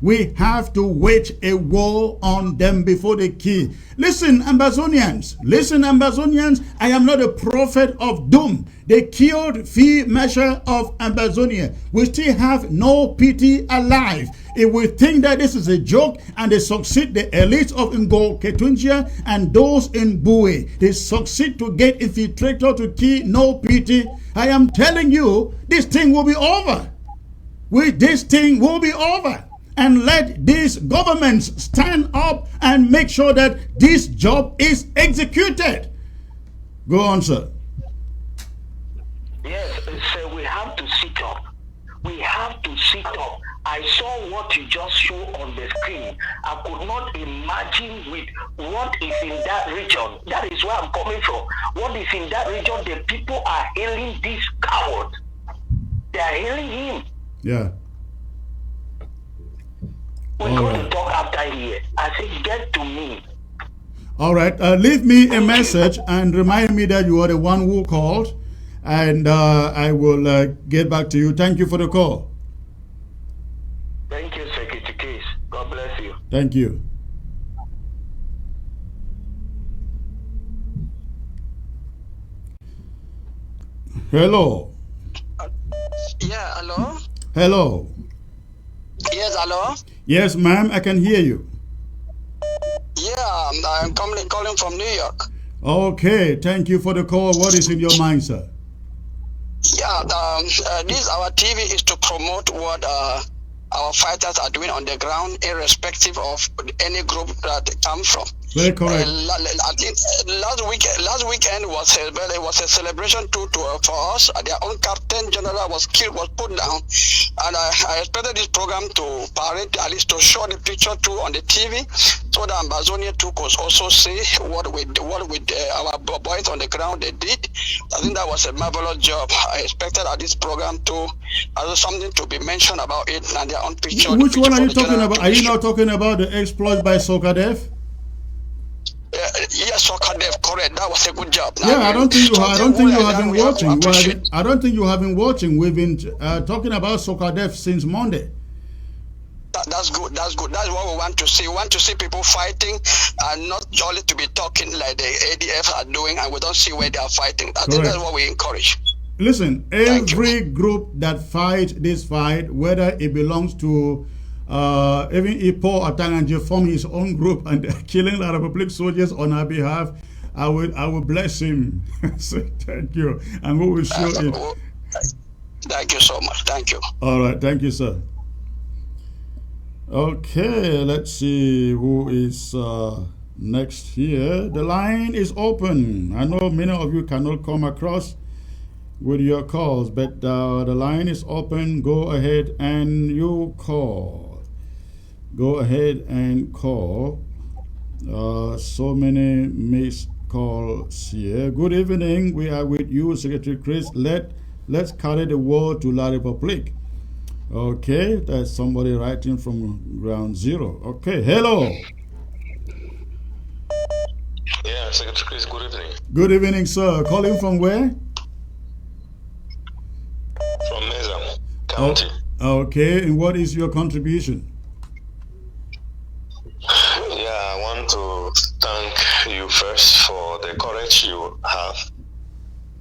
We have to wage a war on them before they kill. Listen, Ambazonians, I am not a prophet of doom. They killed Fee Measure of Ambazonia. We still have no pity alive. If we think that this is a joke and they succeed, the elites of Ngo Ketunjia and those in Bue, they succeed to get infiltrator to kill, no pity. I am telling you, this thing will be over. This thing will be over. And let these governments stand up and make sure that this job is executed. Go on, sir. Yes, so we have to sit up. We have to sit up. I saw what you just showed on the screen. I could not imagine with what is in that region. That is where I'm coming from. What is in that region, the people are hailing this coward. They are hailing him. Yeah. We're going to talk after here. I said, get to me. All right. Leave me a message and remind me that you are the one who called. And I will get back to you. Thank you for the call. Thank you, Secretary Case. God bless you. Thank you. Hello. Yeah, hello? Hello. Yes, hello? Yes, ma'am, I can hear you. Yeah, I'm calling from New York. Okay, thank you for the call. What is in your mind, sir? Yeah, this our TV is to promote what our fighters are doing on the ground, irrespective of any group that they come from. Very correct. I think last weekend was a celebration too for us. Their own captain general was killed, was put down, and I expected this program to parade, at least to show the picture too on the TV, so that Ambazonia too could also see what with our boys on the ground they did. I think that was a marvelous job. I expected at this program to something to be mentioned about it and their own picture. Which one are you talking about? Are you not talking about the exploit by Sokadev? Yes, Sokadev, correct. That was a good job. Yeah, I don't think you have been watching. I don't think you have been watching. We've been talking about Sokadev since Monday. That's good. That's good. That's what we want to see. We want to see people fighting and not only to be talking like the ADF are doing, and we don't see where they are fighting. I think that's what we encourage. Listen, every group that fights this fight, whether it belongs to even if Paul Atanganje form his own group and killing La République soldiers on our behalf, I will bless him. Say thank you, and we will show it. Thank you so much. Thank you. All right, thank you, sir. Okay, let's see who is next here. The line is open. I know many of you cannot come across with your calls, but the line is open. Go ahead and you call. Go ahead and call. So many missed calls here. Good evening. We are with you, Secretary Chris. Let's carry the word to La République. Okay, that's somebody writing from ground zero. Okay, hello. Yeah, Secretary Chris, good evening. Good evening, sir. Calling from where? From Mesa County. Okay, and what is your contribution? Yeah, I want to thank you first for the courage you have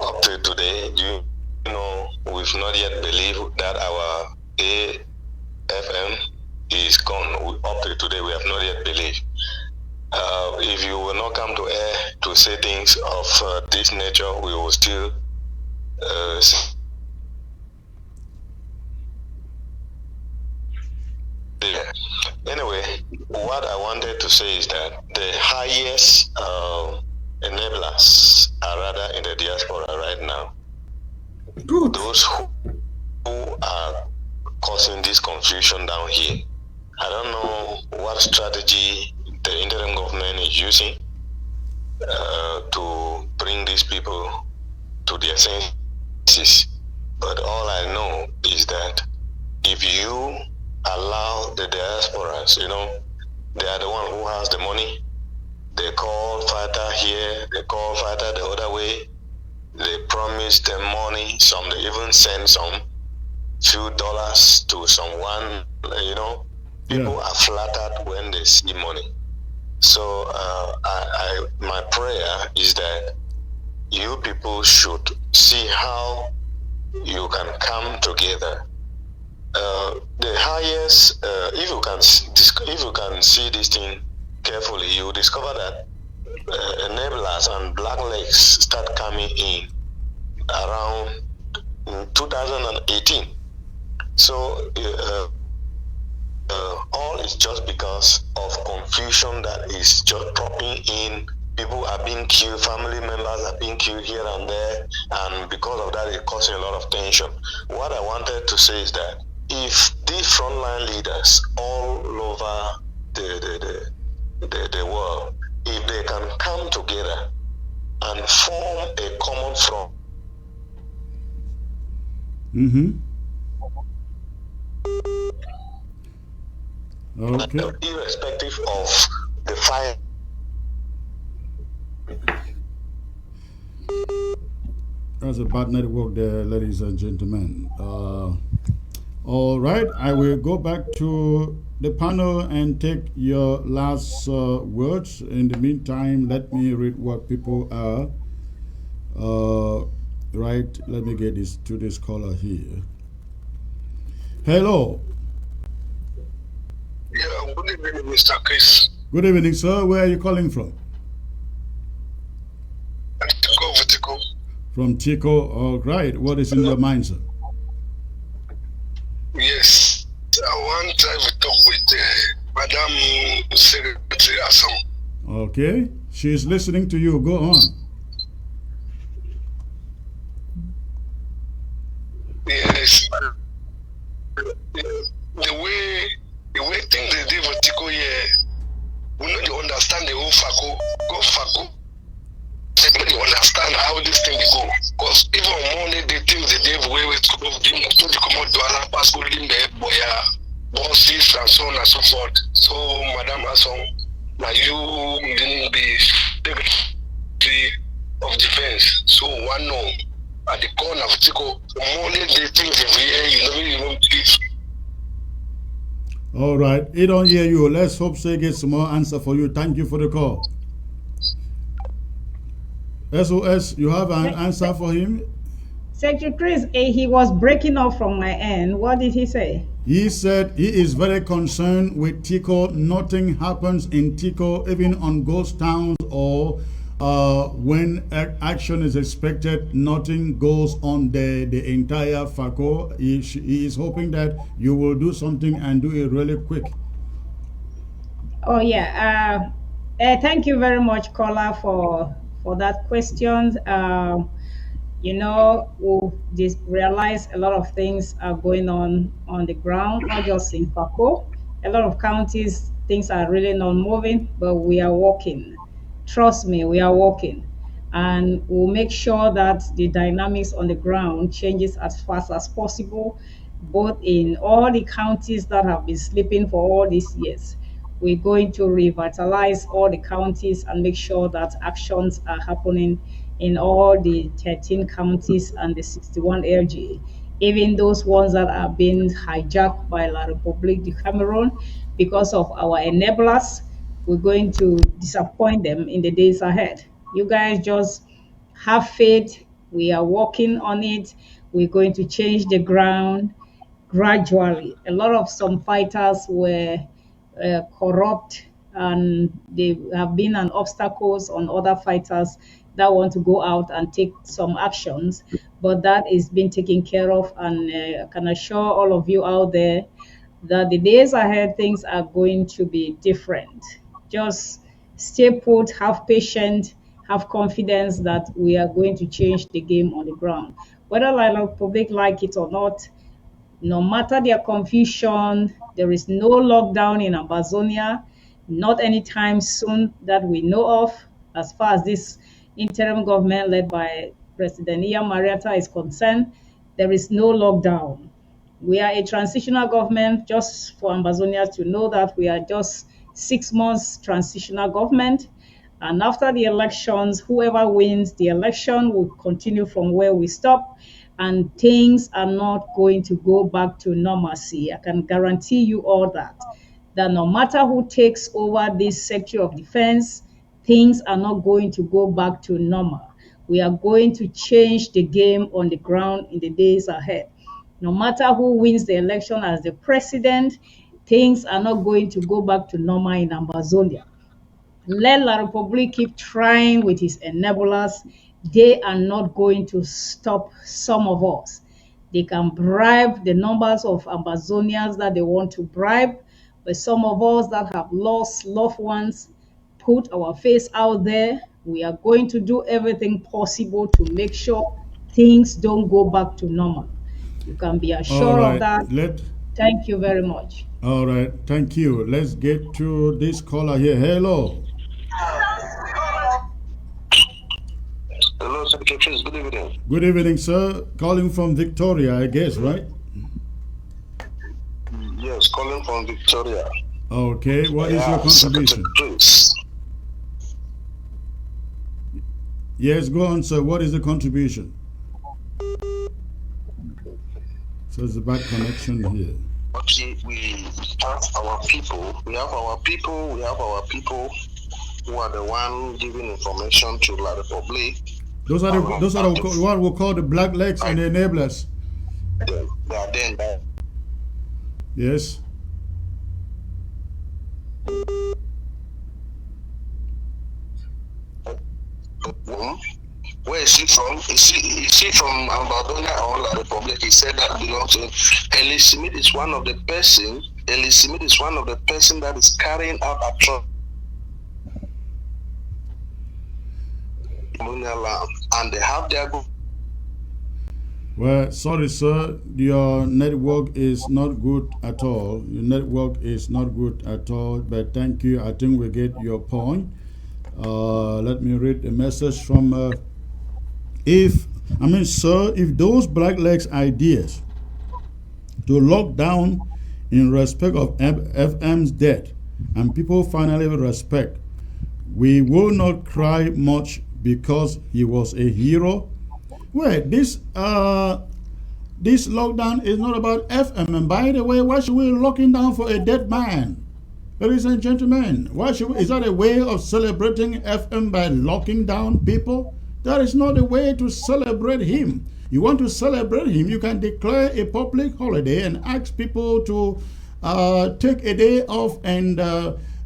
up to today. You know, we've not yet believed that our AFM is gone. Up to today, we have not yet believed. If you will not come to air to say things of this nature, we will still Anyway, what I wanted to say is that the highest enablers are rather in the diaspora right now. Good. Those who are causing this confusion down here. I don't know what strategy the interim government is using to bring these people to their senses. But all I know is that if you allow the diasporas, they are the one who has the money. They call fighter here, they call fighter the other way. They promise them money. Some they even send some few dollars to someone. People are flattered when they see money. So my prayer is that you people should see how you can come together. The highest, if you can see this thing carefully, you discover that enablers and blacklegs start coming in around 2018. So all is just because of confusion that is just dropping in. People are being killed, family members are being killed here and there, and because of that, it's causing a lot of tension. What I wanted to say is that if these frontline leaders all over the world, if they can come together and form a common front, Okay. irrespective of the fight. That's a bad network there, ladies and gentlemen. All right, I will go back to the panel and take your last words. In the meantime, let me read what people are. Right, let me get this to this caller here. Hello. Yeah, good evening, Mr. Chris. Good evening, sir. Where are you calling from? Tico. From Tico. All right. What is in your mind, sir? Yes, I want to talk with Madam Secretary Assam. Okay. She is listening to you. Go on. Yes. The way things they do for Tico here, we know they understand the whole FACO. They understand how this thing go. Because even on Monday, they think the day where we come out to our passport, bosses and so on and so forth. So, Madam Asson, now you didn't be Secretary of Defense. So, one no, at the corner of Tico, Monday, they think every year, you know, please. All right. He don't hear you. Let's hope they get some more answer for you. Thank you for the call. SOS, you have an answer for him? Secretary Chris, he was breaking up from my end. What did he say? He said he is very concerned with Tico. Nothing happens in Tico, even on ghost towns or when action is expected, nothing goes on the entire FACO. He is hoping that you will do something and do it really quick. Oh, yeah. Thank you very much, caller, for that question. We just realize a lot of things are going on the ground, not just in FACO. A lot of counties, things are really not moving, but we are working. Trust me, we are working. And we'll make sure that the dynamics on the ground changes as fast as possible, both in all the counties that have been sleeping for all these years. We're going to revitalize all the counties and make sure that actions are happening in all the 13 counties and the 61 LGA, even those ones that are being hijacked by La République du Cameroon because of our enablers. We're going to disappoint them in the days ahead. You guys just have faith. We are working on it. We're going to change the ground gradually. A lot of some fighters were corrupt, and they have been an obstacles on other fighters that want to go out and take some actions, but that is being taken care of, and I can assure all of you out there that the days ahead, things are going to be different. Just stay put, have patience, have confidence that we are going to change the game on the ground. Whether the public like it or not, no matter their confusion, there is no lockdown in Amazonia, not anytime soon that we know of, as far as this interim government led by President Ian Marietta is concerned. There is no lockdown. We are a transitional government, just for Ambazonians to know that we are just 6 months transitional government. And after the elections, whoever wins the election will continue from where we stop, and things are not going to go back to normalcy. I can guarantee you all that no matter who takes over this sector of defense, things are not going to go back to normal. We are going to change the game on the ground in the days ahead. No matter who wins the election as the president, things are not going to go back to normal in Ambazonia. Let La Republic keep trying with his enablers. They are not going to stop some of us. They can bribe the numbers of Ambazonians that they want to bribe, but some of us that have lost loved ones, put our face out there. We are going to do everything possible to make sure things don't go back to normal. You can be All assured of right. that. Thank you very much. All right. Thank you. Let's get to this caller here. Hello. Hello, Secretary. Good evening. Good evening, sir. Calling from Victoria, I guess, right? Yes, calling from Victoria. Okay. What is your contribution? Yes, go on, sir. What is the contribution? So it's a bad connection here. Okay, we have our people. We have our people who are the one giving information to La Republic. Those are the what we call the blacklegs and the enablers. They are then. Yes. Where is he from? Is he from Ambadonia or La Republic? He said that belongs to him. Eli Smith is one of the person. Eli Smith is one of the person that is carrying out atrocities. And they have their. Well, sorry, sir. Your network is not good at all. Your network is not good at all. But thank you. I think we get your point. Let me read a message from. Sir, if those blacklegs ideas to lock down in respect of FM's death and people finally respect, we will not cry much because he was a hero. Well, this lockdown is not about FM. And by the way, why should we be locking down for a dead man? Ladies and gentlemen, is that a way of celebrating FM by locking down people? That is not a way to celebrate him. You want to celebrate him, you can declare a public holiday and ask people to take a day off and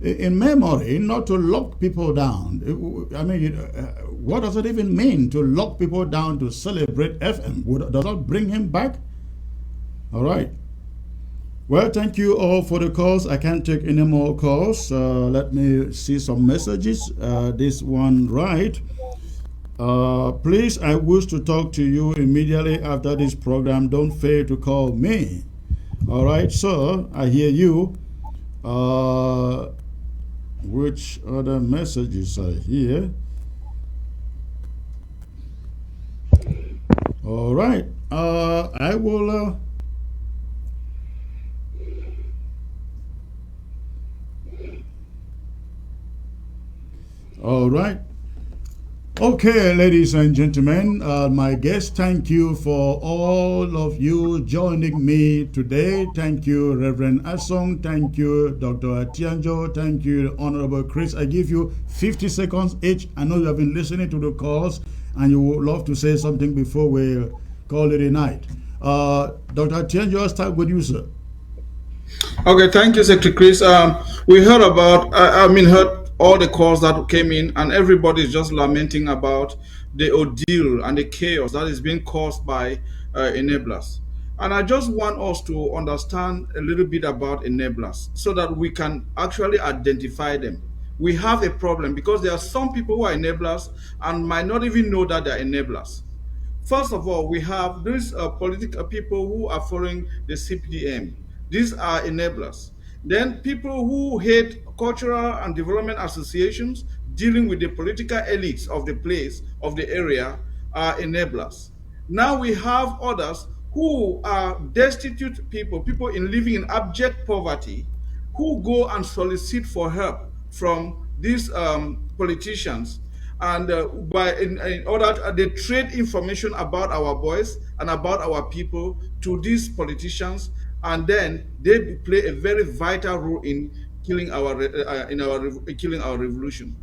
in memory, not to lock people down. I mean, what does it even mean to lock people down to celebrate FM? Does that bring him back? All right. Well, thank you all for the calls. I can't take any more calls. Let me see some messages. This one, right. Please, I wish to talk to you immediately after this program. Don't fail to call me. All right, sir, I hear you. Which other messages are here? All right, I will... All right. Okay, ladies and gentlemen, my guests, thank you for all of you joining me today. Thank you, Reverend Asong. Thank you, Dr. Atienjo. Thank you, Honorable Chris. I give you 50 seconds each. I know you have been listening to the calls and you would love to say something before we call it a night. Dr. Atienjo, I'll start with you, sir. Okay, thank you, Secretary Chris. We heard about, heard all the calls that came in, and everybody is just lamenting about the ordeal and the chaos that is being caused by enablers. And I just want us to understand a little bit about enablers so that we can actually identify them. We have a problem because there are some people who are enablers and might not even know that they're enablers. First of all, we have these political people who are following the CPDM. These are enablers. Then people who hate cultural and development associations dealing with the political elites of the place, of the area, are enablers. Now we have others who are destitute people, people living in abject poverty, who go and solicit for help from these politicians, and in order they trade information about our boys and about our people to these politicians, and then they play a very vital role in killing killing our revolution.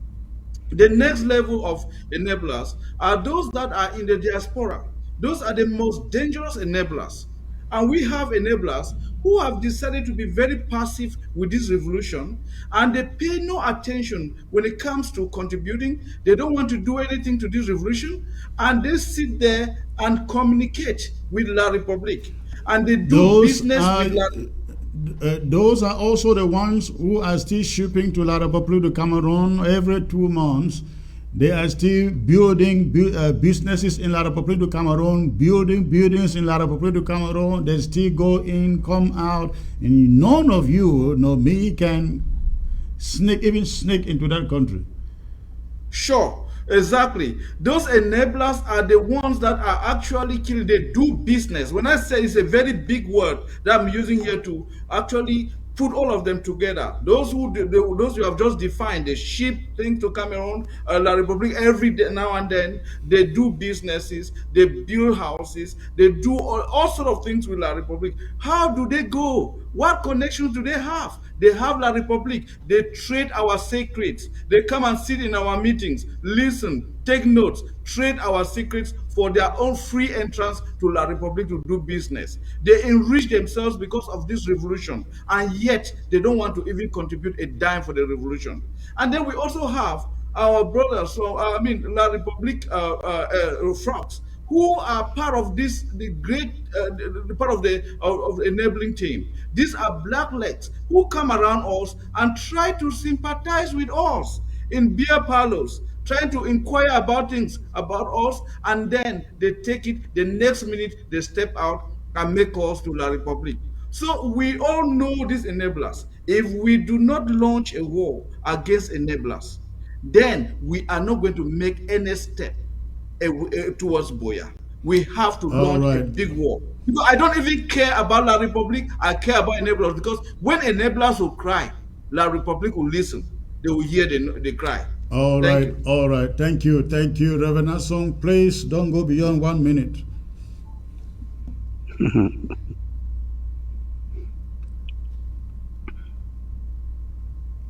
The next level of enablers are those that are in the diaspora. Those are the most dangerous enablers. And we have enablers who have decided to be very passive with this revolution, and they pay no attention when it comes to contributing. They don't want to do anything to this revolution, and they sit there and communicate with La Republique. And they do business with La those are also the ones who are still shipping to La Republique de Cameroon every 2 months. They are still building businesses in La Republique de Cameroon, building buildings in La Republique de Cameroon. They still go in, come out, and none of you, nor me, can sneak into that country. Sure, exactly. Those enablers are the ones that are actually killing. They do business. When I say it's a very big word that I'm using here to actually put all of them together. Those those you have just defined, they ship things to Cameroon, La Republique every day now and then. They do businesses, they build houses, they do all sort of things with La Republique. How do they go? What connections do they have? They have La Republique. They trade our secrets. They come and sit in our meetings, listen, take notes, trade our secrets for their own free entrance to La Republique to do business. They enrich themselves because of this revolution, and yet they don't want to even contribute a dime for the revolution. And then we also have our brothers from, La Republique frogs, who are part of this, the great, part of the enabling team. These are blacklegs who come around us and try to sympathize with us in beer parlors, trying to inquire about things about us, and then they take it the next minute, they step out and make calls to La Republique. So we all know these enablers. If we do not launch a war against enablers, then we are not going to make any step towards Boya. We have to launch a big war. Because I don't even care about La Republique, I care about enablers, because when enablers will cry, La Republique will listen. They will hear the cry. All right. Thank you, Reverend Asong. Please don't go beyond 1 minute.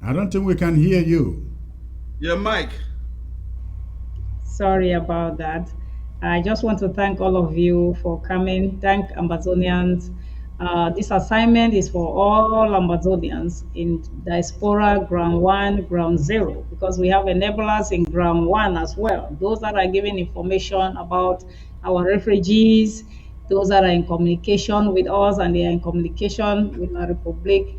I don't think we can hear you. Yeah, Mike. Sorry about that. I just want to thank all of you for coming. Thank Amazonians. This assignment is for all Amazonians in diaspora, ground 1, ground 0, because we have enablers in ground 1 as well. Those that are giving information about our refugees, those that are in communication with us and they are in communication with La Republique.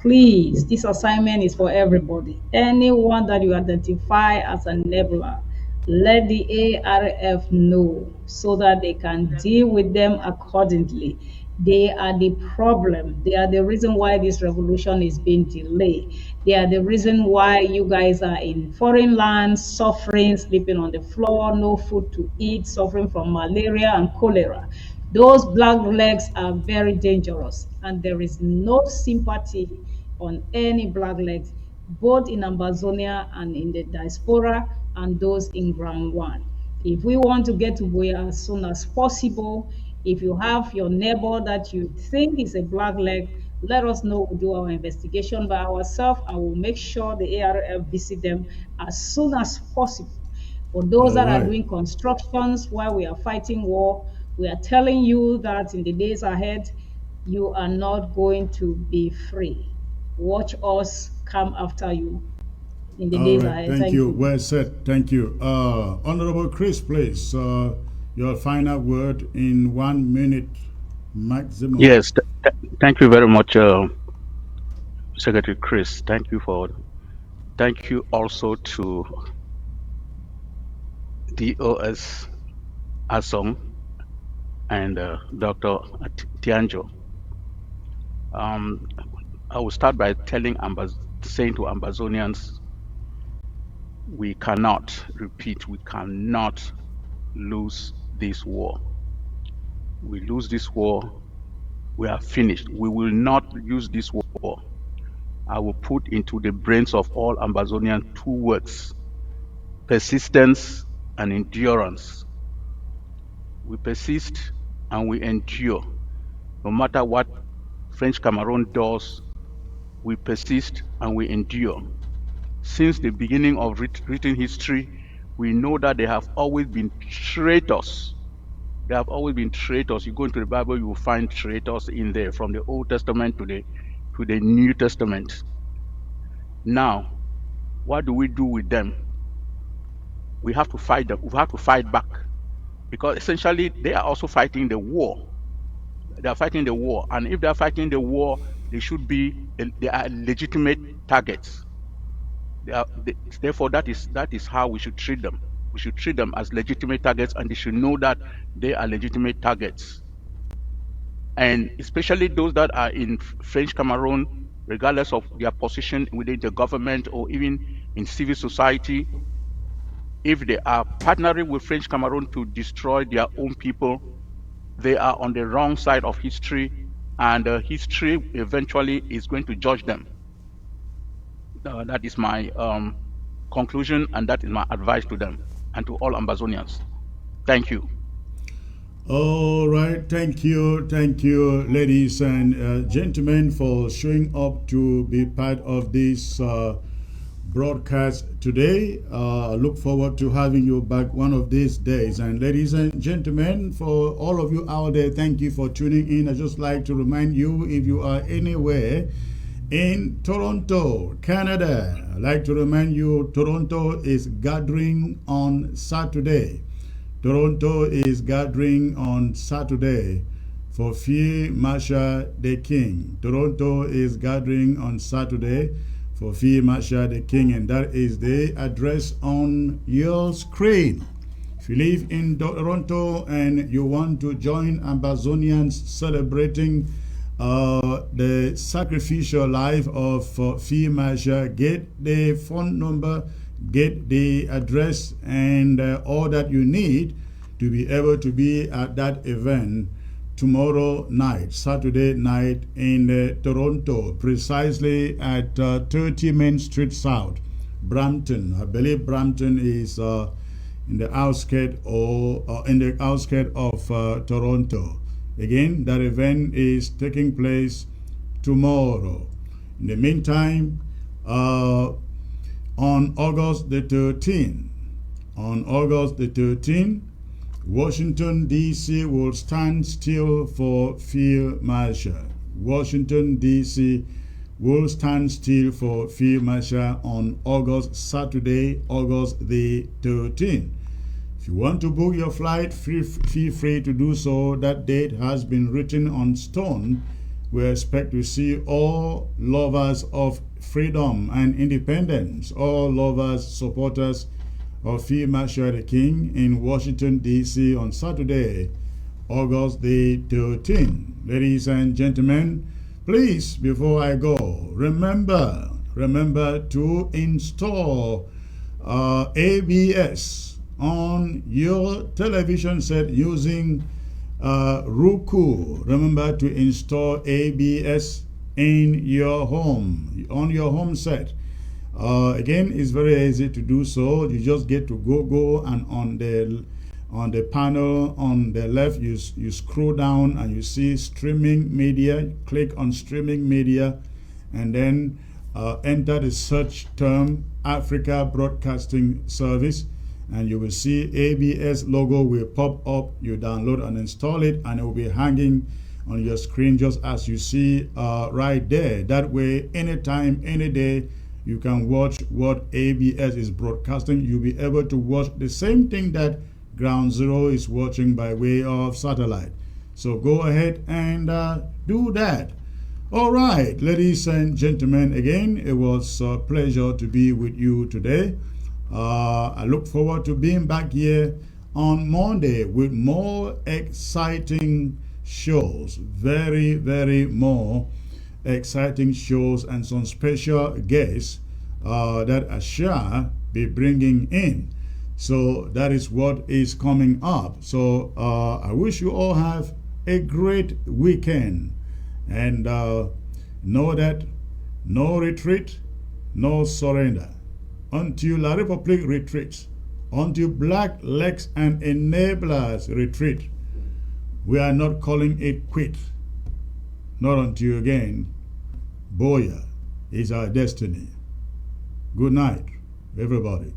Please, this assignment is for everybody. Anyone that you identify as an enabler, let the ARF know so that they can deal with them accordingly. They are the problem. They are the reason why this revolution is being delayed. They are the reason why you guys are in foreign lands, suffering, sleeping on the floor, no food to eat, suffering from malaria and cholera. Those blacklegs are very dangerous, and there is no sympathy on any blacklegs, both in Amazonia and in the diaspora, and those in ground 1. If we want to get to Buea as soon as possible, if you have your neighbor that you think is a blackleg, let us know. We'll do our investigation by ourselves, and we'll make sure the ARF visit them as soon as possible. For those that are doing constructions while we are fighting war, we are telling you that in the days ahead, you are not going to be free. Watch us come after you in the days ahead. Thank you. Well said. Thank you. Honorable Chris, please, your final word in 1 minute maximum. Yes, thank you very much, Secretary Chris. Thank you also to DOS Asong and Dr. Tianjo. I will start by saying to Ambazonians, we cannot lose this war. we lose this war, we are finished. We will not use this war. I will put into the brains of all Ambazonians two words: persistence and endurance. We persist and we endure. No matter what French Cameroon does, we persist and we endure. Since the beginning of written history, we know that they have always been traitors. They have always been traitors. You go into the Bible, you will find traitors in there, from the Old Testament to the New Testament. Now, what do we do with them? We have to fight them. We have to fight back, because essentially they are also fighting the war. They are fighting the war, and if they are fighting the war, they are legitimate targets. Therefore, that is how we should treat them. We should treat them as legitimate targets, and they should know that they are legitimate targets. And especially those that are in French Cameroon, regardless of their position within the government or even in civil society, if they are partnering with French Cameroon to destroy their own people, they are on the wrong side of history, and history eventually is going to judge them. That is my conclusion, and that is my advice to them and to all Ambazonians. Thank you. All right, thank you, ladies and gentlemen, for showing up to be part of this broadcast today. I look forward to having you back one of these days. And ladies and gentlemen, for all of you out there, thank you for tuning in. I just like to remind you, if you are anywhere in Toronto, Canada, I'd like to remind you, Toronto is gathering on Saturday. Toronto is gathering on Saturday for Field Marshal the King. Toronto is gathering on Saturday for Field Marshal the King, and that is the address on your screen. If you live in Toronto and you want to join Ambazonians celebrating the sacrificial life of Field Marshal, get the phone number, get the address, and all that you need to be able to be at that event tomorrow night, Saturday night in Toronto, precisely at 30 Main Street South, Brampton. I believe Brampton is in the outskirts of Toronto. Again, that event is taking place tomorrow. In the meantime, on August the 13th, Washington, D.C. will stand still for Field Marshal. Washington, D.C. will stand still for Field Marshal on Saturday, August the 13th. If you want to book your flight, feel free to do so. That date has been written on stone. We expect to see all lovers of freedom and independence, all lovers, supporters of Field Marshal the King in Washington, D.C. on Saturday, August the 13th. Ladies and gentlemen, please, before I go, remember to install ABS on your television set using Roku. Remember to install ABS in your home, on your home set. Again, it's very easy to do so. You just get to go and on the panel on the left, you scroll down and you see streaming media. Click on streaming media, and then enter the search term Africa Broadcasting Service, and you will see ABS logo will pop up. You download and install it, and it will be hanging on your screen just as you see right there. That way, anytime, any day, you can watch what ABS is broadcasting. You'll be able to watch the same thing that Ground Zero is watching by way of satellite. So go ahead and do that. All right, ladies and gentlemen, again, it was a pleasure to be with you today. I look forward to being back here on Monday with more exciting shows. Very, very more exciting shows and some special guests that I shall be bringing in. So that is what is coming up. So I wish you all have a great weekend. And know that no retreat, no surrender. Until La Republic retreats, until blacklegs and enablers retreat, we are not calling it quit. Not until again, Boya is our destiny. Good night, everybody.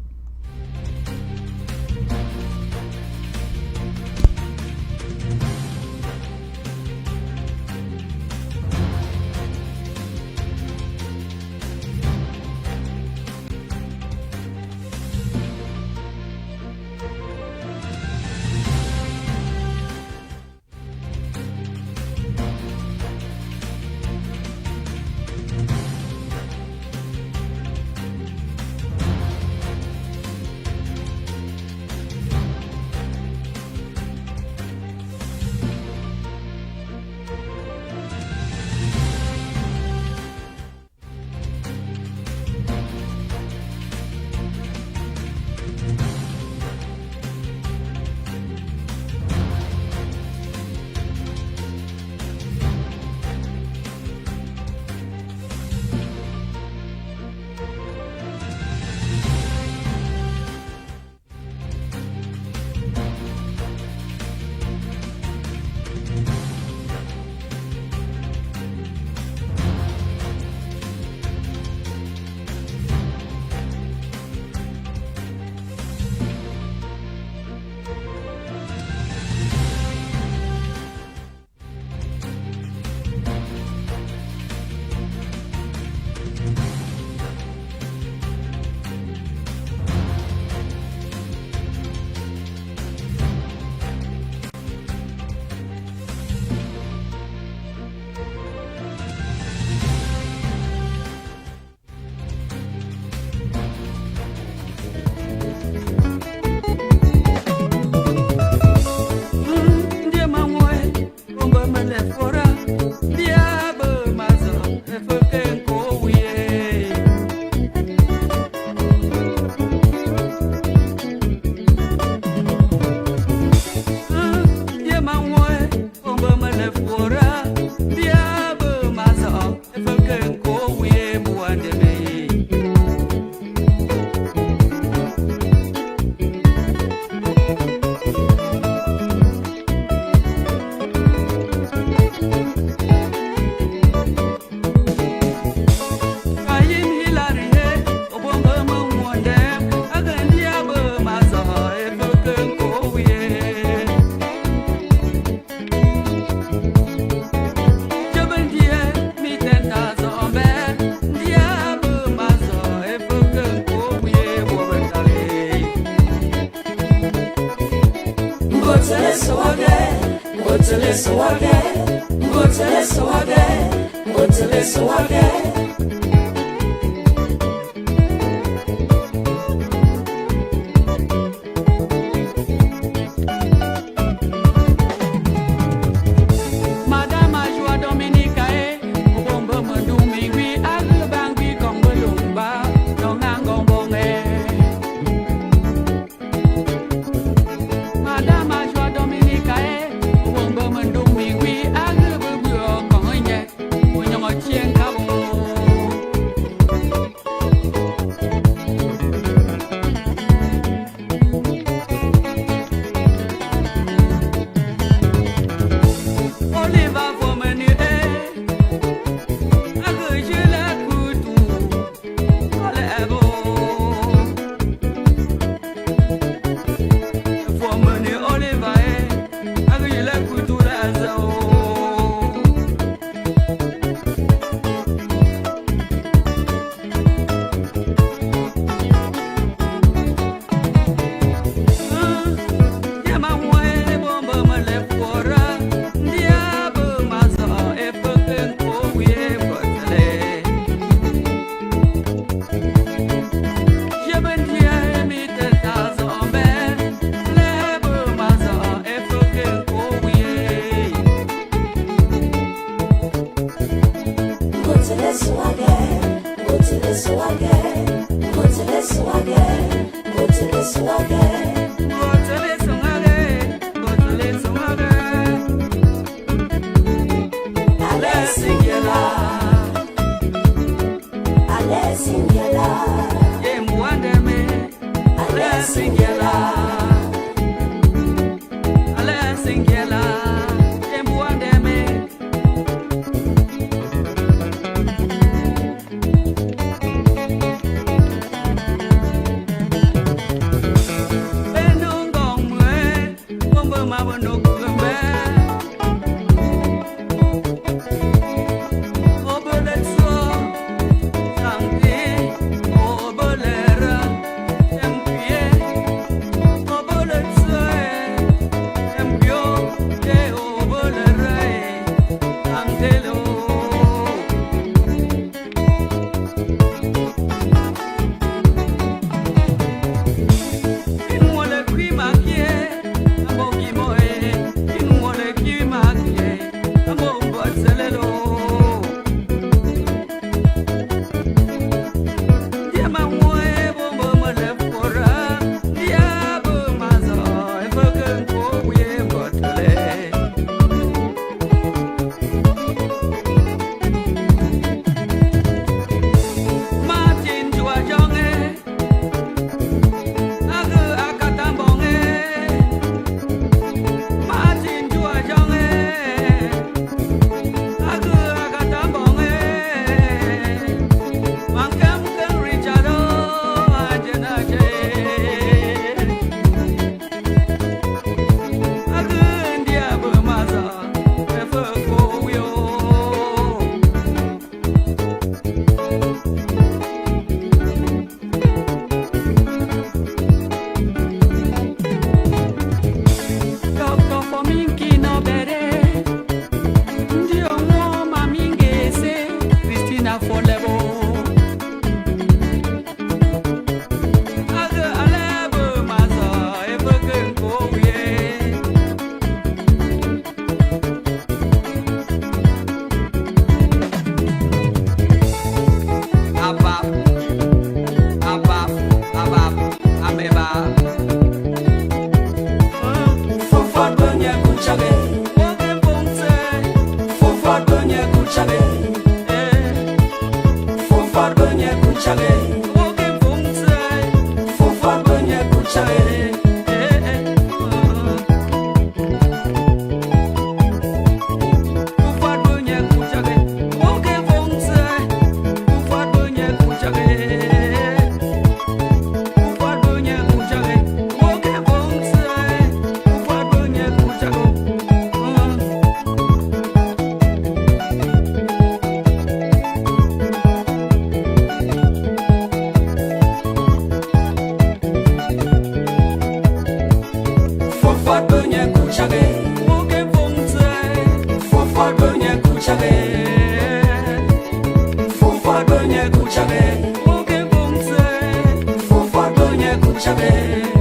Kuchabe,